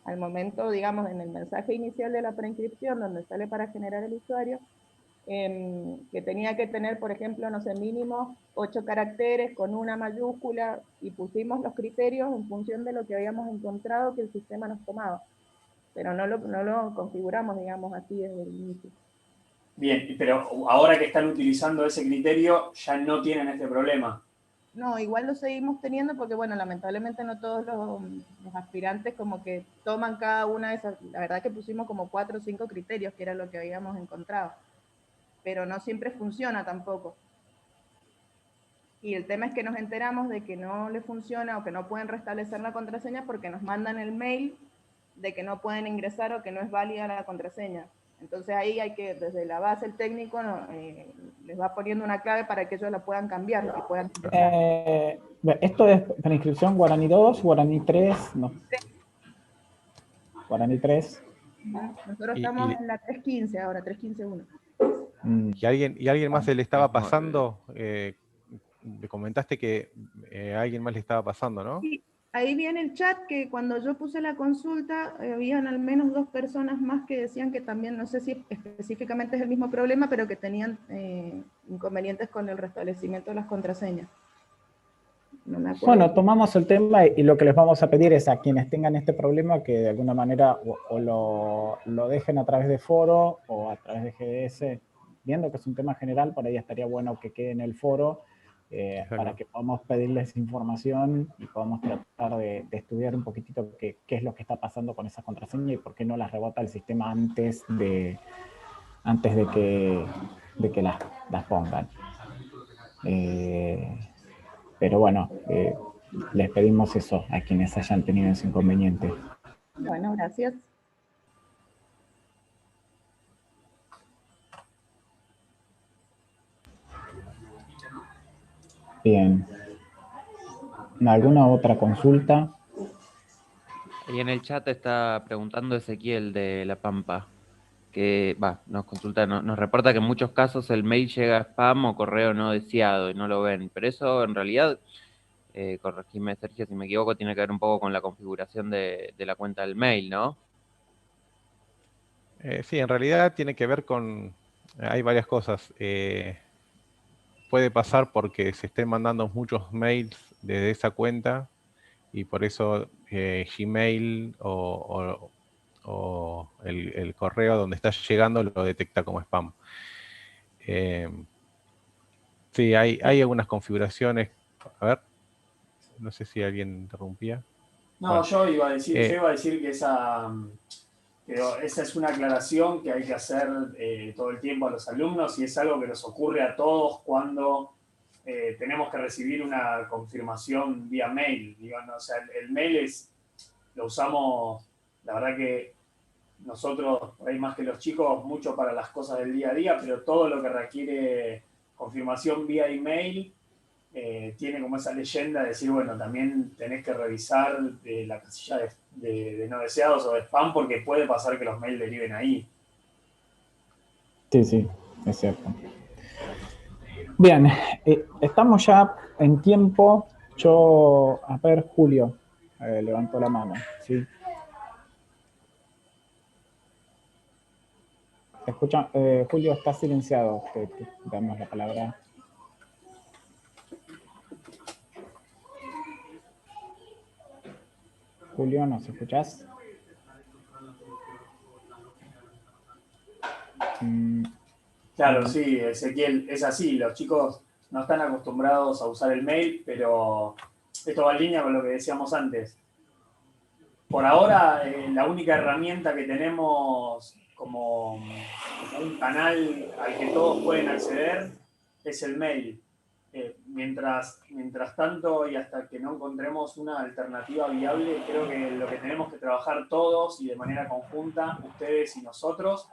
al momento, digamos, en el mensaje inicial de la preinscripción, donde sale para generar el usuario, que tenía que tener, por ejemplo, no sé, mínimo 8 caracteres con una mayúscula, y pusimos los criterios en función de lo que habíamos encontrado que el sistema nos tomaba. Pero no lo configuramos, digamos, así desde el inicio. Bien, pero ahora que están utilizando ese criterio, ya no tienen este problema. No, igual lo seguimos teniendo porque, bueno, lamentablemente no todos los aspirantes como que toman cada una de esas. La verdad que pusimos como 4 o 5 criterios, que era lo que habíamos encontrado. Pero no siempre funciona tampoco. Y el tema es que nos enteramos de que no le funciona o que no pueden restablecer la contraseña porque nos mandan el mail de que no pueden ingresar o que no es válida la contraseña. Entonces ahí hay que, desde la base, el técnico les va poniendo una clave para que ellos la puedan cambiar y puedan ingresar. Esto es preinscripción Guaraní 2, Guaraní 3, no. Guaraní 3. Nosotros estamos en la 3.15 ahora, 3.15.1. ¿Y alguien más se le estaba pasando? Me comentaste que a alguien más le estaba pasando, ¿no? Sí, ahí viene el chat que cuando yo puse la consulta, habían al menos 2 personas más que decían que también, no sé si específicamente es el mismo problema, pero que tenían inconvenientes con el restablecimiento de las contraseñas. No me acuerdo. Bueno, tomamos el tema y lo que les vamos a pedir es a quienes tengan este problema que de alguna manera o lo dejen a través de foro o a través de GDS, viendo que es un tema general, por ahí estaría bueno que quede en el foro para que podamos pedirles información y podamos tratar de estudiar un poquitito qué es lo que está pasando con esa contraseña y por qué no las rebota el sistema antes de que las pongan. Pero bueno, les pedimos eso a quienes hayan tenido ese inconveniente. Bueno, gracias. Bien. ¿Alguna otra consulta? Y en el chat está preguntando Ezequiel de La Pampa, que nos consulta, nos reporta que en muchos casos el mail llega a spam o correo no deseado y no lo ven, pero eso en realidad, corregime Sergio si me equivoco, tiene que ver un poco con la configuración de la cuenta del mail, ¿no? Sí, en realidad tiene que ver con, hay varias cosas. Puede pasar porque se estén mandando muchos mails desde esa cuenta y por eso Gmail o el correo donde está llegando lo detecta como spam. Sí, hay algunas configuraciones. A ver, no sé si alguien interrumpía. No, bueno, yo iba a decir que esa es una aclaración que hay que hacer todo el tiempo a los alumnos y es algo que nos ocurre a todos cuando tenemos que recibir una confirmación vía mail. Digamos, o sea, el mail lo usamos, la verdad que nosotros, por ahí más que los chicos, mucho para las cosas del día a día, pero todo lo que requiere confirmación vía email tiene como esa leyenda de decir, bueno, también tenés que revisar la casilla de no deseados o de spam porque puede pasar que los mails deriven ahí. Sí, es cierto. Bien, estamos ya en tiempo. A ver, Julio, levantó la mano, ¿sí? ¿Te escucha? Julio, está silenciado. Te damos la palabra. Julio, ¿nos escuchás? Claro, sí, Ezequiel, es así. Los chicos no están acostumbrados a usar el mail, pero esto va en línea con lo que decíamos antes. Por ahora, la única herramienta que tenemos como un canal al que todos pueden acceder es el mail. mientras tanto y hasta que no encontremos una alternativa viable, creo que lo que tenemos que trabajar todos y de manera conjunta, ustedes y nosotros,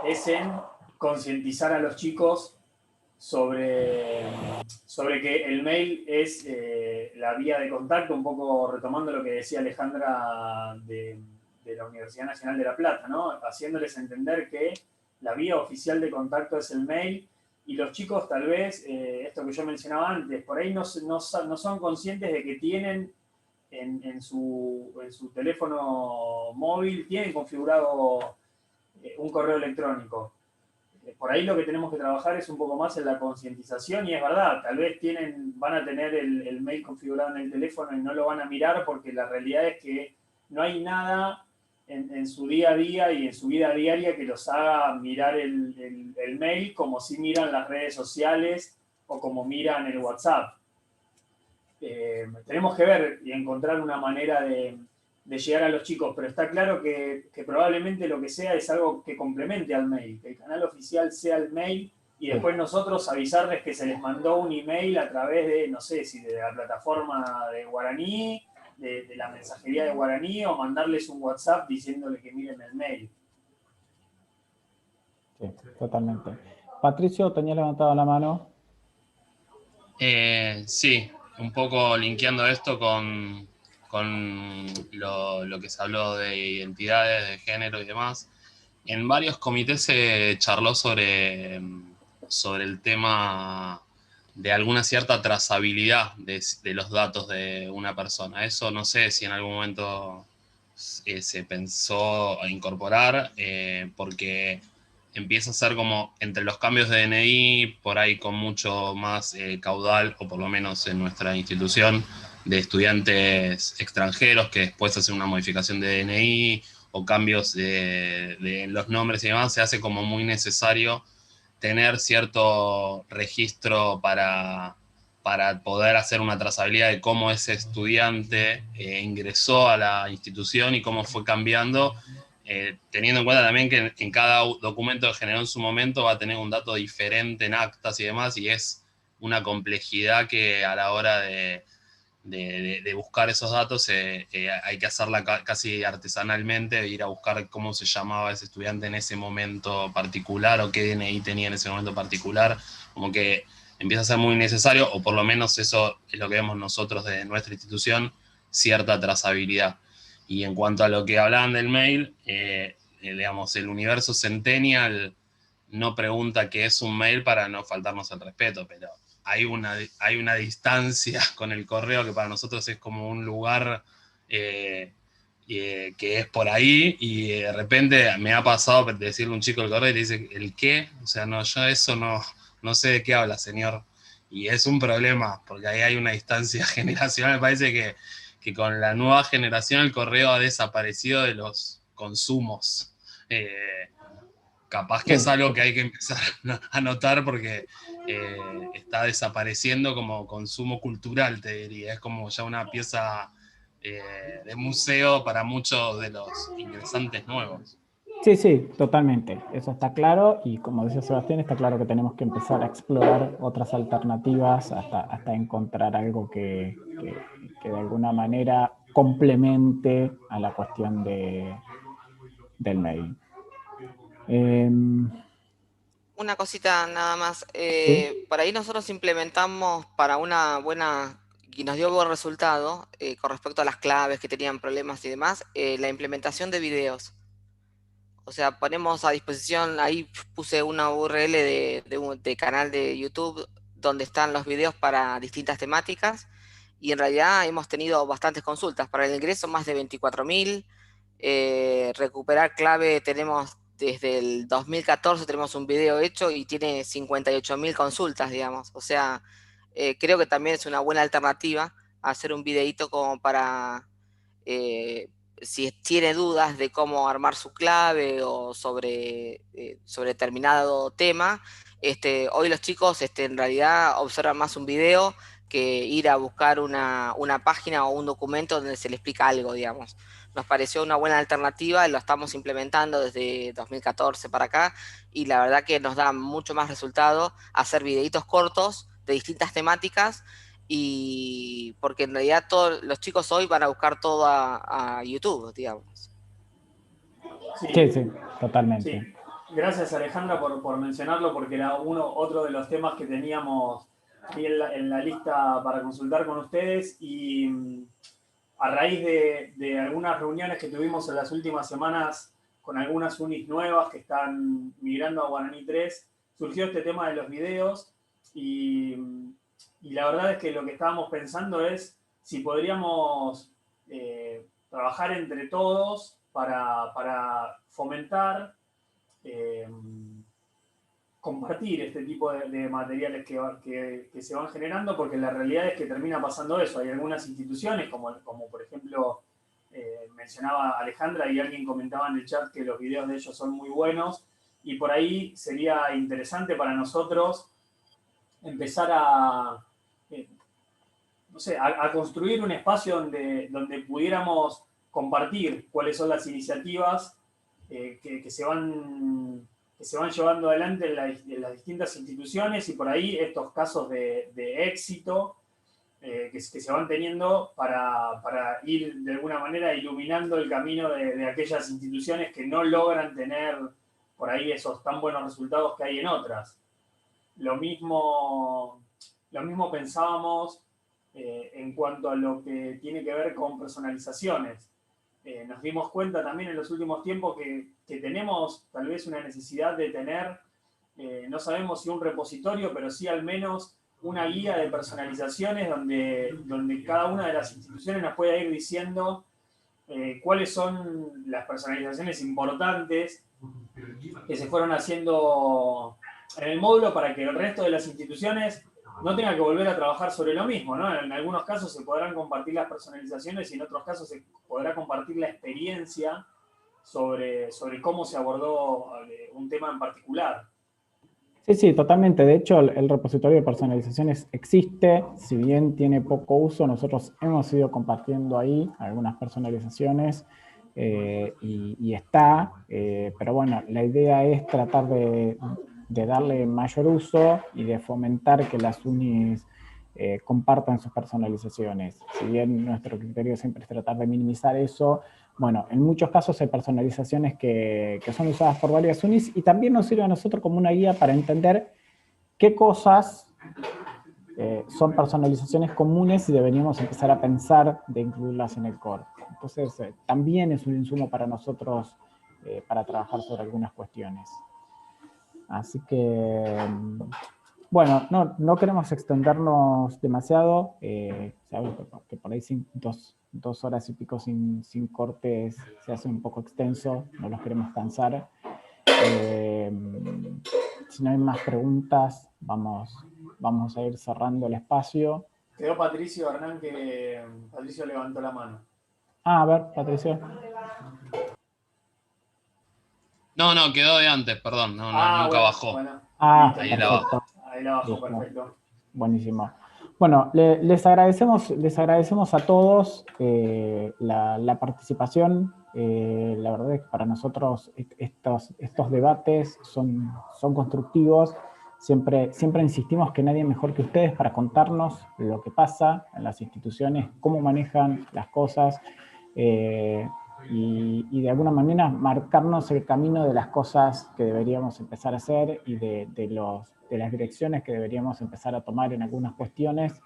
es en concientizar a los chicos sobre que el mail es la vía de contacto, un poco retomando lo que decía Alejandra de la Universidad Nacional de La Plata, ¿no? Haciéndoles entender que la vía oficial de contacto es el mail, y los chicos tal vez, esto que yo mencionaba antes, por ahí no son conscientes de que tienen en su teléfono móvil, tienen configurado un correo electrónico. Por ahí lo que tenemos que trabajar es un poco más en la concientización, y es verdad, tal vez van a tener el mail configurado en el teléfono y no lo van a mirar, porque la realidad es que no hay nada en su día a día y en su vida diaria que los haga mirar el mail como si miran las redes sociales o como miran el WhatsApp. Tenemos que ver y encontrar una manera de llegar a los chicos, pero está claro que probablemente lo que sea es algo que complemente al mail, que el canal oficial sea el mail, y después nosotros avisarles que se les mandó un email a través de, no sé, si de la plataforma de Guaraní, de la mensajería de Guaraní, o mandarles un WhatsApp diciéndole que miren el mail. Sí, totalmente. Patricio, tenía levantado la mano. Sí, un poco linkeando esto con lo que se habló de identidades, de género y demás. En varios comités se charló sobre el tema de alguna cierta trazabilidad de los datos de una persona. Eso no sé si en algún momento se pensó a incorporar, porque empieza a ser como entre los cambios de DNI, por ahí con mucho más caudal, o por lo menos en nuestra institución, de estudiantes extranjeros que después hacen una modificación de DNI o cambios de los nombres y demás, se hace como muy necesario tener cierto registro para poder hacer una trazabilidad de cómo ese estudiante ingresó a la institución y cómo fue cambiando, teniendo en cuenta también que en cada documento que generó en su momento va a tener un dato diferente en actas y demás, y es una complejidad que a la hora de buscar esos datos hay que hacerla casi artesanalmente, ir a buscar cómo se llamaba ese estudiante en ese momento particular o qué DNI tenía en ese momento particular, como que empieza a ser muy necesario, o por lo menos eso es lo que vemos nosotros de nuestra institución, cierta trazabilidad. Y en cuanto a lo que hablaban del mail, digamos, el universo Centennial no pregunta qué es un mail para no faltarnos el respeto, pero hay una distancia con el correo que para nosotros es como un lugar que es por ahí, y de repente me ha pasado decirle a un chico el correo y te dice, ¿el qué? O sea, no, yo eso no sé de qué habla, señor. Y es un problema, porque ahí hay una distancia generacional. Me parece que con la nueva generación el correo ha desaparecido de los consumos. Capaz que es algo que hay que empezar a notar, porque está desapareciendo como consumo cultural, te diría. Es como ya una pieza de museo para muchos de los ingresantes nuevos. Sí, sí, totalmente. Eso está claro, y como decía Sebastián, está claro que tenemos que empezar a explorar otras alternativas hasta encontrar algo que de alguna manera complemente a la cuestión del mail. Una cosita nada más. ¿Sí? Por ahí nosotros implementamos para una buena, y nos dio buen resultado, con respecto a las claves que tenían problemas y demás, la implementación de videos. O sea, ponemos a disposición, ahí puse una URL de canal de YouTube donde están los videos para distintas temáticas, y en realidad hemos tenido bastantes consultas. Para el ingreso más de 24.000, recuperar clave tenemos desde el 2014, tenemos un video hecho y tiene 58.000 consultas, digamos. O sea, creo que también es una buena alternativa hacer un videíto como para... si tiene dudas de cómo armar su clave o sobre determinado tema, hoy los chicos en realidad observan más un video que ir a buscar una página o un documento donde se le explica algo, digamos. Nos pareció una buena alternativa y lo estamos implementando desde 2014 para acá, y la verdad que nos da mucho más resultado hacer videitos cortos distintas temáticas, y porque en realidad todos los chicos hoy van a buscar todo a YouTube, digamos. Sí, totalmente. Sí. Gracias, Alejandra, por mencionarlo, porque era otro de los temas que teníamos ahí en la lista para consultar con ustedes, y a raíz de algunas reuniones que tuvimos en las últimas semanas con algunas unis nuevas que están migrando a Guaraní 3, surgió este tema de los videos, y la verdad es que lo que estábamos pensando es si podríamos trabajar entre todos para fomentar, compartir este tipo de materiales que se van generando, porque la realidad es que termina pasando eso. Hay algunas instituciones, como por ejemplo mencionaba Alejandra, y alguien comentaba en el chat que los videos de ellos son muy buenos, y por ahí sería interesante para nosotros empezar a construir un espacio donde pudiéramos compartir cuáles son las iniciativas que se van llevando adelante en las distintas instituciones, y por ahí estos casos de éxito que se van teniendo para ir de alguna manera iluminando el camino de aquellas instituciones que no logran tener por ahí esos tan buenos resultados que hay en otras. Lo mismo pensábamos en cuanto a lo que tiene que ver con personalizaciones. Nos dimos cuenta también en los últimos tiempos que tenemos tal vez una necesidad de tener, no sabemos si un repositorio, pero sí al menos una guía de personalizaciones donde cada una de las instituciones nos pueda ir diciendo cuáles son las personalizaciones importantes que se fueron haciendo en el módulo, para que el resto de las instituciones no tenga que volver a trabajar sobre lo mismo, ¿no? En algunos casos se podrán compartir las personalizaciones, y en otros casos se podrá compartir la experiencia sobre cómo se abordó un tema en particular. Sí, totalmente. De hecho, el repositorio de personalizaciones existe, si bien tiene poco uso. Nosotros hemos ido compartiendo ahí algunas personalizaciones y está, pero bueno, la idea es tratar de darle mayor uso y de fomentar que las unis compartan sus personalizaciones. Si bien nuestro criterio siempre es tratar de minimizar eso, bueno, en muchos casos hay personalizaciones que son usadas por varias unis, y también nos sirve a nosotros como una guía para entender qué cosas son personalizaciones comunes y deberíamos empezar a pensar de incluirlas en el core. Entonces, también es un insumo para nosotros para trabajar sobre algunas cuestiones. Así que, bueno, no queremos extendernos demasiado. Sabemos que por ahí 2 horas y pico sin cortes se hace un poco extenso, no los queremos cansar. Si no hay más preguntas, vamos a ir cerrando el espacio. Quedó Patricio Hernán, que Patricio levantó la mano. A ver, Patricio. No, quedó de antes, perdón. Nunca bueno, bajó. Bueno. Ahí la bajo. Ahí la bajó, perfecto. Buenísimo. Bueno, les agradecemos a todos la participación. La verdad es que para nosotros estos debates son constructivos. Siempre insistimos que nadie mejor que ustedes para contarnos lo que pasa en las instituciones, cómo manejan las cosas, y de alguna manera marcarnos el camino de las cosas que deberíamos empezar a hacer, y de las direcciones que deberíamos empezar a tomar en algunas cuestiones.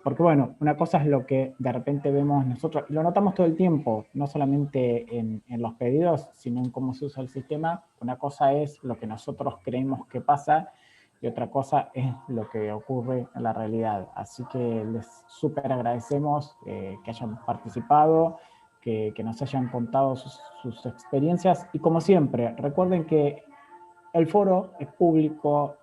Porque bueno, una cosa es lo que de repente vemos nosotros, y lo notamos todo el tiempo, no solamente en los pedidos, sino en cómo se usa el sistema. Una cosa es lo que nosotros creemos que pasa, y otra cosa es lo que ocurre en la realidad. Así que les súper agradecemos que hayan participado, que nos hayan contado sus experiencias, y como siempre, recuerden que el foro es público,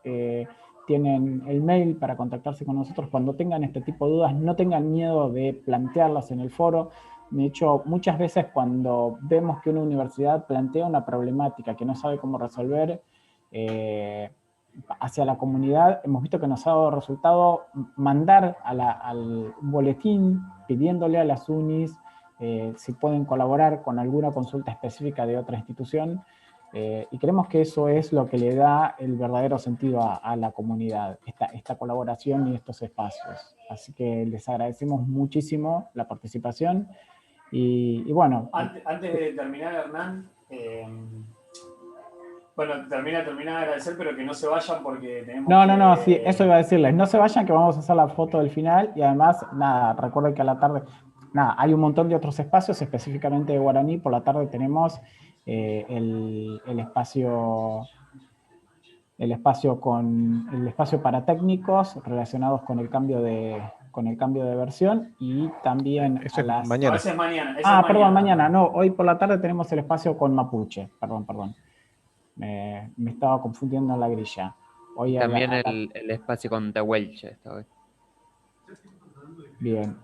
tienen el mail para contactarse con nosotros cuando tengan este tipo de dudas. No tengan miedo de plantearlas en el foro. De hecho, muchas veces cuando vemos que una universidad plantea una problemática que no sabe cómo resolver hacia la comunidad, hemos visto que nos ha dado resultado mandar al boletín pidiéndole a las unis si pueden colaborar con alguna consulta específica de otra institución. Y creemos que eso es lo que le da el verdadero sentido a la comunidad, esta colaboración y estos espacios. Así que les agradecemos muchísimo la participación. Y bueno. Antes de terminar, Hernán, bueno, termina de agradecer, pero que no se vayan porque tenemos No, sí, eso iba a decirles. No se vayan, que vamos a hacer la foto del final. Y además, nada, recuerden que a la tarde, nada, hay un montón de otros espacios, específicamente de Guaraní. Por la tarde tenemos el espacio para técnicos relacionados con el cambio de versión, y también Eso es mañana. Ese es mañana. Perdón, mañana. No, hoy por la tarde tenemos el espacio con Mapuche. Perdón. Me estaba confundiendo en la grilla. Hoy también el espacio con Tehuelche esta vez. Bien,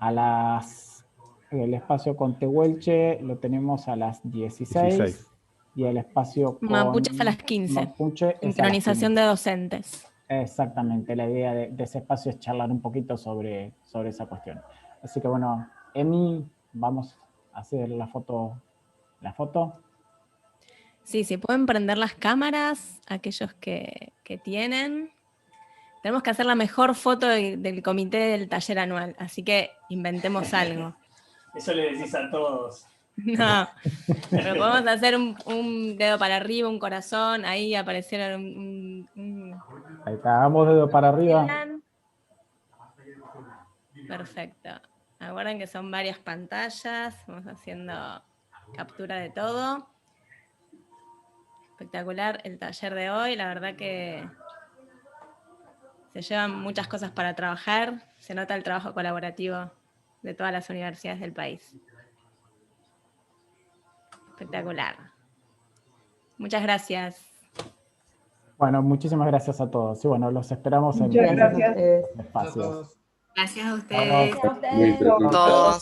el espacio con Tehuelche lo tenemos a las 16. Y el espacio con Mapuche es a las 15. Mapuche es Sincronización de docentes. Exactamente, la idea de ese espacio es charlar un poquito sobre esa cuestión. Así que bueno, Emi, vamos a hacer la foto. Sí, pueden prender las cámaras, aquellos que tienen. Tenemos que hacer la mejor foto del comité del taller anual, así que inventemos algo. Eso le decís a todos. No, pero podemos hacer un dedo para arriba, un corazón, ahí aparecieron Ahí está, hagamos dedo para arriba. Perfecto. Acuerden que son varias pantallas, vamos haciendo captura de todo. Espectacular el taller de hoy, la verdad que se llevan muchas cosas para trabajar, se nota el trabajo colaborativo de todas las universidades del país. Espectacular. Muchas gracias. Bueno, muchísimas gracias a todos. Y bueno, los esperamos en Muchas gracias. espacios. Gracias a ustedes. Todos.